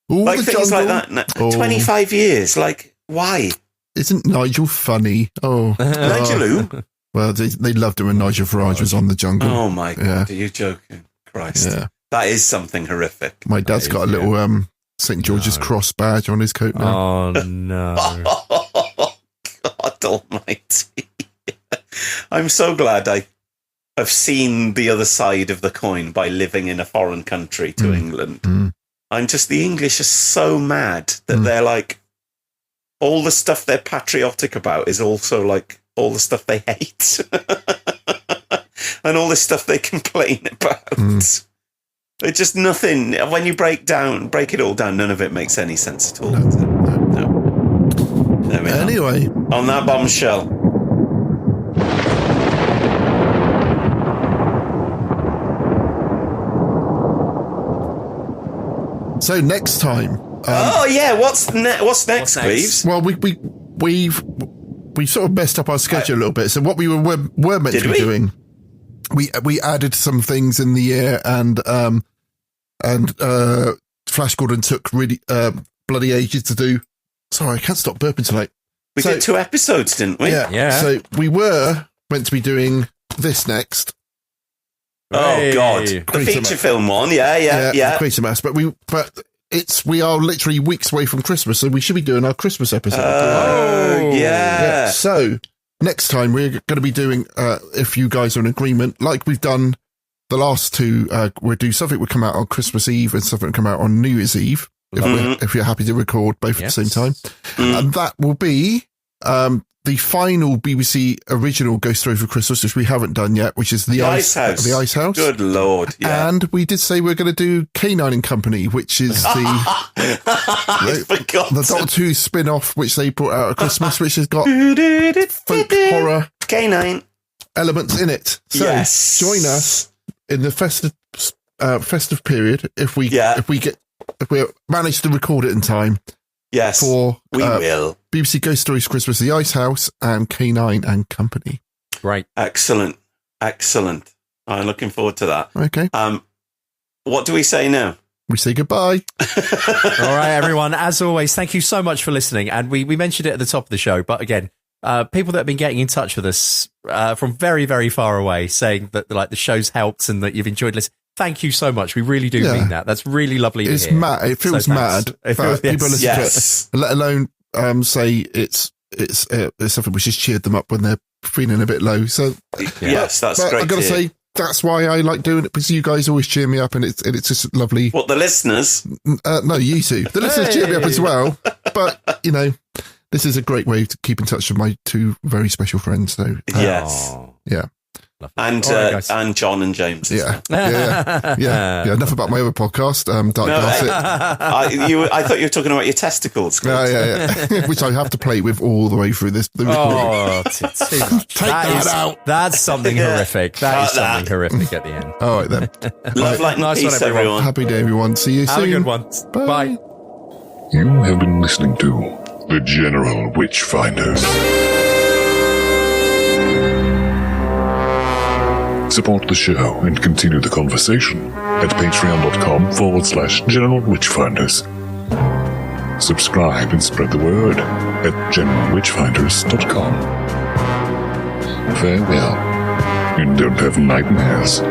Like things like that. No, 25 years. Like, why? Isn't Nigel funny? Oh, Nigel who? Well, they loved him when Nigel Farage was on The Jungle. Oh my God, are you joking? Christ. Yeah. That is something horrific. My dad's got a little St. George's Cross badge on his coat now. Oh, no. Oh, God almighty. I'm so glad I've seen the other side of the coin by living in a foreign country to England. I'm just, the English are so mad that they're like, all the stuff they're patriotic about is also like all the stuff they hate. And all the stuff they complain about. It's just nothing. When you break it all down, none of it makes any sense at all. No. Anyway. On that bombshell. So next time. What's next, Cleves? Well, we've sort of messed up our schedule a little bit. So what we were meant to be doing, we added some things in the air, and Flash Gordon took really bloody ages to do. Sorry, I can't stop burping tonight. We did 2 episodes, didn't we? Yeah. So we were meant to be doing this next. Oh God, the feature film one. Yeah. Quatermass, but we are literally weeks away from Christmas, so we should be doing our Christmas episode. Oh, yeah. So next time we're going to be doing, if you guys are in agreement, like we've done the last 2, we'll do something will come out on Christmas Eve and something will come out on New Year's Eve, if you're happy to record both at the same time. And that will be the final BBC original Ghost Story for Christmas, which we haven't done yet, which is the Ice House. The Ice House. Good Lord. Yeah. And we did say we're going to do Canine and Company, which is the Doctor Who spin-off, which they brought out at Christmas, which has got folk horror Canine elements in it. So join us in the festive period if we manage to record it in time. Yes, for we will. BBC Ghost Stories Christmas, The Ice House, and Canine and Company. Right. Excellent. I'm looking forward to that. Okay. What do we say now? We say goodbye. All right, everyone. As always, thank you so much for listening. And we mentioned it at the top of the show, but again, people that have been getting in touch with us from very, very far away, saying that like the show's helped and that you've enjoyed listening. Thank you so much. We really do mean that. That's really lovely to hear. Mad. It feels mad. People listen to it, let alone say it's something which has cheered them up when they're feeling a bit low. So yes, that's great. I've got to say that's why I like doing it, because you guys always cheer me up, and it's just lovely. What, the listeners? No, you two. The listeners cheer me up as well. But you know, this is a great way to keep in touch with my 2 very special friends. So yes, yeah. And and John and James. Yeah. Enough about my other podcast, Dark Gossip. I thought you were talking about your testicles. Yeah. Which I have to play with all the way through this. Too much. Take that out. That's something horrific. That is something horrific at the end. All right then. Love, light, and peace, everyone. Happy day, everyone. See you soon. Have a good one. Bye. You have been listening to the General Witchfinders. Support the show and continue the conversation at patreon.com/General Witchfinders. Subscribe and spread the word at generalwitchfinders.com. Farewell, and don't have nightmares.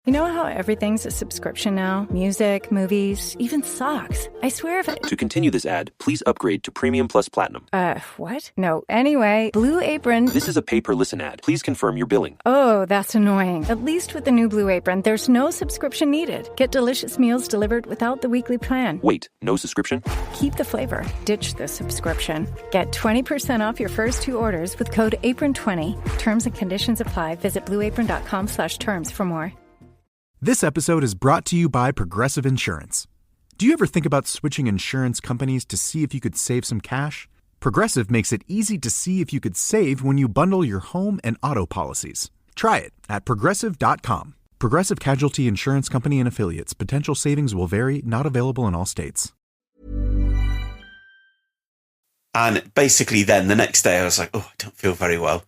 You know how how everything's a subscription now? Music, movies, even socks. I swear if To continue this ad, please upgrade to Premium Plus Platinum. What? No. Anyway, Blue Apron... This is a pay-per-listen ad. Please confirm your billing. Oh, that's annoying. At least with the new Blue Apron, there's no subscription needed. Get delicious meals delivered without the weekly plan. Wait, no subscription? Keep the flavor. Ditch the subscription. Get 20% off your first 2 orders with code APRON20. Terms and conditions apply. Visit blueapron.com/terms for more. This episode is brought to you by Progressive Insurance. Do you ever think about switching insurance companies to see if you could save some cash? Progressive makes it easy to see if you could save when you bundle your home and auto policies. Try it at Progressive.com. Progressive Casualty Insurance Company and Affiliates. Potential savings will vary, not available in all states. And basically then the next day I was like, oh, I don't feel very well.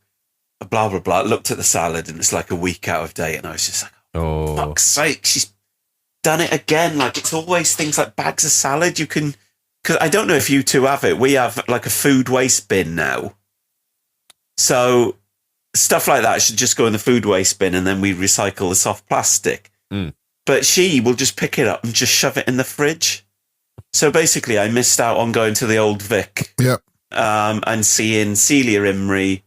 Blah, blah, blah. Looked at the salad and it's like a week out of date. And I was just like, oh, fuck's sake, she's done it again. Like, it's always things like bags of salad. You can, because I don't know if you two have it. We have like a food waste bin now. So stuff like that should just go in the food waste bin and then we recycle the soft plastic. But she will just pick it up and just shove it in the fridge. So basically I missed out on going to the Old Vic. Yep. And seeing Celia Imrie.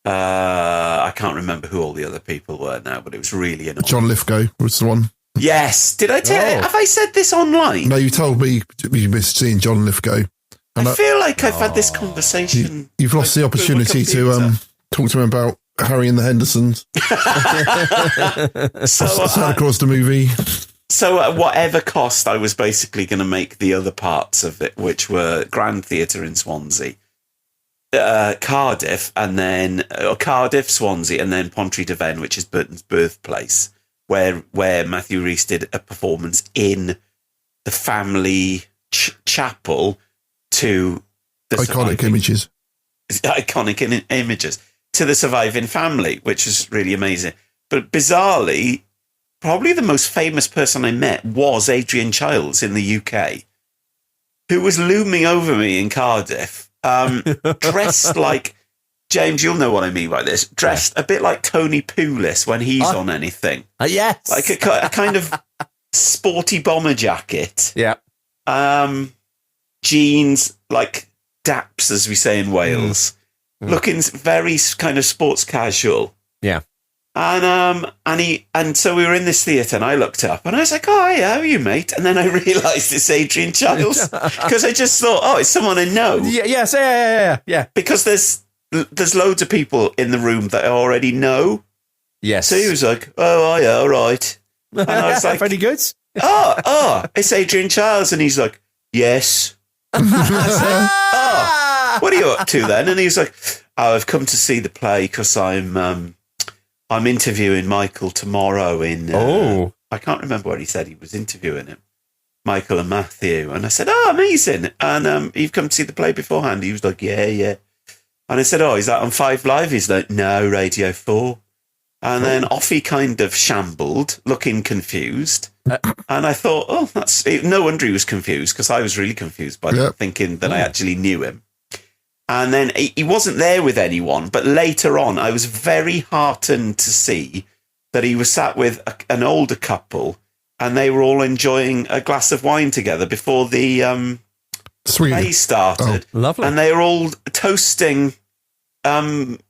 I can't remember who all the other people were now, but it was really annoying. John Lithgow was the one. Yes. Did I tell you? Have I said this online? No, you told me you missed seeing John Lithgow. And I feel like I've had this conversation. You've lost the opportunity to talk to him about Harry and the Hendersons. Santa Claus the movie. So at whatever cost, I was basically going to make the other parts of it, which were Grand Theatre in Swansea, Cardiff, and then Cardiff, Swansea, and then Pontrhydyfen, which is Burton's birthplace, where Matthew Rhys did a performance in the family chapel to the iconic images to the surviving family, which was really amazing. But bizarrely, probably the most famous person I met was Adrian Childs in the UK, who was looming over me in Cardiff. Dressed like, James, you'll know what I mean by this, dressed a bit like Tony Pulis when he's on anything. Yes. Like a kind of sporty bomber jacket. Yeah. Jeans, like daps, as we say in Wales. Looking very kind of sports casual. Yeah. And so we were in this theatre and I looked up and I was like, oh, hey, how are you, mate? And then I realised it's Adrian Childs because I just thought, oh, it's someone I know. Yeah. Because there's loads of people in the room that I already know. Yes. So he was like, oh, yeah, all right. And I was like, very good. Oh, it's Adrian Childs. And he's like, yes. I said, oh, what are you up to then? And he's like, oh, I've come to see the play because I'm interviewing Michael tomorrow in... I can't remember what he said. He was interviewing him, Michael and Matthew. And I said, oh, amazing. And you've come to see the play beforehand? He was like, yeah. And I said, oh, is that on 5 Live? He's like, no, Radio 4. And then off he kind of shambled, looking confused. And I thought, oh, that's... No wonder he was confused, because I was really confused by that, thinking that I actually knew him. And then he wasn't there with anyone, but later on, I was very heartened to see that he was sat with an older couple, and they were all enjoying a glass of wine together before the play started. Oh, lovely. And they were all toasting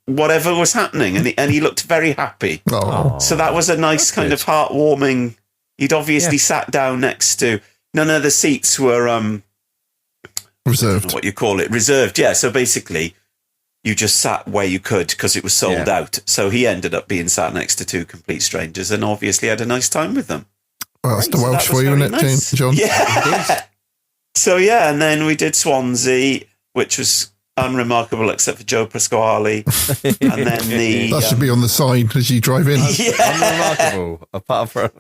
whatever was happening, and he looked very happy. Oh. So that was a nice kind of heartwarming. He'd obviously sat down next to... None of the seats were... reserved. I don't know what you call it. Reserved, yeah. So basically, you just sat where you could because it was sold out. So he ended up being sat next to 2 complete strangers and obviously had a nice time with them. Well, that's the Welsh for you, isn't it, John? Yeah. So, yeah, and then we did Swansea, which was unremarkable except for Joe Pasquale. And then that should be on the sign as you drive in. Unremarkable, apart from...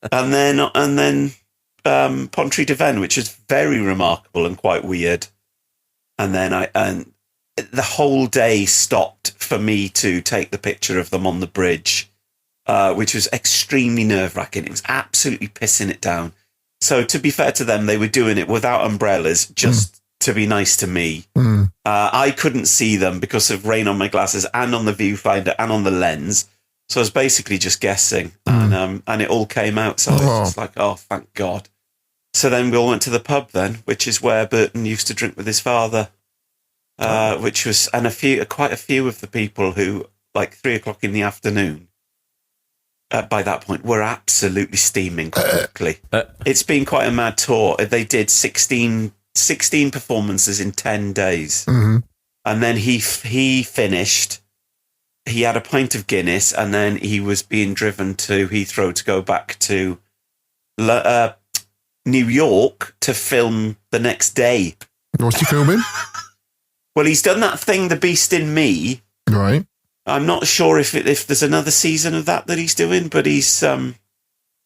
and then Pontrhydyfen, which is very remarkable and quite weird. And then the whole day stopped for me to take the picture of them on the bridge, which was extremely nerve-wracking. It was absolutely pissing it down. So to be fair to them, they were doing it without umbrellas just to be nice to me. I couldn't see them because of rain on my glasses and on the viewfinder and on the lens. So I was basically just guessing, and it all came out. So I was just like, oh, thank God. So then we all went to the pub then, which is where Burton used to drink with his father, which was, and quite a few of the people who, like 3:00 in the afternoon, by that point, were absolutely steaming quickly. It's been quite a mad tour. They did 16 performances in 10 days. Mm-hmm. And then he finished. He had a pint of Guinness, and then he was being driven to Heathrow to go back to New York to film the next day. What's he filming? Well, he's done that thing, The Beast in Me. Right. I'm not sure if there's another season of that he's doing, but he's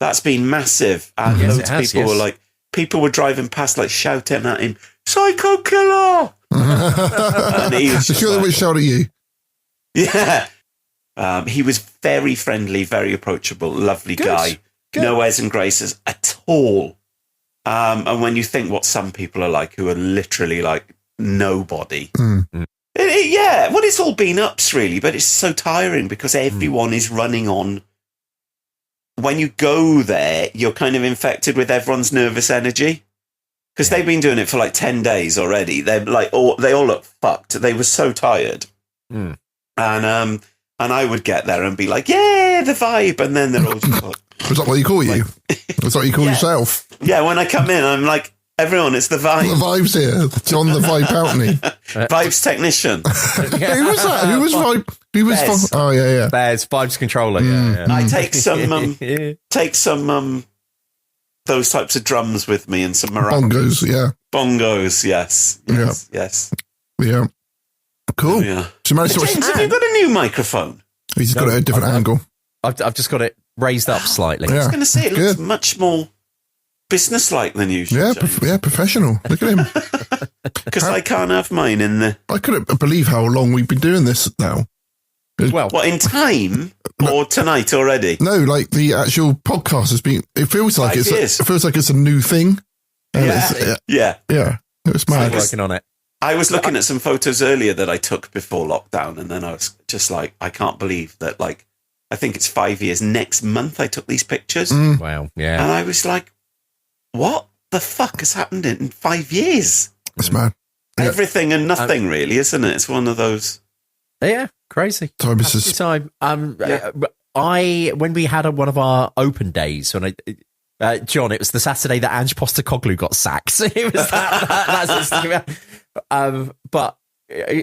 that's been massive. And loads of people were like, people were driving past, like shouting at him, "Psycho killer!" And he was just sure they would shout at you. Yeah. He was very friendly, very approachable, lovely guy. Good. No airs and graces at all. And when you think what some people are like, who are literally like nobody. Well, it's all been ups really, but it's so tiring because everyone is running on. When you go there, you're kind of infected with everyone's nervous energy because they've been doing it for like 10 days already. They're like, they all look fucked. They were so tired. And I would get there and be like, yeah, the vibe. And then they're all just like, is that what you call you? Is that what you call yourself? Yeah, when I come in, I'm like, everyone, it's the vibe. The vibe's here. John the Vibe Poutney. Vibes technician. Who was that? Who was Vibe? Who was Bez. Oh, yeah. Bez, Vibes controller. Yeah. I take some those types of drums with me and some maracas. Bongos, yeah. Bongos, yes. Yeah. Cool. Yeah. So James, have you got a new microphone? He's got it at a different angle. I've just got it raised up slightly. I was going to say, it looks much more business-like than usual. Yeah, professional. Look at him. Because I can't have mine in the... I couldn't believe how long we've been doing this now. What, in time or tonight already? No, like the actual podcast has been. It feels like it's a new thing. Yeah. It's mad. Working on it. I was looking at some photos earlier that I took before lockdown, and then I was just like, I can't believe that. Like, I think it's 5 years. Next month, I took these pictures. Wow. Yeah. And I was like, what the fuck has happened in 5 years? It's mad. Everything and nothing, really, isn't it? It's one of those. Yeah, crazy. Time. When we had one of our open days, when John, it was the Saturday that Ange Postecoglou got sacked. It was but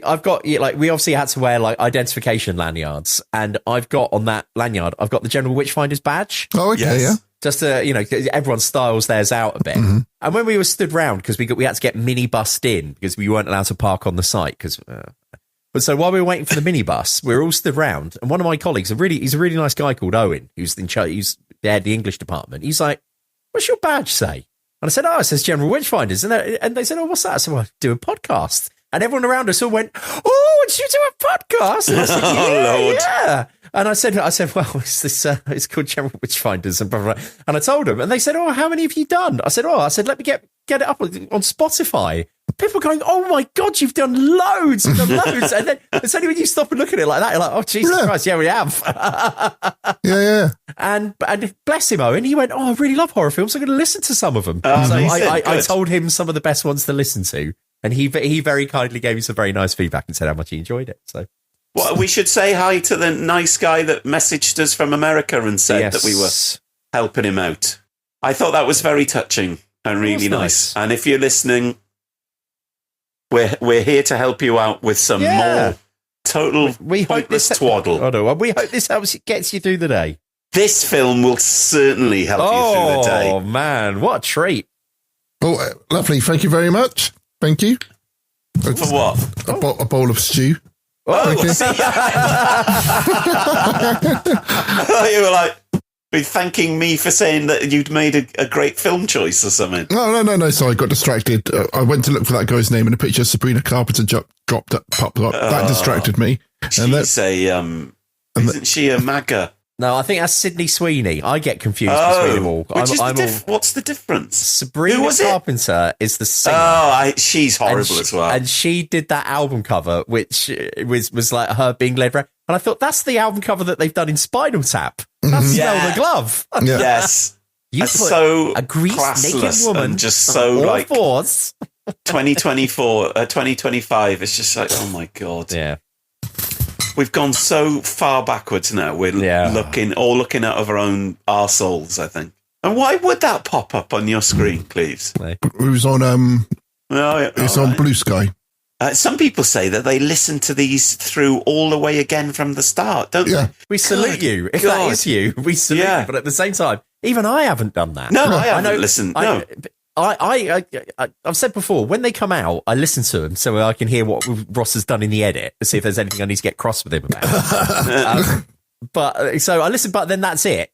I've got we obviously had to wear like identification lanyards, and I've got on that lanyard, I've got the General Witchfinders badge. Oh, okay, yeah. Just to, everyone styles theirs out a bit. Mm-hmm. And when we were stood round, because we had to get minibused in because we weren't allowed to park on the site. But so while we were waiting for the minibus, we were all stood round, and one of my colleagues, he's a really nice guy called Owen, who's in charge, he's there at the English department. He's like, "What's your badge say?" And I said, "Oh, it says General Witchfinders." And they said, "Oh, what's that?" I said, "Well, I do a podcast." And everyone around us all went, "Oh, did you do a podcast?" And I said, yeah. And I said, "Well, it's called General Witchfinders," and blah, blah, blah. And I told them, and they said, "Oh, how many have you done?" I said, "Let me get it up on Spotify." People going, "Oh my God, you've done loads, And then it's only when you stop and look at it like that, you're like, "Oh, Jesus Christ, yeah, we have." Yeah. And bless him, Owen, he went, "Oh, I really love horror films, I'm going to listen to some of them." So I told him some of the best ones to listen to. And he very kindly gave me some very nice feedback and said how much he enjoyed it. So, well, we should say hi to the nice guy that messaged us from America and said that we were helping him out. I thought that was very touching and really nice. And if you're listening, we're here to help you out with some more total pointless twaddle. We hope this gets you through the day. This film will certainly help you through the day. Oh man, what a treat! Oh, lovely! Thank you very much. Thank you. For what? A bowl of stew. Oh, you were like thanking me for saying that you'd made a great film choice or something. No. Sorry, I got distracted. I went to look for that guy's name, and a picture of Sabrina Carpenter popped up. That distracted me. Isn't she a MAGA? No, I think that's Sydney Sweeney. I get confused between them all. What's the difference? Sabrina Carpenter is the singer. Oh, she's horrible as well. And she did that album cover, which was like her being led around. And I thought, that's the album cover that they've done in Spinal Tap. That's Smell the Glove. Yeah. Yes. You put so a greased naked woman and just so on like fours. 2025. It's just like, oh my God. Yeah. We've gone so far backwards now. We're looking out of our own arseholes, I think. And why would that pop up on your screen, Cleves? It was on it's on Blue Sky. Some people say that they listen to these through all the way again from the start, don't they? We salute you. If that is you, we salute you. But at the same time, even I haven't done that. No, I haven't listened. No. I've said before, when they come out, I listen to them so I can hear what Ross has done in the edit to see if there's anything I need to get cross with him about. But so I listen, but then that's it.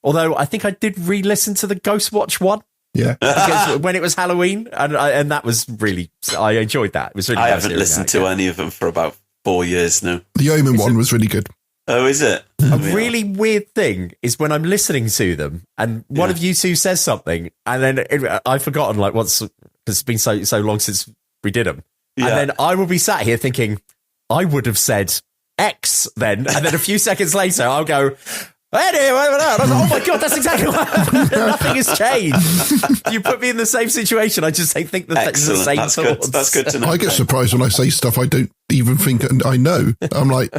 Although I think I did re-listen to the Ghostwatch one. Yeah, because when it was Halloween, and that was really, I enjoyed that. It was really. I haven't listened to any of them for about 4 years now. The Omen one was really good. Oh, is it? A really weird thing is when I'm listening to them and one of you two says something and then I've forgotten like because it's been so long since we did them. And then I will be sat here thinking, I would have said X then. And then a few seconds later, I'll go, anyway, oh my God, that's exactly what happened. Nothing has changed. You put me in the same situation. I just think that it's the same thoughts. That's good to know. I get surprised when I say stuff I don't even think I know. I'm like,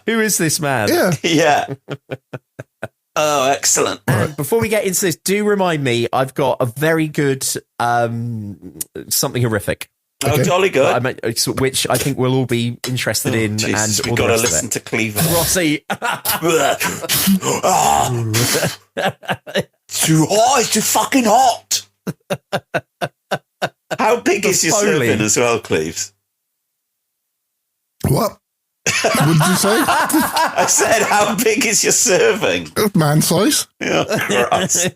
who is this man? Yeah. Oh, excellent. And before we get into this, do remind me, I've got a very good something horrific. Oh, jolly good. Which I think we'll all be interesed in. Jesus, and we've got to listen to Cleaver. Rossi. Too hot. It's too fucking hot. How big is your serving as well, Cleves? What? What did you say? I said, how big is your serving? Man size. Yeah, Christ.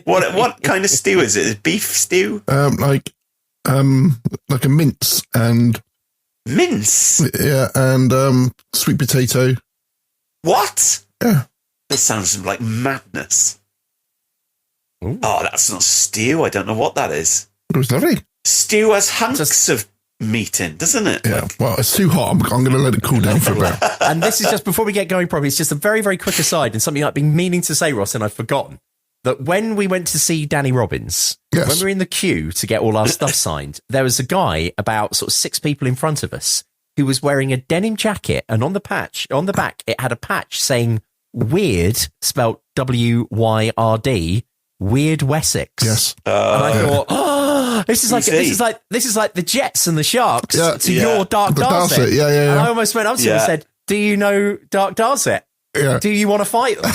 What kind of stew is it? Beef stew? Like a mince and sweet potato. What? Yeah. This sounds like madness. Ooh. Oh, that's not stew. I don't know what that is. It was lovely. Stew has hunks of meat in, doesn't it? Yeah. Well, it's too hot. I'm going to let it cool down for a bit. And this is just before we get going properly. It's just a very, very quick aside and something I've been meaning to say, Ross, and I've forgotten. That when we went to see Danny Robbins, when we were in the queue to get all our stuff signed, there was a guy about sort of 6 people in front of us who was wearing a denim jacket, and on the back, it had a patch saying "Weird," spelled WYRD, Weird Wessex. Yes. And I thought, this is like the Jets and the Sharks to your Dark Darset. Yeah. And I almost went up to him and said, "Do you know Dark Darset? Yeah. Do you want to fight them?"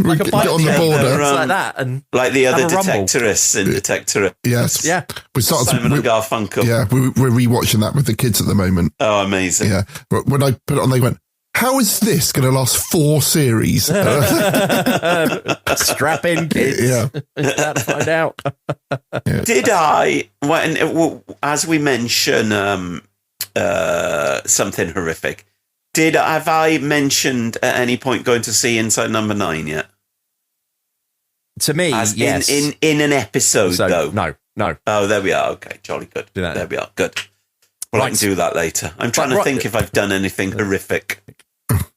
like a bike on the border, like that, and like the other detectorists in Detectorate. Yes, yeah. We started Simon and Garfunkel. Yeah, we're rewatching that with the kids at the moment. Oh, amazing! Yeah, but when I put it on, they went, "How is this going to last 4 series?" Strap in, kids. Yeah, to find out. Yeah. Did I? As we mention something horrific. Have I mentioned at any point going to see Inside Number 9 yet? To me, yes. In an episode, though? No. Oh, there we are. Okay, jolly good. There we are. Good. Well, I can do that later. I'm trying to think if I've done anything horrific.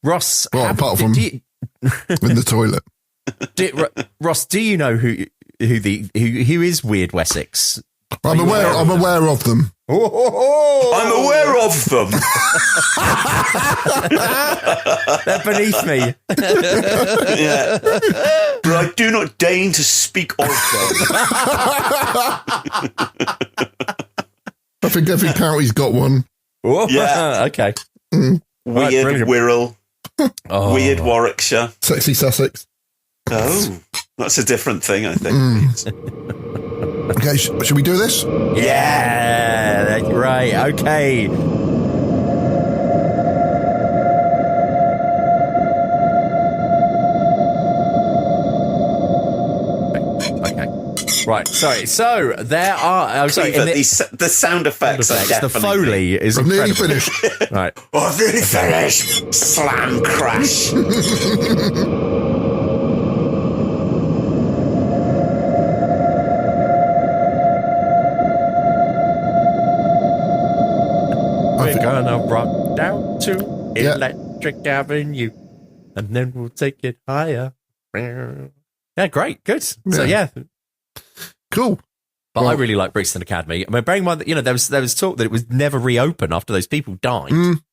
Ross, apart from in the toilet. Ross, do you know who is Weird Wessex? I'm aware of them. I'm aware of them. They're beneath me. Yeah. But I do not deign to speak of them. I think every county's got one. Yeah. Okay. Mm. Weird Wirral. Weird Warwickshire. Sexy Sussex. Oh, that's a different thing, I think. Okay, should we do this? Yeah, right. Okay. Right, sorry. So there are. Oh, sorry, the sound effects are the Foley is I'm nearly incredible. finished. Right. I've nearly finished. Slam crash. We're gonna rock down to Electric Avenue, and then we'll take it higher. Yeah, great, good. So yeah, cool. But I really like Brixton Academy. I mean, bearing in mind that there was talk that it was never reopened after those people died.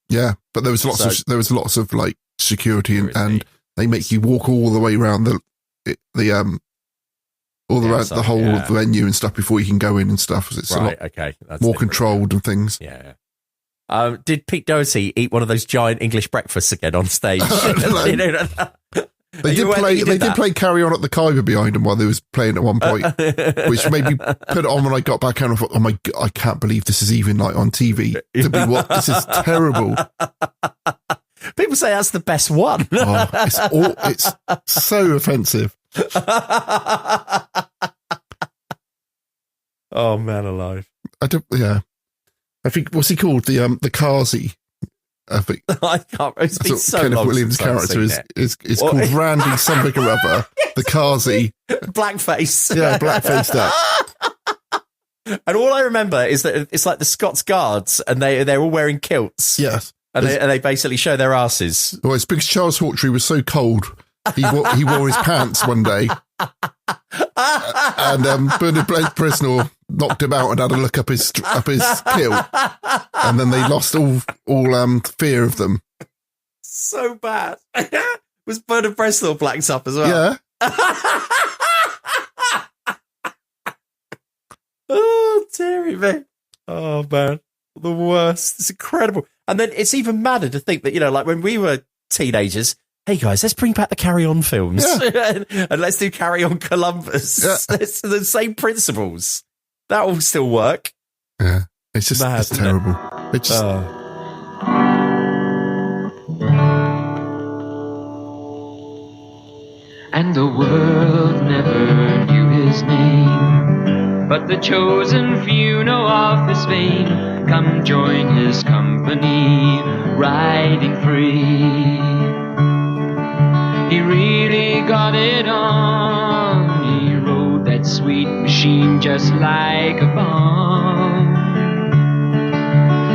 Yeah, but there was lots of like security and they make you walk all the way around the whole venue and stuff before you can go in and stuff. It's a lot That's more controlled and things. Yeah. Did Pete Doherty eat one of those giant English breakfasts again on stage? They did play Carry On at the Khyber behind him while they was playing at one point, which made me put it on when I got back home. I thought, oh my God, I can't believe this is even like on TV to be what this is terrible. People say that's the best one. It's so offensive. Oh man alive. I think what's he called? The Kazi. I think I can't. It's been so Kenneth long Williams' since I've character seen is called Randy something or other. The Kazi. Blackface. Yeah, blackface up. And all I remember is that it's like the Scots Guards, and they're all wearing kilts. Yes, and they basically show their asses. Well, it's because Charles Hawtrey was so cold. He wore his pants one day, and Bernard Bresnell knocked him out and had a look up his kilt, and then they lost all fear of them. So bad. Was Bernard Bresnell blacked up as well? Yeah. Oh, dearie me. Oh man, the worst. It's incredible. And then it's even madder to think that like when we were teenagers. Hey guys, let's bring back the Carry On films and let's do Carry On Columbus. Yeah. It's the same principles. That will still work. Yeah, it's just it's terrible. It's just... And the world never knew his name, but the chosen few know of his fame. Come join his company, riding free. He really got it on. He rode that sweet machine just like a bomb.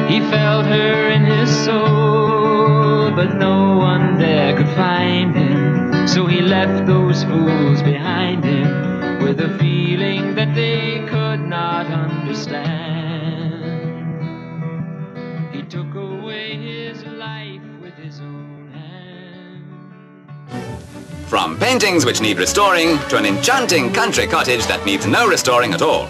He felt her in his soul, but no one there could find him. So he left those fools behind him with a feeling that they could not understand. He took away his life with his own hand. From paintings which need restoring to an enchanting country cottage that needs no restoring at all.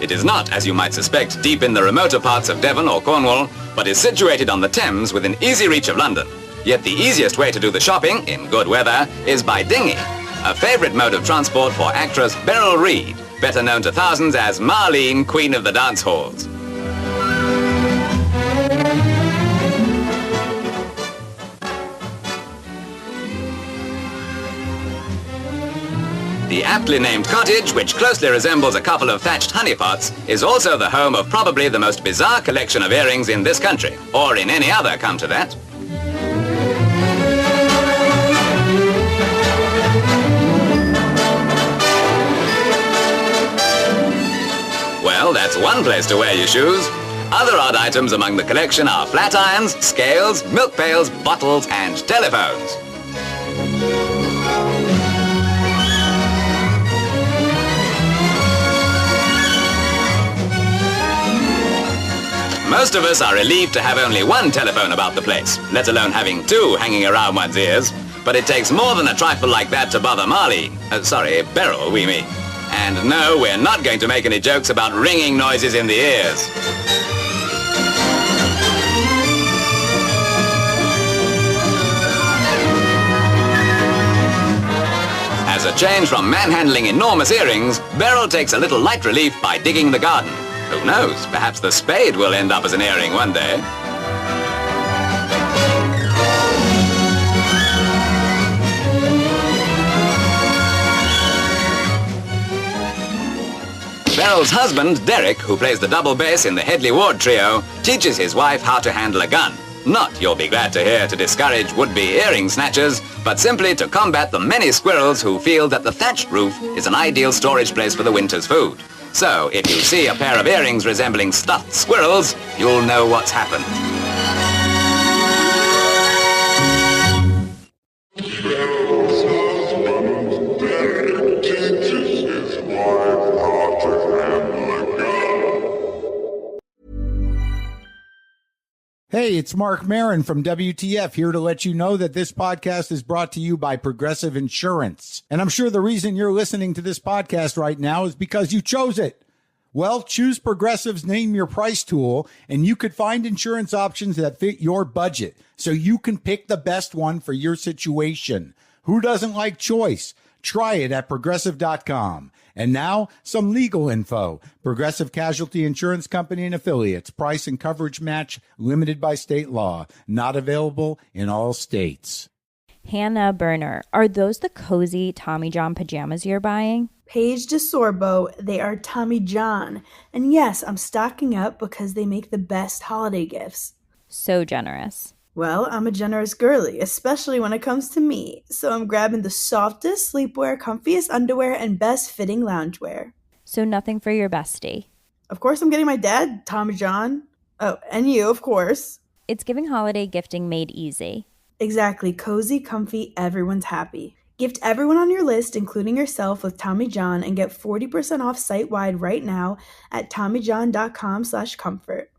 It is not, as you might suspect, deep in the remoter parts of Devon or Cornwall, but is situated on the Thames within easy reach of London. Yet the easiest way to do the shopping, in good weather, is by dinghy, a favourite mode of transport for actress Beryl Reid, better known to thousands as Marlene, Queen of the Dance Halls. The aptly named cottage, which closely resembles a couple of thatched honeypots, is also the home of probably the most bizarre collection of earrings in this country, or in any other, come to that. Well, that's one place to wear your shoes. Other odd items among the collection are flat irons, scales, milk pails, bottles, and telephones. Most of us are relieved to have only one telephone about the place, let alone having two hanging around one's ears. But it takes more than a trifle like that to bother Marlene. Beryl, we mean. And no, we're not going to make any jokes about ringing noises in the ears. As a change from manhandling enormous earrings, Beryl takes a little light relief by digging the garden. Who knows, perhaps the spade will end up as an earring one day. Meryl's husband, Derek, who plays the double bass in the Headley Ward trio, teaches his wife how to handle a gun. Not, you'll be glad to hear, to discourage would-be earring snatchers, but simply to combat the many squirrels who feel that the thatched roof is an ideal storage place for the winter's food. So, if you see a pair of earrings resembling stuffed squirrels, you'll know what's happened. Hey, it's Mark Maron from WTF here to let you know that this podcast is brought to you by Progressive Insurance. And I'm sure the reason you're listening to this podcast right now is because you chose it. Well, choose Progressive's Name Your Price tool, and you could find insurance options that fit your budget, so you can pick the best one for your situation. Who doesn't like choice? Try it at Progressive.com. And now, some legal info. Progressive Casualty Insurance Company and Affiliates. Price and coverage match limited by state law. Not available in all states. Hannah Burner, are those the cozy Tommy John pajamas you're buying? Paige DeSorbo, they are Tommy John. And yes, I'm stocking up because they make the best holiday gifts. So generous. Well, I'm a generous girly, especially when it comes to me. So I'm grabbing the softest sleepwear, comfiest underwear, and best fitting loungewear. So nothing for your bestie? Of course I'm getting my dad, Tommy John. Oh, and you, of course. It's giving holiday gifting made easy. Exactly. Cozy, comfy, everyone's happy. Gift everyone on your list, including yourself, with Tommy John and get 40% off site-wide right now at TommyJohn.com/comfort.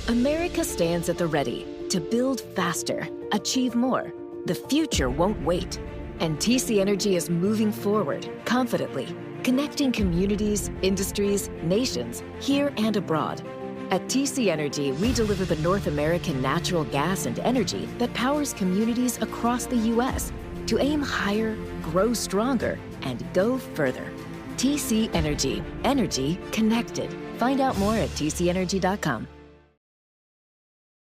America stands at the ready to build faster, achieve more. The future won't wait. And TC Energy is moving forward confidently, connecting communities, industries, nations, here and abroad. At TC Energy, we deliver the North American natural gas and energy that powers communities across the U.S. to aim higher, grow stronger, and go further. TC Energy. Energy connected. Find out more at tcenergy.com.